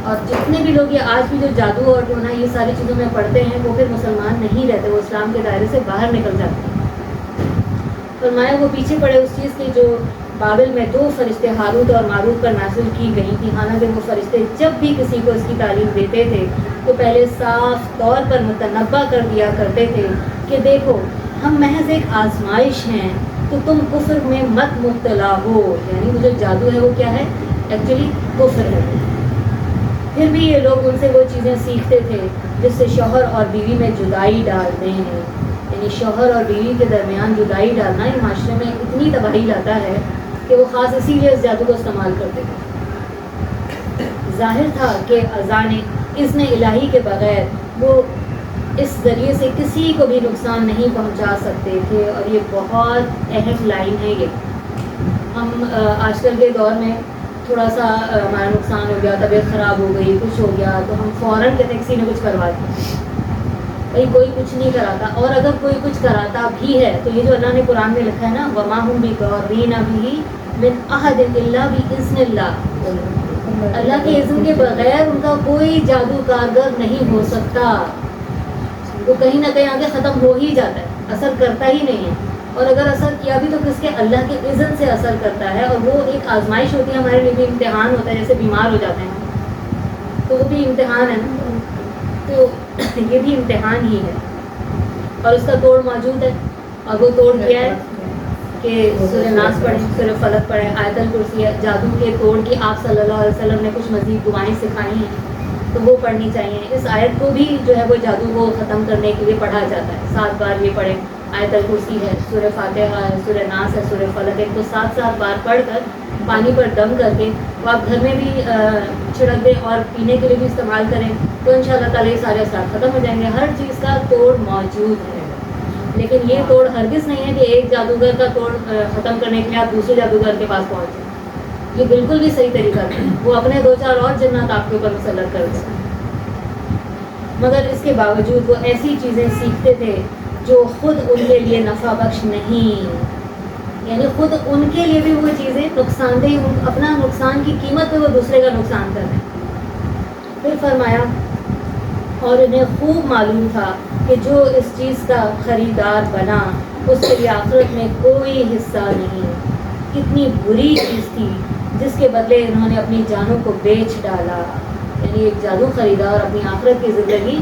اور جتنے بھی لوگ یہ آج بھی جو جادو اور ٹونا یہ ساری چیزوں میں پڑھتے ہیں وہ پھر مسلمان نہیں رہتے، وہ اسلام کے دائرے سے باہر نکل جاتے ہیں۔ فرمایا وہ پیچھے پڑے اس چیز کے جو بابل میں 2 فرشتے ہاروت اور ماروت پر نازل کی گئی تھی، حالانکہ وہ فرشتے جب بھی کسی کو اس کی تعلیم دیتے تھے تو پہلے صاف طور پر متنبع کر دیا کرتے تھے کہ دیکھو ہم محض ایک آزمائش ہیں، تو تم کفر میں مت مبتلا ہو۔ یعنی وہ جو جادو ہے وہ کیا ہے؟ ایکچولی کفر ہے۔ پھر بھی یہ لوگ ان سے وہ چیزیں سیکھتے تھے جس سے شوہر اور بیوی میں جدائی ڈال دیں، یعنی شوہر اور بیوی کے درمیان جدائی ڈالنا یہ معاشرے میں اتنی تباہی لاتا ہے کہ وہ خاص اسی لیے اس جادو کو استعمال کرتے تھے۔ ظاہر تھا کہ اذان اذن الہی کے بغیر وہ اس ذریعے سے کسی کو بھی نقصان نہیں پہنچا سکتے تھے، اور یہ بہت اہم لائن ہے۔ یہ ہم آج کل کے دور میں تھوڑا سا ہمارا نقصان ہو گیا، طبیعت خراب ہو گئی، کچھ ہو گیا تو ہم فوراً کہتے ہیں کسی نے کچھ کروا دیا۔ بھائی کوئی کچھ نہیں کراتا، اور اگر کوئی کچھ کراتا بھی ہے تو یہ جو اللہ نے قرآن میں لکھا ہے نا وَمَا هُمْ بِضَارِّينَ بِهِ مِنْ أَحَدٍ إِلَّا بِإِذْنِ اللَّهِ، اللہ کے اذن کے بغیر ان کا کوئی جادو کارگر نہیں ہو سکتا، وہ کہیں نہ کہیں آگے ختم ہو ہی جاتا ہے، اثر کرتا ہی نہیں ہے، اور اگر اثر کیا بھی تو کس کے؟ اللہ کے اذن سے اثر کرتا ہے، اور وہ ایک آزمائش ہوتی ہے ہمارے لیے، بھی امتحان ہوتا ہے، جیسے بیمار ہو جاتے ہیں تو وہ بھی امتحان ہے نا، تو یہ بھی امتحان ہی ہے، اور اس کا توڑ موجود ہے، اور وہ توڑ کیا ہے کہ سورہ ناس پڑھیں، سورہ فلق پڑھیں، آیت الکرسی ہے۔ جادو کے توڑ کی آپ صلی اللہ علیہ وسلم نے کچھ مزید دعائیں سکھائی ہیں تو وہ پڑھنی چاہیے۔ اس آیت کو بھی جو ہے وہ جادو کو ختم کرنے کے لیے پڑھا جاتا ہے، 7 بار یہ پڑھیں، آیت الکرسی ہے، سورہ فاتحہ ہے، سورہ ناس ہے، سورہ فلق ہے، تو 7 بار پڑھ کر پانی پر دم کر کے وہ آپ گھر میں بھی چھڑک دیں اور پینے کے لیے بھی استعمال کریں تو ان شاء اللہ تعالیٰ یہ سارے اثرات ختم ہو جائیں گے۔ ہر چیز کا توڑ موجود ہے، لیکن یہ توڑ ہرگز نہیں ہے کہ ایک جادوگر کا توڑ ختم کرنے کے لیے آپ دوسرے جادوگر کے پاس پہنچیں، یہ بالکل بھی صحیح طریقہ نہیں ہے۔ وہ اپنے 2-4 اور جنات آپ کے اوپر مسلط کر دیں، مگر اس کے باوجود وہ ایسی چیزیں سیکھتے تھے جو خود ان کے لیے نفع بخش نہیں، یعنی خود ان کے لیے بھی وہ چیزیں نقصان دہ، اپنا نقصان کی قیمت پہ وہ دوسرے کا نقصان کر رہے ہیں۔ پھر فرمایا اور انہیں خوب معلوم تھا کہ جو اس چیز کا خریدار بنا اس کے لیے آخرت میں کوئی حصہ نہیں۔ کتنی بری چیز تھی جس کے بدلے انہوں نے اپنی جانوں کو بیچ ڈالا، یعنی ایک جادو خریدا اور اپنی آخرت کی زندگی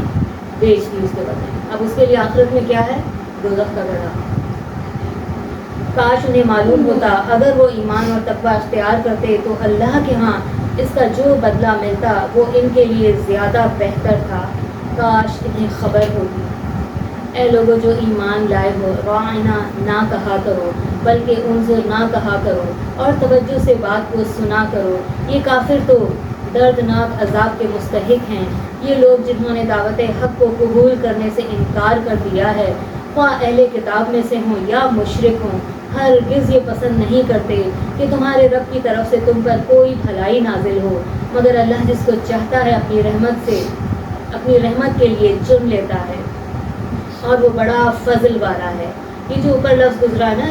بیچ دی اس کے بدلے۔ اب اس کے لیے آخرت میں کیا ہے؟ دوزخ کا گڑھا۔ کاش انہیں معلوم ہوتا اگر وہ ایمان اور تقوی اختیار کرتے تو اللہ کے ہاں اس کا جو بدلہ ملتا وہ ان کے لیے زیادہ بہتر تھا، کاش انہیں خبر ہوگی۔ اے لوگوں جو ایمان لائے ہو، راعنا نہ کہا کرو بلکہ انظر نہ کہا کرو اور توجہ سے بات کو سنا کرو، یہ کافر تو دردناک عذاب کے مستحق ہیں۔ یہ لوگ جنہوں نے دعوت حق کو قبول کرنے سے انکار کر دیا ہے، خواہ اہل کتاب میں سے ہوں یا مشرک ہوں، ہرگز یہ پسند نہیں کرتے کہ تمہارے رب کی طرف سے تم پر کوئی بھلائی نازل ہو، مگر اللہ جس کو چاہتا ہے اپنی رحمت کے لیے چن لیتا ہے اور وہ بڑا فضل والا ہے۔ یہ جو اوپر لفظ گزرا ہے نا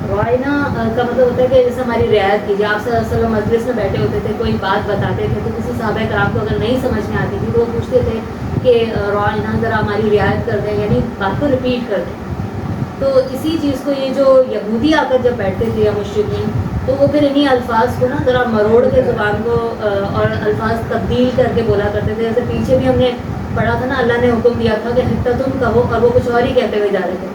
روائنا کا مطلب ہوتا ہے کہ جیسے ہماری رعایت کیجیے۔ آپ صلی اللہ علیہ وسلم مجلس میں بیٹھے ہوتے تھے، کوئی بات بتاتے تھے تو کسی صحابہ کرام کو اگر نہیں سمجھ میں آتی تھی تو وہ پوچھتے تھے کہ روائنا ذرا ہماری رعایت کر دیں، یعنی بات کو ریپیٹ کر دیں۔ تو اسی چیز کو یہ جو یہودی آ کر جب بیٹھتے تھے یا مشرکین تو وہ پھر انہی الفاظ کو نا ذرا مروڑ کے زبان کو اور الفاظ تبدیل کر کے بولا کرتے تھے۔ جیسے پیچھے بھی ہم نے پڑھا تھا نا، اللہ نے حکم دیا تھا کہ حتتم کہو اور وہ کچھ اور ہی کہتے ہوئے جا رہے تھے۔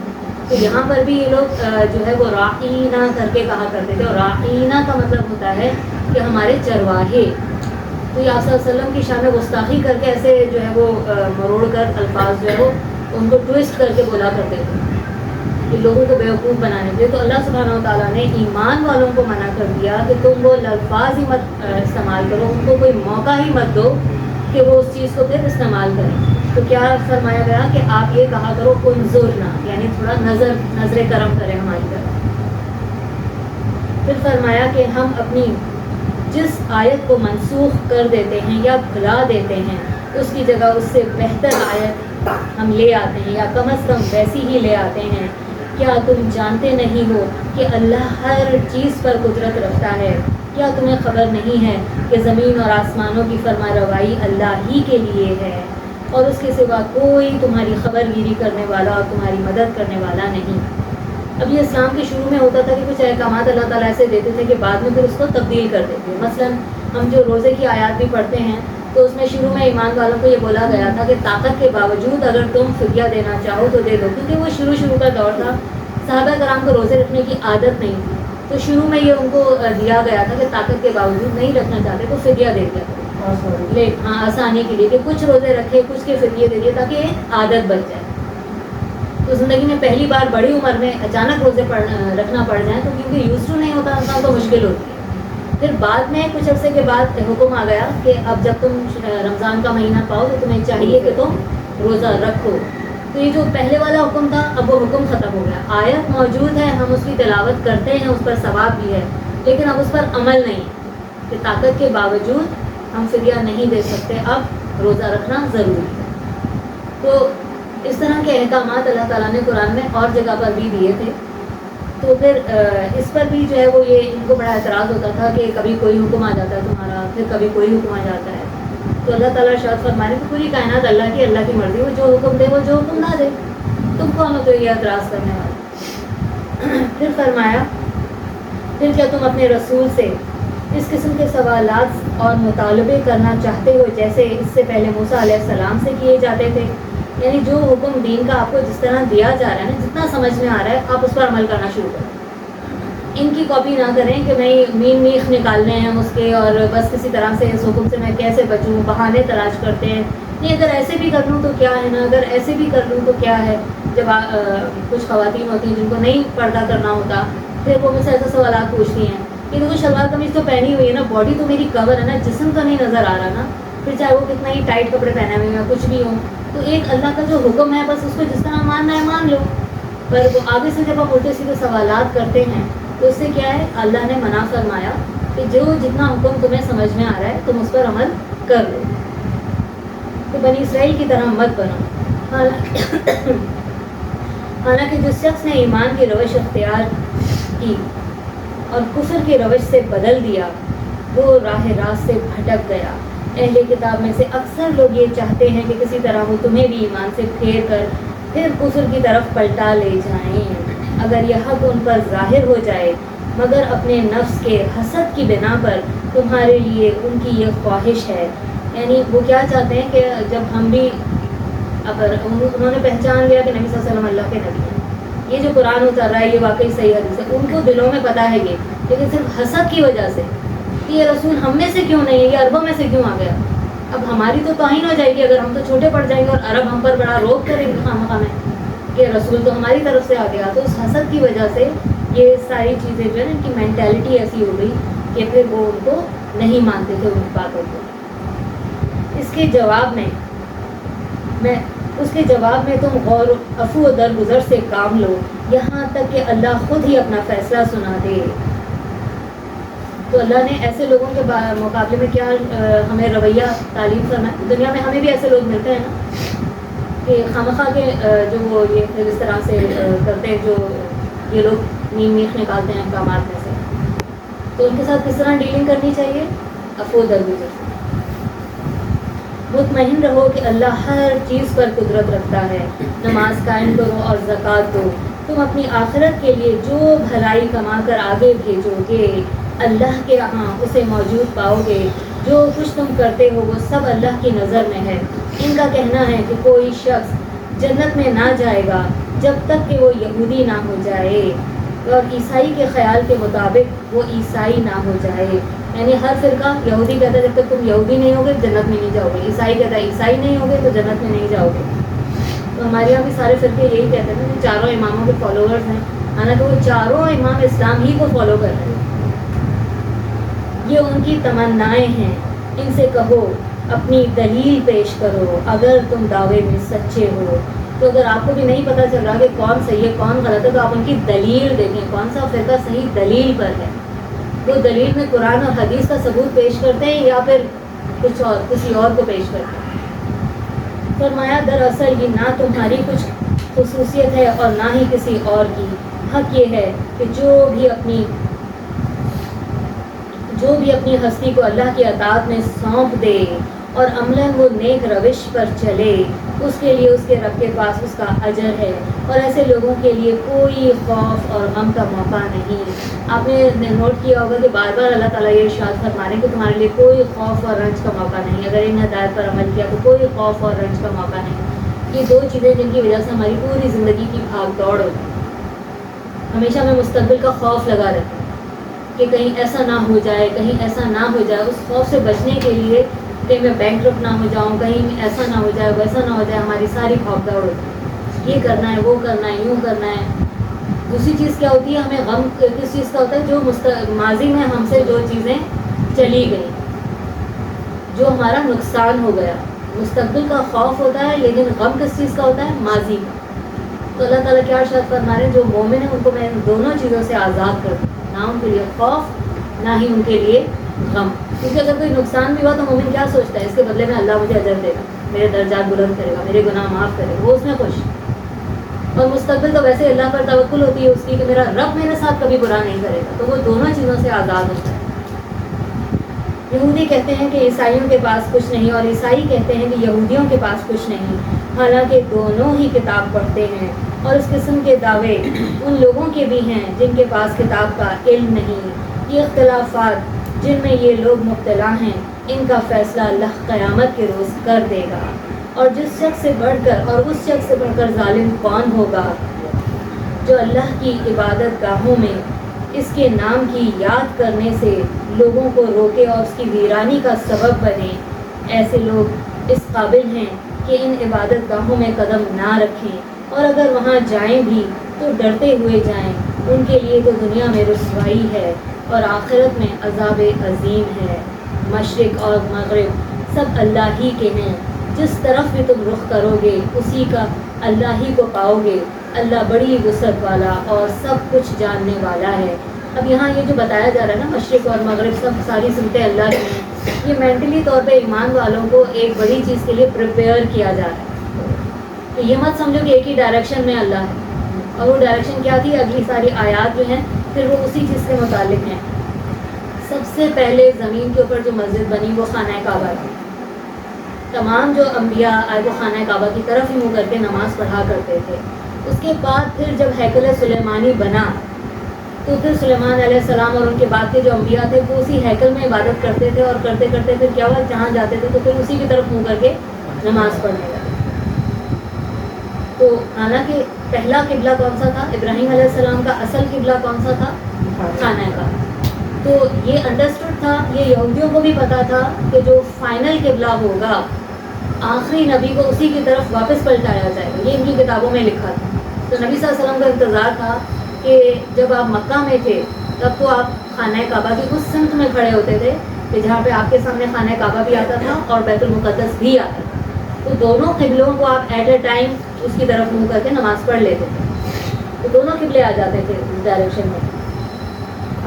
تو یہاں پر بھی یہ لوگ جو ہے وہ راعینا کر کے کہا کرتے تھے، اور راعینا کا مطلب ہوتا ہے کہ ہمارے چرواہے۔ تو یہ آپ صلی اللہ علیہ وسلم کی شان میں گستاخی کر کے ایسے جو ہے وہ مروڑ کر الفاظ جو ہے وہ ان کو ٹویسٹ کر کے بولا کرتے تھے کہ لوگوں کو بیوقوف بنانے کے لیے۔ تو اللہ سبحانہ و تعالیٰ نے ایمان والوں کو منع کر دیا کہ تم وہ الفاظ ہی مت استعمال کرو، ان کو کوئی موقع ہی مت دو کہ وہ اس چیز کو پھر استعمال کریں۔ تو کیا فرمایا گیا کہ آپ یہ کہا کرو انظرنا، یعنی تھوڑا نظر کرم کریں ہماری طرف۔ پھر فرمایا کہ ہم اپنی جس آیت کو منسوخ کر دیتے ہیں یا بھلا دیتے ہیں اس کی جگہ اس سے بہتر آیت ہم لے آتے ہیں، یا کم از کم ویسی ہی لے آتے ہیں۔ کیا تم جانتے نہیں ہو کہ اللہ ہر چیز پر قدرت رکھتا ہے؟ کیا تمہیں خبر نہیں ہے کہ زمین اور آسمانوں کی فرما روائی اللہ ہی کے لیے ہے اور اس کے سوا کوئی تمہاری خبر گیری کرنے والا اور تمہاری مدد کرنے والا نہیں۔ اب یہ اسلام کے شروع میں ہوتا تھا کہ کچھ احکامات اللہ تعالیٰ ایسے دیتے تھے کہ بعد میں پھر اس کو تبدیل کر دیتے۔ مثلا ہم جو روزے کی آیات بھی پڑھتے ہیں تو اس میں شروع میں ایمان والوں کو یہ بولا گیا تھا کہ طاقت کے باوجود اگر تم فدیہ دینا چاہو تو دے دو، کیونکہ وہ شروع کا دور تھا، صحابہ کرام کو روزے رکھنے کی عادت نہیں تھی، تو شروع میں یہ ان کو دیا گیا تھا کہ طاقت کے باوجود نہیں رکھنا چاہتے تو فدیہ دے دیا، ہاں آسانی کے لیے کہ کچھ روزے رکھے کچھ کے فدیے دے دیے تاکہ عادت بچ جائے۔ تو زندگی میں پہلی بار بڑی عمر میں اچانک روزے رکھنا پڑ جائیں تو کیونکہ یوز ٹو نہیں ہوتا انسان تو مشکل ہوتی ہے۔ پھر بعد میں کچھ عرصے کے بعد حکم آ گیا کہ اب جب تم رمضان کا مہینہ پاؤ تو تمہیں چاہیے کہ تم روزہ رکھو۔ تو یہ جو پہلے والا حکم تھا اب وہ حکم ختم ہو گیا، آیت موجود ہے، ہم اس کی تلاوت کرتے ہیں، اس پر ثواب بھی ہے، لیکن اب اس پر عمل نہیں کہ طاقت کے باوجود ہم فدیہ نہیں دے سکتے، اب روزہ رکھنا ضروری ہے۔ تو اس طرح کے احکامات اللہ تعالیٰ نے قرآن میں اور جگہ پر بھی دیے تھے۔ تو پھر اس پر بھی جو ہے وہ یہ ان کو بڑا اعتراض ہوتا تھا کہ کبھی کوئی حکم آ جاتا ہے تمہارا، پھر کبھی کوئی حکم آ جاتا ہے۔ تو اللہ تعالیٰ ارشاد فرمانے کہ پوری کائنات اللہ کی مرضی، وہ جو حکم دے وہ جو حکم نہ دے، تم کون ہو تو یہ اعتراض کرنے والے۔ پھر فرمایا پھر کیا تم اپنے رسول سے اس قسم کے سوالات اور مطالبے کرنا چاہتے ہو جیسے اس سے پہلے موسیٰ علیہ السلام سے کیے جاتے تھے؟ یعنی جو حکم دین کا آپ کو جس طرح دیا جا رہا ہے نا، جتنا سمجھ میں آ رہا ہے آپ اس پر عمل کرنا شروع کریں، ان کی کاپی نہ کریں کہ میں مین میخ نکالنے ہیں اس کے اور بس کسی طرح سے اس حکم سے میں کیسے بچوں، بہانے تلاش کرتے ہیں، نہیں اگر ایسے بھی کر لوں تو کیا ہے نا، اگر ایسے بھی کر لوں تو کیا ہے، جب کچھ خواتین ہوتی ہیں جن کو نہیں پردہ کرنا ہوتا، پھر وہ مجھ سے ایسے سوالات پوچھتی ہیں کہ دیکھو شلوار قمیض تو پہنی ہوئی ہے نا، باڈی تو میری کور ہے نا، جسم تو نہیں نظر آ رہا نا، پھر چاہے وہ کتنا ہی ٹائٹ کپڑے پہنے ہوئے ہیں کچھ بھی ہوں، تو ایک اللہ کا جو حکم ہے بس اس کو جس طرح ماننا ہے مان لو. پر وہ آگے سے جب ہم الٹے سیدھے سوالات کرتے ہیں تو اس سے کیا ہے، اللہ نے منع فرمایا کہ جو جتنا حکم تمہیں سمجھ میں آ رہا ہے تم اس پر عمل کر لو. تو بنی اسرائیل کی طرح مت بنو. حالانکہ جس شخص نے ایمان کی روش اختیار کی اور کفر کی روش سے بدل دیا وہ راہ راست سے بھٹک گیا. اہل کتاب میں سے اکثر لوگ یہ چاہتے ہیں کہ کسی طرح وہ تمہیں بھی ایمان سے پھیر کر پھر کفر کی طرف پلٹا لے جائیں اگر یہ حق ان پر ظاہر ہو جائے، مگر اپنے نفس کے حسد کی بنا پر تمہارے لیے ان کی یہ خواہش ہے. یعنی وہ کیا چاہتے ہیں کہ جب ہم بھی، اگر انہوں نے پہچان لیا کہ نبی صلی اللہ علیہ وسلم اللہ کے نبی ہیں، یہ جو قرآن اتر رہا ہے یہ واقعی صحیح حدیث ہے، ان کو دلوں میں پتہ ہے یہ، لیکن صرف حسد کی وجہ سے کہ یہ رسول ہم میں سے کیوں نہیں ہے، یہ عربوں میں سے کیوں آ گیا. اب ہماری تو توہین ہو جائے گی اگر ہم تو چھوٹے پڑ جائیں گے اور عرب ہم پر بڑا روب کریں گے خامخواہ میں کہ رسول تو ہماری طرف سے آ گیا. تو اس حسد کی وجہ سے یہ ساری چیزیں جو ہے نا ان کی مینٹیلٹی ایسی ہو گئی کہ پھر وہ ان کو نہیں مانتے تھے ان باتوں کو. اس کے جواب میں تم غور عفو و درگزر سے کام لو یہاں تک کہ اللہ خود ہی اپنا فیصلہ سنا دے. تو اللہ نے ایسے لوگوں کے مقابلے میں کیا ہمیں رویہ تعلیم کرنا ہے. دنیا میں ہمیں بھی ایسے لوگ ملتے ہیں نا کہ خامخواہ کے جو وہ یہ اس طرح سے کرتے ہیں، جو یہ لوگ میخ نکالتے ہیں احکامات میں سے، تو ان کے ساتھ کس طرح ڈیلنگ کرنی چاہیے؟ عفو درگزر سے. مطمئن رہو کہ اللہ ہر چیز پر قدرت رکھتا ہے. نماز قائم کرو اور زکوٰۃ دو. تم اپنی آخرت کے لیے جو بھلائی کما کر آگے بھیجو گے اللہ کے یہاں اسے موجود پاؤ گے. جو کچھ تم کرتے ہو وہ سب اللہ کی نظر میں ہے. ان کا کہنا ہے کہ کوئی شخص جنت میں نہ جائے گا جب تک کہ وہ یہودی نہ ہو جائے، اور عیسائی کے خیال کے مطابق وہ عیسائی نہ ہو جائے. یعنی ہر فرقہ، یہودی کہتا ہے جب تک تم یہودی نہیں ہوگے جنت میں نہیں جاؤ گے، عیسائی کہتا ہے عیسائی نہیں ہوگے تو جنت میں نہیں جاؤ گے. تو ہمارے یہاں بھی سارے فرقے یہی کہتے ہیں کہ چاروں اماموں کے فالوورز ہیں، حالانکہ وہ چاروں امام اسلام ہی کو فالو کر رہے ہیں. یہ ان کی تمنائیں ہیں. ان سے کہو اپنی دلیل پیش کرو اگر تم دعوے میں سچے ہو. تو اگر آپ کو بھی نہیں پتہ چل رہا کہ کون صحیح ہے کون غلط ہے تو آپ ان کی دلیل دیکھیں کون سا فرقہ صحیح دلیل پر ہے. وہ دلیل میں قرآن اور حدیث کا ثبوت پیش کرتے ہیں یا پھر کچھ اور کسی اور کو پیش کرتے ہیں. فرمایا دراصل یہ نہ تمہاری کچھ خصوصیت ہے اور نہ ہی کسی اور کی. حق یہ ہے کہ جو بھی اپنی ہستی کو اللہ کی اطاعت میں سونپ دے اور عملاً وہ نیک روش پر چلے اس کے لیے اس کے رب کے پاس اس کا اجر ہے، اور ایسے لوگوں کے لیے کوئی خوف اور غم کا موقع نہیں. آپ نے نوٹ کیا ہوگا کہ بار بار اللہ تعالیٰ یہ ارشاد فرما رہے ہیں کہ تمہارے لیے کوئی خوف اور رنج کا موقع نہیں. اگر ان ہدایت پر عمل کیا تو کوئی خوف اور رنج کا موقع نہیں. یہ دو چیزیں جن کی وجہ سے ہماری پوری زندگی کی بھاگ دوڑ ہوتی ہے. ہمیشہ ہمیں مستقبل کا خوف لگا رہتا ہے کہ کہیں ایسا نہ ہو جائے، کہیں ایسا نہ ہو جائے. اس خوف سے بچنے کے لیے کہیں میں بینکرپٹ نہ ہو جاؤں، کہیں ایسا نہ ہو جائے ویسا نہ ہو جائے، ہماری ساری بھاگ دوڑ ہوتی ہے. یہ کرنا ہے وہ کرنا ہے یوں کرنا ہے. دوسری چیز کیا ہوتی ہے، ہمیں غم کس چیز کا ہوتا ہے؟ جو ماضی میں ہم سے جو چیزیں چلی گئیں، جو ہمارا نقصان ہو گیا. مستقبل کا خوف ہوتا ہے لیکن غم کس چیز کا ہوتا ہے؟ ماضی کا. تو اللہ تعالیٰ کیا ارشاد فرما رہے ہیں؟ جو مومن ہیں ان کو میں ان دونوں چیزوں سے آزاد کر دوں، نہ ان کے لیے خوف نہ ہی ان کے لیے غم. کیونکہ اگر کوئی نقصان بھی ہوا تو مومن کیا سوچتا ہے؟ اس کے بدلے میں اللہ مجھے اجر دے گا، میرے درجات بلند کرے گا، میرے گناہ معاف کرے گا، وہ اس میں خوش. اور مستقبل تو ویسے اللہ پر توکل ہوتی ہے اس کی کہ میرا رب میرے ساتھ کبھی برا نہیں کرے گا. تو وہ دونوں چیزوں سے آزاد ہوتا ہے. یہودی کہتے ہیں کہ عیسائیوں کے پاس کچھ نہیں، اور عیسائی کہتے ہیں کہ یہودیوں کے پاس کچھ نہیں، حالانکہ دونوں ہی کتاب پڑھتے ہیں. اور اس قسم کے دعوے ان لوگوں کے بھی ہیں جن کے پاس کتاب کا علم نہیں. یہ اختلافات جن میں یہ لوگ مبتلا ہیں ان کا فیصلہ اللہ قیامت کے روز کر دے گا. اور جس شخص سے بڑھ کر اور اس شخص سے بڑھ کر ظالم کون ہوگا جو اللہ کی عبادت گاہوں میں اس کے نام کی یاد کرنے سے لوگوں کو روکے اور اس کی ویرانی کا سبب بنے. ایسے لوگ اس قابل ہیں کہ ان عبادت گاہوں میں قدم نہ رکھیں اور اگر وہاں جائیں بھی تو ڈرتے ہوئے جائیں، ان کے لیے تو دنیا میں رسوائی ہے اور آخرت میں عذاب عظیم ہے۔ مشرق اور مغرب سب اللہ ہی کے ہیں، جس طرف بھی تم رخ کرو گے اسی کا اللہ ہی کو پاؤ گے۔ اللہ بڑی وسعت والا اور سب کچھ جاننے والا ہے۔ اب یہاں یہ جو بتایا جا رہا ہے نا، مشرق اور مغرب سب ساری سمتیں اللہ کی ہیں، یہ مینٹلی طور پہ ایمان والوں کو ایک بڑی چیز کے لیے پریپیئر کیا جا رہا ہے کہ یہ مت سمجھو کہ ایک ہی ڈائریکشن میں اللہ ہے، اور وہ ڈائریکشن کیا تھی، اگلی ساری آیات جو ہیں پھر وہ اسی چیز کے متعلق ہیں۔ سب سے پہلے زمین کے اوپر جو مسجد بنی وہ خانہ کعبہ تھی۔ تمام جو انبیاء آئے وہ خانہ کعبہ کی طرف ہی منہ کر کے نماز پڑھا کرتے تھے۔ اس کے بعد پھر جب ہیکل سلیمانی بنا تو پھر سلیمان علیہ السلام اور ان کے بعد کے جو انبیاء تھے وہ اسی ہیکل میں عبادت کرتے تھے، اور کرتے کرتے پھر کیا ہوا، جہاں جاتے تھے تو پھر اسی کی طرف منہ کر کے نماز پڑھنے لگے۔ تو حالانکہ پہلا قبلہ کون سا تھا، ابراہیم علیہ السلام کا اصل قبلہ کون سا تھا، خانہ کا۔ تو یہ انڈرسٹوڈ تھا، یہ یہودیوں کو بھی پتا تھا کہ جو فائنل قبلہ ہوگا آخری نبی کو اسی کی طرف واپس پلٹایا جائے گا، یہ ان کی کتابوں میں لکھا تھا۔ تو نبی صلی اللہ علیہ وسلم کا انتظار تھا کہ جب آپ مکہ میں تھے تب تو آپ خانہ کعبہ کی اس سمت میں کھڑے ہوتے تھے کہ جہاں پہ آپ کے سامنے خانہ کعبہ بھی آتا تھا اور بیت المقدس بھی آتا تھا، تو دونوں قبلوں کو آپ ایٹ اے ٹائم اس کی طرف منہ کر کے نماز پڑھ لیتے تھے، تو دونوں قبلے آ جاتے تھے اس ڈائریکشن میں۔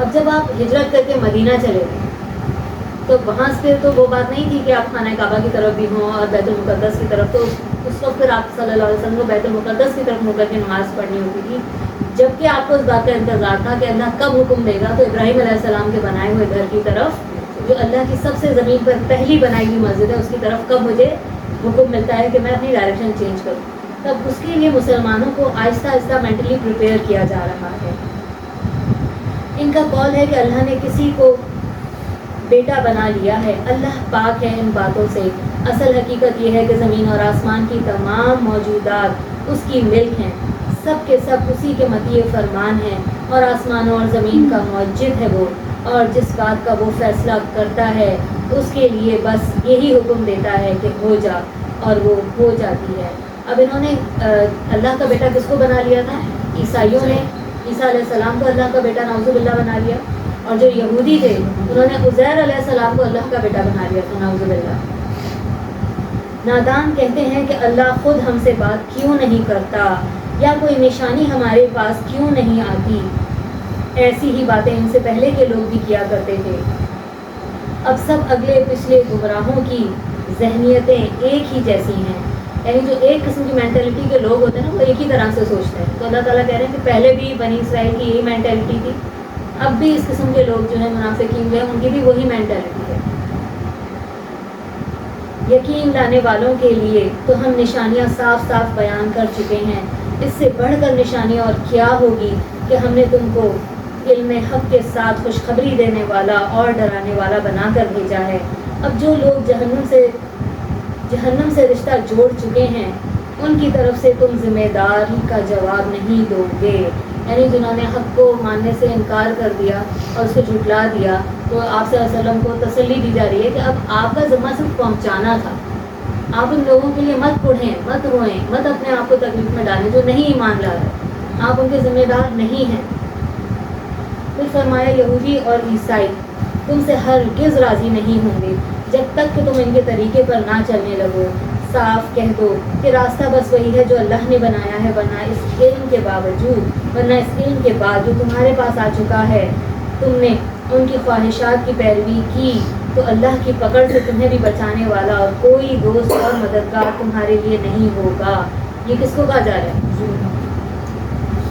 اب جب آپ ہجرت کر کے مدینہ چلے گئے تو وہاں سے تو وہ بات نہیں تھی کہ آپ خانہ کعبہ کی طرف بھی ہوں اور بیت المقدس کی طرف، تو اس وقت پھر آپ صلی اللہ علیہ وسلم کو بیت المقدس کی طرف منہ کر کے نماز پڑھنی ہوتی تھی، جبکہ آپ کو اس بات کا انتظار تھا کہ اللہ کب حکم دے گا تو ابراہیم علیہ السلام کے بنائے ہوئے گھر کی طرف، جو اللہ کی سب سے زمین پر پہلی بنائی ہوئی مسجد ہے، اس کی طرف کب مجھے حکم ملتا ہے کہ میں اپنی ڈائریکشن چینج کروں۔ تب اس کے لیے مسلمانوں کو آہستہ آہستہ مینٹلی پریپیئر کیا جا رہا ہے۔ ان کا قول ہے کہ اللہ نے کسی کو بیٹا بنا لیا ہے، اللہ پاک ہے ان باتوں سے۔ اصل حقیقت یہ ہے کہ زمین اور آسمان کی تمام موجودات اس کی ملک ہیں، سب کے سب اسی کے مطیع فرمان ہیں، اور آسمانوں اور زمین کا موجد ہے وہ، اور جس بات کا وہ فیصلہ کرتا ہے اس کے لیے بس یہی حکم دیتا ہے کہ ہو جا، اور وہ ہو جاتی ہے۔ اب انہوں نے اللہ کا بیٹا کس کو بنا لیا تھا، عیسائیوں نے عیسیٰ علیہ السلام کو اللہ کا بیٹا نعوذ باللہ بنا لیا، اور جو یہودی تھے انہوں نے عزیر علیہ السلام کو اللہ کا بیٹا بنا لیا تھا، نعوذ باللہ۔ نادان کہتے ہیں کہ اللہ خود ہم سے بات کیوں نہیں کرتا، یا کوئی نشانی ہمارے پاس کیوں نہیں آتی۔ ایسی ہی باتیں ان سے پہلے کے لوگ بھی کیا کرتے تھے۔ اب سب اگلے پچھلے گمراہوں کی ذہنیتیں ایک ہی جیسی ہیں، یعنی جو ایک قسم کی مینٹلٹی کے لوگ ہوتے ہیں نا وہ ایک ہی طرح سے سوچتے ہیں۔ تو اللہ تعالیٰ کہہ رہے ہیں کہ پہلے بھی بنی اسرائیل کی یہی مینٹلٹی تھی، اب بھی اس قسم کے لوگ جو ہیں منافقین ہوئے ان کی بھی وہی مینٹلٹی ہے۔ یقین لانے والوں کے لیے تو ہم نشانیاں صاف صاف بیان کر چکے ہیں، اس سے بڑھ کر نشانی اور کیا ہوگی کہ ہم نے تم کو علم حق کے ساتھ خوشخبری دینے والا اور ڈرانے والا بنا کر بھیجا ہے۔ اب جو لوگ جہنم سے رشتہ جوڑ چکے ہیں ان کی طرف سے تم ذمہ داری کا جواب نہیں دو گے، یعنی جنہوں نے حق کو ماننے سے انکار کر دیا اور اس کو جھٹلا دیا، تو آپ صلی اللہ علیہ وسلم کو تسلی دی جا رہی ہے کہ اب آپ کا ذمہ صرف پہنچانا تھا، آپ ان لوگوں کے لیے مت پڑھیں، مت روئیں، مت اپنے آپ کو تکلیف میں ڈالیں جو نہیں ایمان لا رہے، آپ ان کے ذمہ دار نہیں ہیں۔ پھر فرمایا یہودی اور عیسائی تم سے ہرگز راضی نہیں ہوں گے جب تک کہ تم ان کے طریقے پر نہ چلنے لگو۔ صاف کہہ دو کہ راستہ بس وہی ہے جو اللہ نے بنایا ہے، ورنہ اس علم کے بعد جو تمہارے پاس آ چکا ہے تم نے ان کی خواہشات کی پیروی کی تو اللہ کی پکڑ سے تمہیں بھی بچانے والا اور کوئی دوست اور مددگار تمہارے لیے نہیں ہوگا۔ یہ کس کو کہا جا رہا ہے؟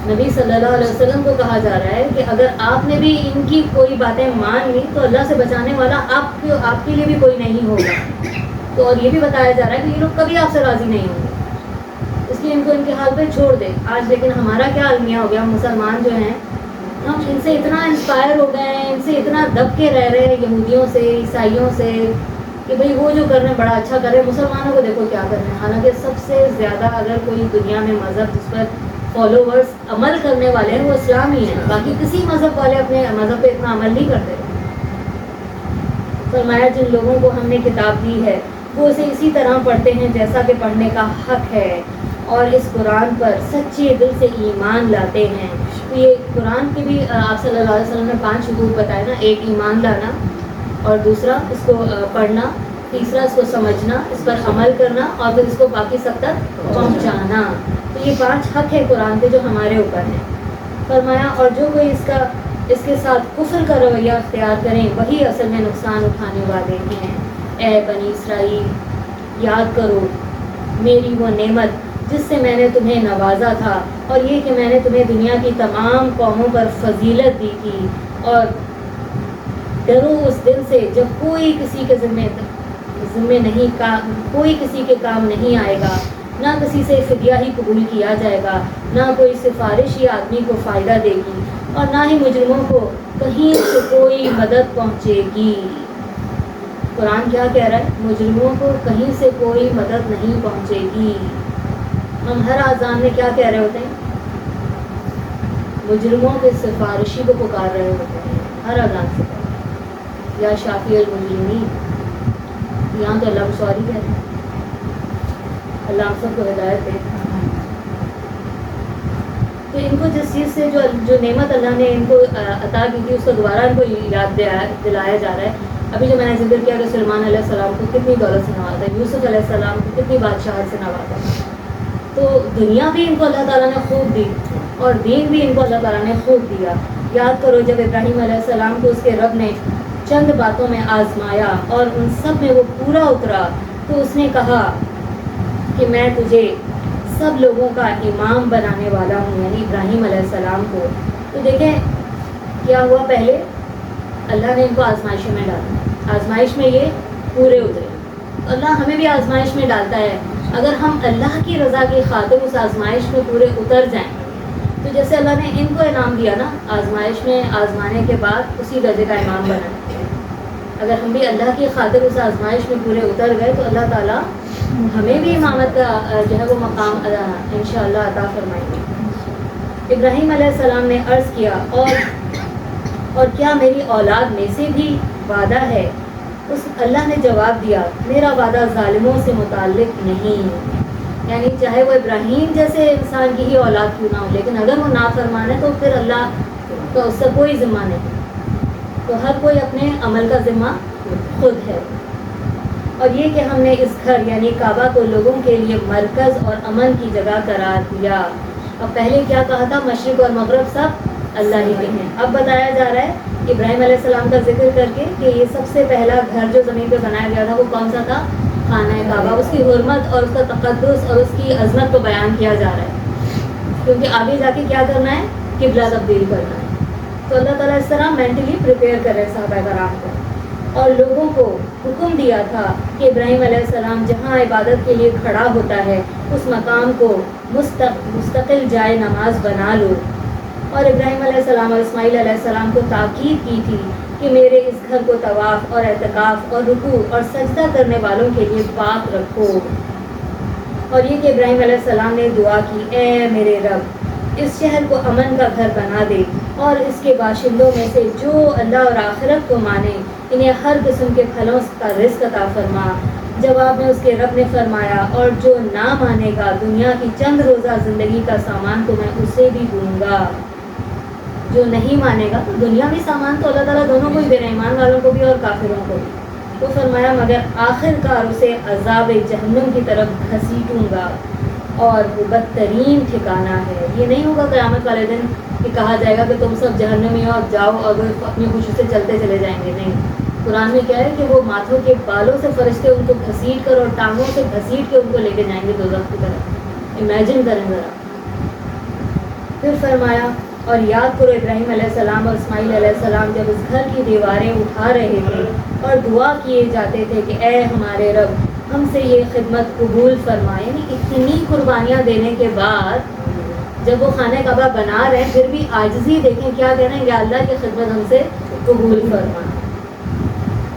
نبی صلی اللہ علیہ وسلم کو کہا جا رہا ہے کہ اگر آپ نے بھی ان کی کوئی باتیں مان لی تو اللہ سے بچانے والا آپ کے لیے بھی کوئی نہیں ہوگا۔ تو اور یہ بھی بتایا جا رہا ہے کہ یہ لوگ کبھی آپ سے راضی نہیں ہوں گے، اس لیے ان کو ان کے حال پہ چھوڑ دیں۔ آج لیکن ہمارا کیا المیہ ہو گیا، مسلمان جو ہیں ہم ان سے اتنا انسپائر ہو گئے ہیں، ان سے اتنا دب کے رہ رہے ہیں، یہودیوں سے عیسائیوں سے، کہ بھئی وہ جو کر رہے ہیں بڑا اچھا کر رہے ہیں، مسلمانوں کو دیکھو کیا کر رہے ہیں۔ حالانکہ سب سے زیادہ اگر کوئی دنیا میں مذہب جس پر فالوورز عمل کرنے والے ہیں وہ اسلام ہی ہیں، باقی کسی مذہب والے اپنے مذہب پہ اتنا عمل نہیں کرتے۔ فرمایا جن لوگوں کو ہم نے کتاب دی ہے وہ اسے اسی طرح پڑھتے ہیں جیسا کہ پڑھنے کا حق ہے، اور اس قرآن پر سچے دل سے ایمان لاتے ہیں. تو یہ قرآن کے بھی آپ صلی اللہ علیہ وسلم نے 5 حقوق بتائے نا. ایک ایمان لانا، اور دوسرا اس کو پڑھنا، تیسرا اس کو سمجھنا، اس پر عمل کرنا، اور پھر اس کو باقی سب تک پہنچانا. تو یہ 5 حق ہیں قرآن کے جو ہمارے اوپر ہیں. فرمایا اور جو کوئی اس کے ساتھ کفر کا رویہ اختیار کریں وہی اصل میں نقصان اٹھانے والے ہیں. اے بنی اسرائیل، یاد کرو میری وہ نعمت جس سے میں نے تمہیں نوازا تھا، اور یہ کہ میں نے تمہیں دنیا کی تمام قوموں پر فضیلت دی تھی. اور ڈرو اس دن سے جب کوئی کسی کے ذمے نہیں کوئی کسی کے کام نہیں آئے گا، نہ کسی سے فدیہ ہی قبول کیا جائے گا، نہ کوئی سفارش ہی آدمی کو فائدہ دے گی، اور نہ ہی مجرموں کو کہیں سے کوئی مدد پہنچے گی. قرآن کیا کہہ رہا ہے؟ مجرموں کو کہیں سے کوئی مدد نہیں پہنچے گی. ہم ہر اذان میں کیا کہہ رہے ہوتے ہیں؟ مجرموں کے سفارشی کو پکار رہے ہوتے ہیں ہر اذان سے. یا شافی المجرمین، یہاں تو اللہ سوری کہتے ہیں. اللہ ہم سب کو ہدایت دے. تو ان کو جس چیز سے جو نعمت اللہ نے ان کو عطا کی تھی اس کو دوبارہ ان کو یاد دلایا جا رہا ہے. ابھی جو میں نے ذکر کیا کہ سلیمان علیہ السلام کو کتنی دولت سے نوازا، یوسف علیہ السلام کو کتنی بادشاہت سے نوازا. تو دنیا بھی ان کو اللہ تعالیٰ نے خوب دی، اور دین بھی ان کو اللہ تعالیٰ نے خوب دیا. یاد کرو جب ابراہیم علیہ السلام کو اس کے رب نے چند باتوں میں آزمایا اور ان سب میں وہ پورا اترا، تو اس نے کہا کہ میں تجھے سب لوگوں کا امام بنانے والا ہوں، یعنی ابراہیم علیہ السلام کو. تو دیکھیں کیا ہوا، پہلے اللہ نے ان کو آزمائش میں ڈالا، آزمائش میں یہ پورے اترے. اللہ ہمیں بھی آزمائش میں ڈالتا ہے. اگر ہم اللہ کی رضا کی خاطر اس آزمائش میں پورے اتر جائیں، تو جیسے اللہ نے ان کو انعام دیا نا، آزمائش میں آزمانے کے بعد اسی درجے کا امام بنا. اگر ہم بھی اللہ کی خاطر اس آزمائش میں پورے اتر گئے تو اللہ تعالیٰ ہمیں بھی امامت کا جو ہے وہ مقام انشاءاللہ عطا فرمائیں گے. ابراہیم علیہ السلام نے عرض کیا اور کیا میری اولاد میں سے بھی وعدہ ہے؟ اللہ نے جواب دیا میرا وعدہ ظالموں سے متعلق نہیں. یعنی چاہے وہ ابراہیم جیسے انسان کی ہی اولاد کیوں نہ ہو، لیکن اگر وہ نافرمان ہے تو پھر اللہ کا اس کا کوئی ذمہ نہیں. تو ہر کوئی اپنے عمل کا ذمہ خود ہے. اور یہ کہ ہم نے اس گھر یعنی کعبہ کو لوگوں کے لیے مرکز اور امن کی جگہ قرار دیا. اب پہلے کیا کہا تھا؟ مشرق اور مغرب سب اللہ ہی کے ہیں. اب بتایا جا رہا ہے ابراہیم علیہ السلام کا ذکر کر کے کہ یہ سب سے پہلا گھر جو زمین پہ بنایا گیا تھا وہ کون سا تھا؟ خانہ کعبہ. اس کی حرمت اور اس کا تقدس اور اس کی عظمت کو بیان کیا جا رہا ہے، کیونکہ آگے جا کے کیا کرنا ہے؟ قبلہ تبدیل کرنا ہے. تو اللہ تعالیٰ اس طرح مینٹلی پریپیئر کر رہے صحابہ کرام کو، اور لوگوں کو حکم دیا تھا کہ ابراہیم علیہ السلام جہاں عبادت کے لیے کھڑا ہوتا ہے اس مقام کو مستقل جائے نماز بنا لو. اور ابراہیم علیہ السلام اور اسماعیل علیہ السلام کو تاکید کی تھی کہ میرے اس گھر کو طواف اور اعتکاف اور رکوع اور سجدہ کرنے والوں کے لیے پاک رکھو. اور یہ کہ ابراہیم علیہ السلام نے دعا کی اے میرے رب اس شہر کو امن کا گھر بنا دے، اور اس کے باشندوں میں سے جو اللہ اور آخرت کو مانے انہیں ہر قسم کے پھلوں کا رزق عطا فرما. جواب میں اس کے رب نے فرمایا اور جو نہ مانے گا دنیا کی چند روزہ زندگی کا سامان تو میں اسے بھی دوں گا. جو نہیں مانے گا تو دنیا بھی سامان تو اللہ تعالیٰ دونوں کو ہی دے رہے ہیں، ایمان والوں کو بھی اور کافروں کو بھی. تو فرمایا مگر آخر کار اسے عذاب جہنم کی طرف گھسیٹوں گا اور وہ بدترین ٹھکانہ ہے. یہ نہیں ہوگا قیامت والے دن کہ کہا جائے گا کہ تم سب جہنمی ہو اب جاؤ اور وہ اپنی خوشی سے چلتے چلے جائیں گے. نہیں، قرآن میں کیا ہے کہ وہ ماتھوں کے بالوں سے فرشتے ان کو گھسیٹ کر اور ٹانگوں سے گھسیٹ کے ان کو لے کے جائیں گے دوزخ کی طرف. امیجن کریں ذرا. پھر فرمایا اور یاد کرو ابراہیم علیہ السلام اور اسماعیل علیہ السلام جب اس گھر کی دیواریں اٹھا رہے تھے اور دعا کیے جاتے تھے کہ اے ہمارے رب ہم سے یہ خدمت قبول فرما. یعنی اتنی قربانیاں دینے کے بعد جب وہ خانہ کعبہ بنا رہے ہیں پھر بھی عاجزی دیکھیں کیا کہہ رہے ہیں، یا اللہ کی خدمت ہم سے قبول فرما.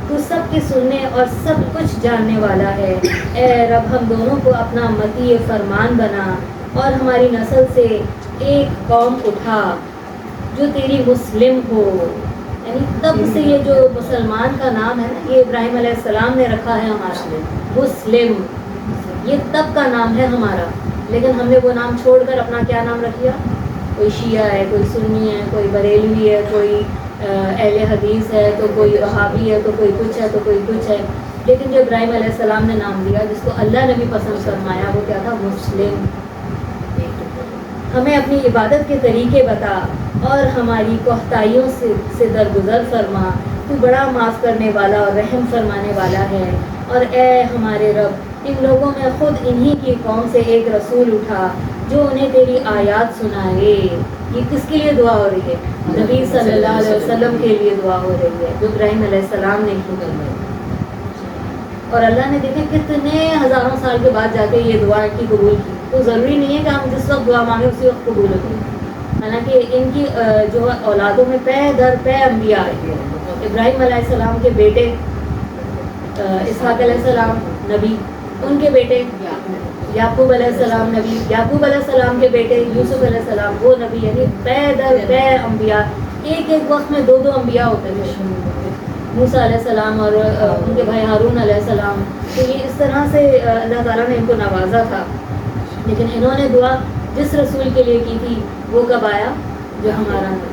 تو سب کے سننے اور سب کچھ جاننے والا ہے. اے رب ہم دونوں کو اپنا مطیع فرمان بنا اور ہماری نسل سے ایک قوم اٹھا جو تیری مسلم ہو. یعنی تب سے یہ جو مسلمان کا نام ہے نا یہ ابراہیم علیہ السلام نے رکھا ہے ہمارا مسلم. یہ تب کا نام ہے ہمارا لیکن ہم نے وہ نام چھوڑ کر اپنا کیا نام رکھ لیا؟ کوئی شیعہ ہے، کوئی سنی ہے، کوئی بریلوی ہے، کوئی اہل حدیث ہے، تو کوئی وہابی ہے، تو کوئی کچھ ہے، تو کوئی کچھ ہے. لیکن جو ابراہیم علیہ السلام نے نام دیا، جس کو اللہ نے بھی پسند فرمایا، وہ کیا تھا؟ مسلم. ہمیں اپنی عبادت کے طریقے بتا اور ہماری کوتاہیوں سے درگزر فرما. تو بڑا معاف کرنے والا اور رحم فرمانے والا ہے. اور اے ہمارے رب، ان لوگوں میں خود انہی کی قوم سے ایک رسول اٹھا جو انہیں تیری آیات سنائے. یہ کس کے لیے دعا ہو رہی ہے؟ نبی صلی اللہ علیہ وسلم کے لیے دعا ہو رہی ہے، جو ابراہیم علیہ السلام نے کی. اور اللہ نے دیکھے کتنے ہزاروں سال کے بعد جا کے یہ دعا کی قبول کی. تو ضروری نہیں ہے کہ ہم جس وقت دعا مانگیں اسی وقت قبول ہوتی. حالانکہ ان کی جو اولادوں میں پے در پے انبیاء آئے. ابراہیم علیہ السلام کے بیٹے اسحاق علیہ السلام نبی، ان کے بیٹے یعقوب علیہ السلام نبی، یعقوب علیہ السلام کے بیٹے یوسف علیہ السلام وہ نبی. یعنی پے در پے انبیاء. ایک ایک وقت میں دو انبیاء ہوتے تھے، موسیٰ علیہ السلام اور ان کے بھائی ہارون علیہ السلام. تو یہ اس طرح سے اللہ تعالیٰ نے ان کو نوازا تھا. لیکن انہوں نے دعا جس رسول کے لیے کی تھی وہ کب آیا؟ جو ہمارا نبی.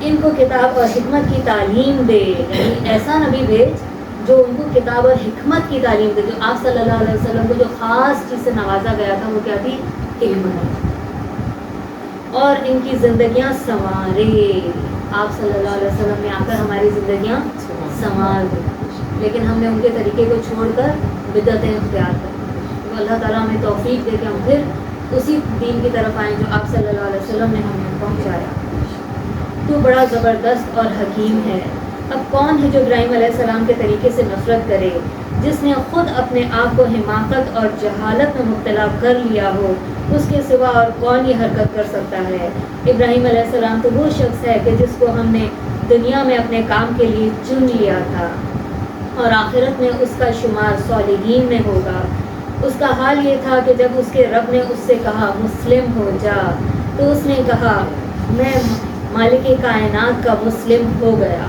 ان کو کتاب اور حکمت کی تعلیم دے. یعنی ایسا نبی بھیج جو ان کو کتاب اور حکمت کی تعلیم دے. جو آپ صلی اللہ علیہ وسلم کو جو خاص چیز سے نوازا گیا تھا وہ کیا تھی؟ حکمت. اور ان کی زندگیاں سنوارے. آپ صلی اللہ علیہ وسلم نے آ کر ہماری زندگیاں سنوار دی. لیکن ہم نے ان کے طریقے کو چھوڑ کر بدعتیں اختیار کر. تو اللہ تعالیٰ ہمیں توفیق دے کہ ہم پھر اسی دین کی طرف آئیں جو آپ صلی اللہ علیہ وسلم نے ہمیں پہنچایا. تو بڑا زبردست اور حکیم ہے. اب کون ہے جو ابراہیم علیہ السلام کے طریقے سے نفرت کرے، جس نے خود اپنے آپ کو حماقت اور جہالت میں مبتلا کر لیا ہو؟ اس کے سوا اور کون یہ حرکت کر سکتا ہے؟ ابراہیم علیہ السلام تو وہ شخص ہے کہ جس کو ہم نے دنیا میں اپنے کام کے لیے چن لیا تھا اور آخرت میں اس کا شمار صالحین میں ہوگا. اس کا حال یہ تھا کہ جب اس کے رب نے اس سے کہا مسلم ہو جا، تو اس نے کہا میں مالک کائنات کا مسلم ہو گیا.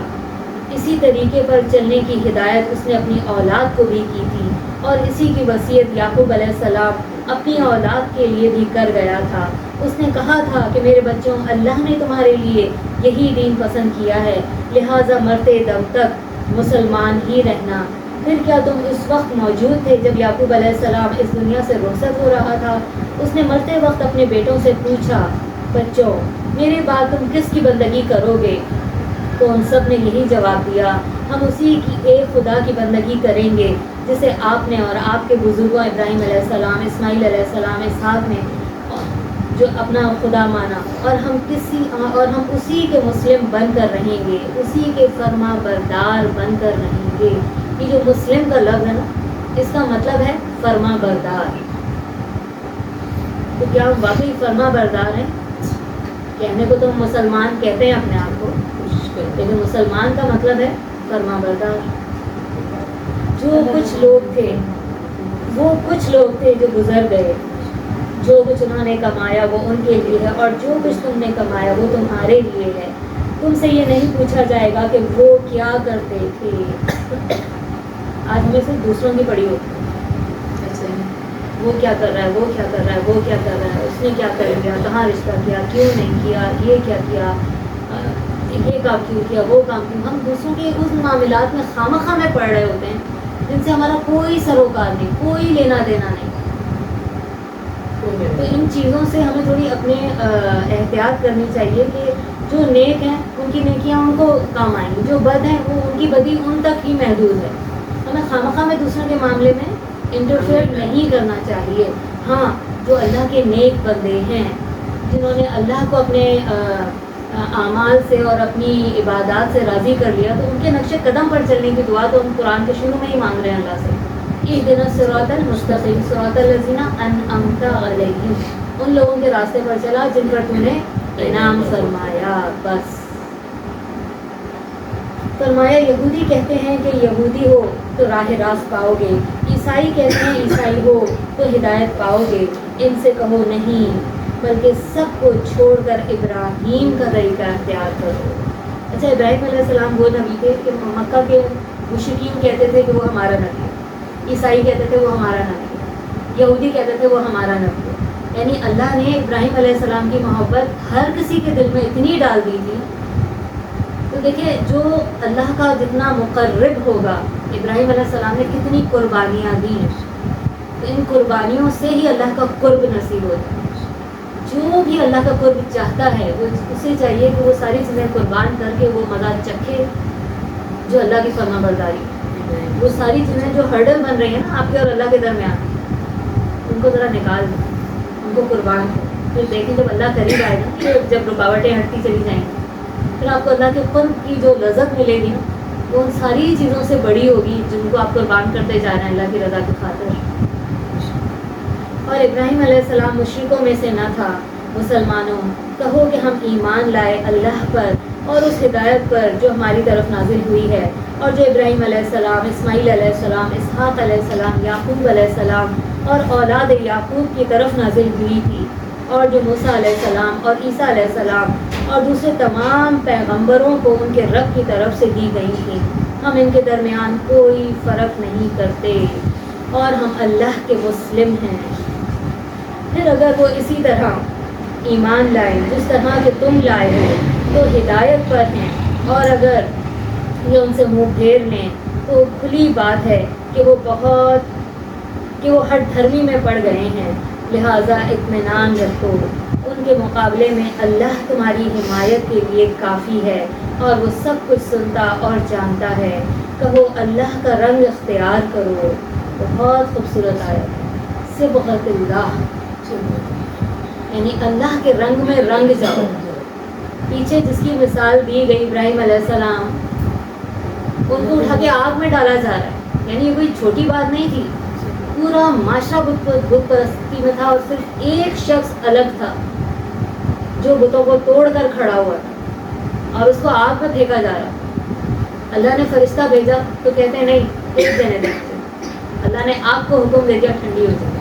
اسی طریقے پر چلنے کی ہدایت اس نے اپنی اولاد کو بھی کی تھی، اور اسی کی وصیت یعقوب علیہ السلام اپنی اولاد کے لیے بھی کر گیا تھا. اس نے کہا تھا کہ میرے بچوں، اللہ نے تمہارے لیے یہی دین پسند کیا ہے، لہٰذا مرتے دم تک مسلمان ہی رہنا. پھر کیا تم اس وقت موجود تھے جب یعقوب علیہ السلام اس دنیا سے رخصت ہو رہا تھا؟ اس نے مرتے وقت اپنے بیٹوں سے پوچھا بچوں میرے بعد تم کس کی بندگی کرو گے؟ تو ان سب نے یہی جواب دیا ہم اسی کی ایک خدا کی بندگی کریں گے جسے آپ نے اور آپ کے بزرگوں ابراہیم علیہ السلام، اسماعیل علیہ السلام، اسحاق نے جو اپنا خدا مانا، اور ہم اسی کے مسلم بن کر رہیں گے، اسی کے فرما بردار بن کر رہیں گے. یہ جو مسلم کا لفظ ہے نا، اس کا مطلب ہے فرما بردار. تو کیا ہم واقعی فرما بردار ہیں؟ کہنے کو تو ہم مسلمان کہتے ہیں اپنے آپ کو، لیکن مسلمان کا مطلب ہے فرما بردار. جو کچھ لوگ تھے جو گزر گئے، جو کچھ انہوں نے کمایا وہ ان کے لیے ہے، اور جو کچھ تم نے کمایا وہ تمہارے لیے ہے. تم سے یہ نہیں پوچھا جائے گا کہ وہ کیا کرتے تھے. آج ہمیں صرف دوسروں کی پڑی ہوتی ہے، وہ کیا کر رہا ہے، وہ کیا کر رہا ہے، وہ کیا کر رہا ہے، اس نے کیا کر لیا، کہاں رشتہ کیا، کیوں نہیں کیا، یہ کیا کیا، یہ کام کیوں کیا، وہ کام کیوں. ہم دوسروں کے اس معاملات میں خواہ میں پڑ رہے ہوتے ہیں جن سے ہمارا کوئی سروکار نہیں، کوئی لینا دینا نہیں. تو ان چیزوں سے ہمیں تھوڑی اپنے احتیاط کرنی چاہیے کہ جو نیک ہیں ان کی نیکیاں ان کو کام آئیں گی، جو بد ہیں وہ ان کی بدی ان تک ہی محدود ہے. ہمیں خواہ میں دوسروں کے معاملے میں انٹرفیئر نہیں کرنا چاہیے. ہاں جو اللہ کے نیک بندے ہیں، جنہوں نے اللہ کو اپنے اعمال سے اور اپنی عبادات سے راضی کر لیا، تو ان کے نقش قدم پر چلنے کی دعا تو ہم قرآن کے شروع میں ہی مانگ رہے ہیں اللہ سے. اہدنا الصراط المستقیم صراط الذین انعمت علیہم، ان لوگوں کے راستے پر چلا جن پر تم نے انعام فرمایا. بس فرمایا یہودی کہتے ہیں کہ یہودی ہو تو راہ راست پاؤ گے، عیسائی کہتے ہیں عیسائی ہو تو ہدایت پاؤ گے. ان سے کہو نہیں، بلکہ سب کو چھوڑ کر ابراہیم کا طریقہ اختیار کرو. اچھا، ابراہیم علیہ السلام وہ نبی تھے کہ مکہ کے مشرکین کہتے تھے کہ وہ ہمارا نبی ہے، عیسائی کہتے تھے وہ ہمارا نبی ہے. یہودی کہتے تھے وہ ہمارا نبی ہے. یعنی اللہ نے ابراہیم علیہ السلام کی محبت ہر کسی کے دل میں اتنی ڈال دی تھی. تو دیکھیں جو اللہ کا جتنا مقرب ہوگا، ابراہیم علیہ السلام نے کتنی قربانیاں دی، تو ان قربانیوں سے ہی اللہ کا قرب نصیب ہوتا ہے. جو بھی اللہ کا قرب چاہتا ہے وہ اسے چاہیے کہ وہ ساری چیزیں قربان کر کے وہ مزہ چکھے جو اللہ کی فرما برداری. وہ ساری چیزیں جو ہرڈل بن رہی ہیں نا آپ کے اور اللہ کے درمیان، ان کو ذرا نکال دیں، ان کو قربان کریں. پھر دیکھیں جب اللہ قریب آئے گا کہ جب رکاوٹیں ہٹتی چلی جائیں گی، پھر آپ کو اللہ کے قرب کی جو لذت ملے گی وہ ان ساری چیزوں سے بڑی ہوگی جن کو آپ قربان کرتے جا رہے ہیں اللہ کی رضا کی خاطر. اور ابراہیم علیہ السلام مشرکوں میں سے نہ تھا. مسلمانوں کہو کہ ہم ایمان لائے اللہ پر اور اس ہدایت پر جو ہماری طرف نازل ہوئی ہے، اور جو ابراہیم علیہ السلام، اسماعیل علیہ السلام، اسحاق علیہ السلام، یعقوب علیہ السلام اور اولاد یعقوب کی طرف نازل ہوئی تھی، اور جو موسیٰ علیہ السلام اور عیسیٰ علیہ السلام اور دوسرے تمام پیغمبروں کو ان کے رب کی طرف سے دی گئی تھیں. ہم ان کے درمیان کوئی فرق نہیں کرتے اور ہم اللہ کے مسلم ہیں. پھر اگر وہ اسی طرح ایمان لائے جس طرح کہ تم لائے ہو تو ہدایت پر ہیں، اور اگر یہ ان سے منہ پھیر لیں تو کھلی بات ہے کہ وہ ہر دھرمی میں پڑ گئے ہیں. لہٰذا اطمینان رکھو، ان کے مقابلے میں اللہ تمہاری حمایت کے لیے کافی ہے اور وہ سب کچھ سنتا اور جانتا ہے. کہو اللہ کا رنگ اختیار کرو. بہت خوبصورت آیت ہے. صبغۃ اللہ، یعنی اللہ کے رنگ میں رنگ جاؤ. پیچھے جس کی مثال دی گئی ابراہیم علیہ السلام، ان کو اٹھا کے آگ میں ڈالا جا رہا ہے. یعنی یہ کوئی چھوٹی بات نہیں تھی. پورا معاشرہ بت پرستی میں تھا اور صرف ایک شخص الگ تھا جو بتوں کو توڑ کر کھڑا ہوا تھا اور اس کو آگ میں پھینکا جا رہا. اللہ نے فرشتہ بھیجا تو کہتے ہیں نہیں ایک دینے دیں. اللہ نے آگ کو حکم دے دیا ٹھنڈی ہو جائے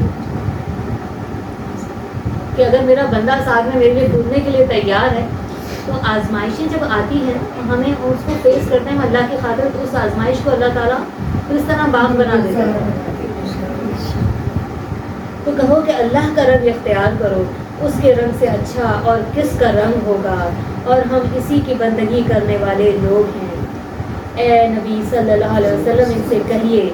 کہ اگر میرا بندہ اس آگ میں میرے لیے کودنے کے لیے تیار ہے. تو آزمائشیں جب آتی ہیں تو ہمیں اس کو فیس کرتے ہیں اللہ کی خاطر، تو اس آزمائش کو اللہ تعالیٰ اس طرح باغ بنا دیتا ہے. تو کہو کہ اللہ کا رنگ اختیار کرو، اس کے رنگ سے اچھا اور کس کا رنگ ہوگا، اور ہم اسی کی بندگی کرنے والے لوگ ہیں. اے نبی صلی اللہ علیہ وسلم ان سے کہیے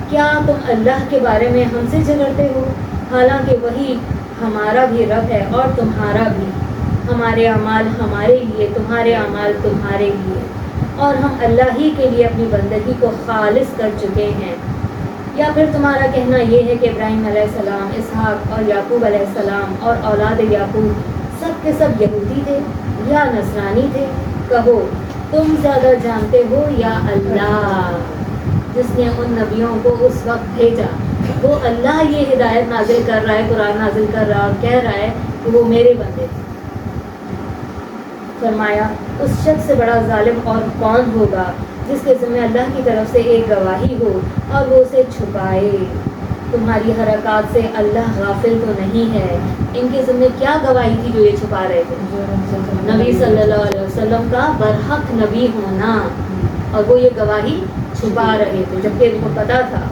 کیا تم اللہ کے بارے میں ہم سے جھگڑتے ہو، حالانکہ وہی ہمارا بھی رب ہے اور تمہارا بھی. ہمارے اعمال ہمارے لیے، تمہارے اعمال تمہارے لیے، اور ہم اللہ ہی کے لیے اپنی بندگی کو خالص کر چکے ہیں. یا پھر تمہارا کہنا یہ ہے کہ ابراہیم علیہ السلام، اسحاق اور یعقوب علیہ السلام اور اولاد یعقوب سب کے سب یہودی تھے یا نصرانی تھے. کہو تم زیادہ جانتے ہو یا اللہ جس نے ان نبیوں کو اس وقت بھیجا. وہ اللہ یہ ہدایت نازل کر رہا ہے، قرآن نازل کر رہا ہے اور کہہ رہا ہے کہ وہ میرے بندے تھے. فرمایا اس شخص سے بڑا ظالم اور کون ہوگا جس کے ذمہ اللہ کی طرف سے ایک گواہی ہو اور وہ اسے چھپائے. تمہاری حرکات سے اللہ غافل تو نہیں ہے. ان کے ذمہ کیا گواہی تھی جو یہ چھپا رہے تھے؟ نبی صلی اللہ علیہ وسلم کا برحق نبی ہونا، اور وہ یہ گواہی چھپا رہے تھے جبکہ ان کو پتہ تھا.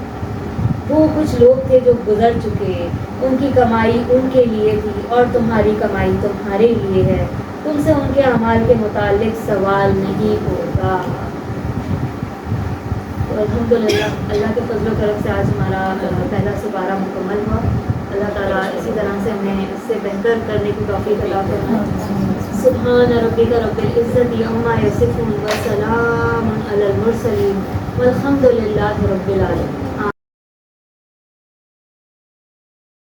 وہ کچھ لوگ تھے جو گزر چکے، ان کی کمائی ان کے لیے تھی اور تمہاری کمائی تمہارے لیے ہے. تم سے ان کے اعمال کے متعلق سوال نہیں ہوگا. تو الحمدللہ اللہ کے فضل و کرم سے آج ہمارا پہلا سپارہ مکمل ہوا. اللہ تعالیٰ اسی طرح سے ہمیں اس سے بہتر کرنے کی توفیق عطا فرمائے. سبحان ربک رب العزت عما یصفون وسلام علی المرسلین والحمد للہ رب العالمین.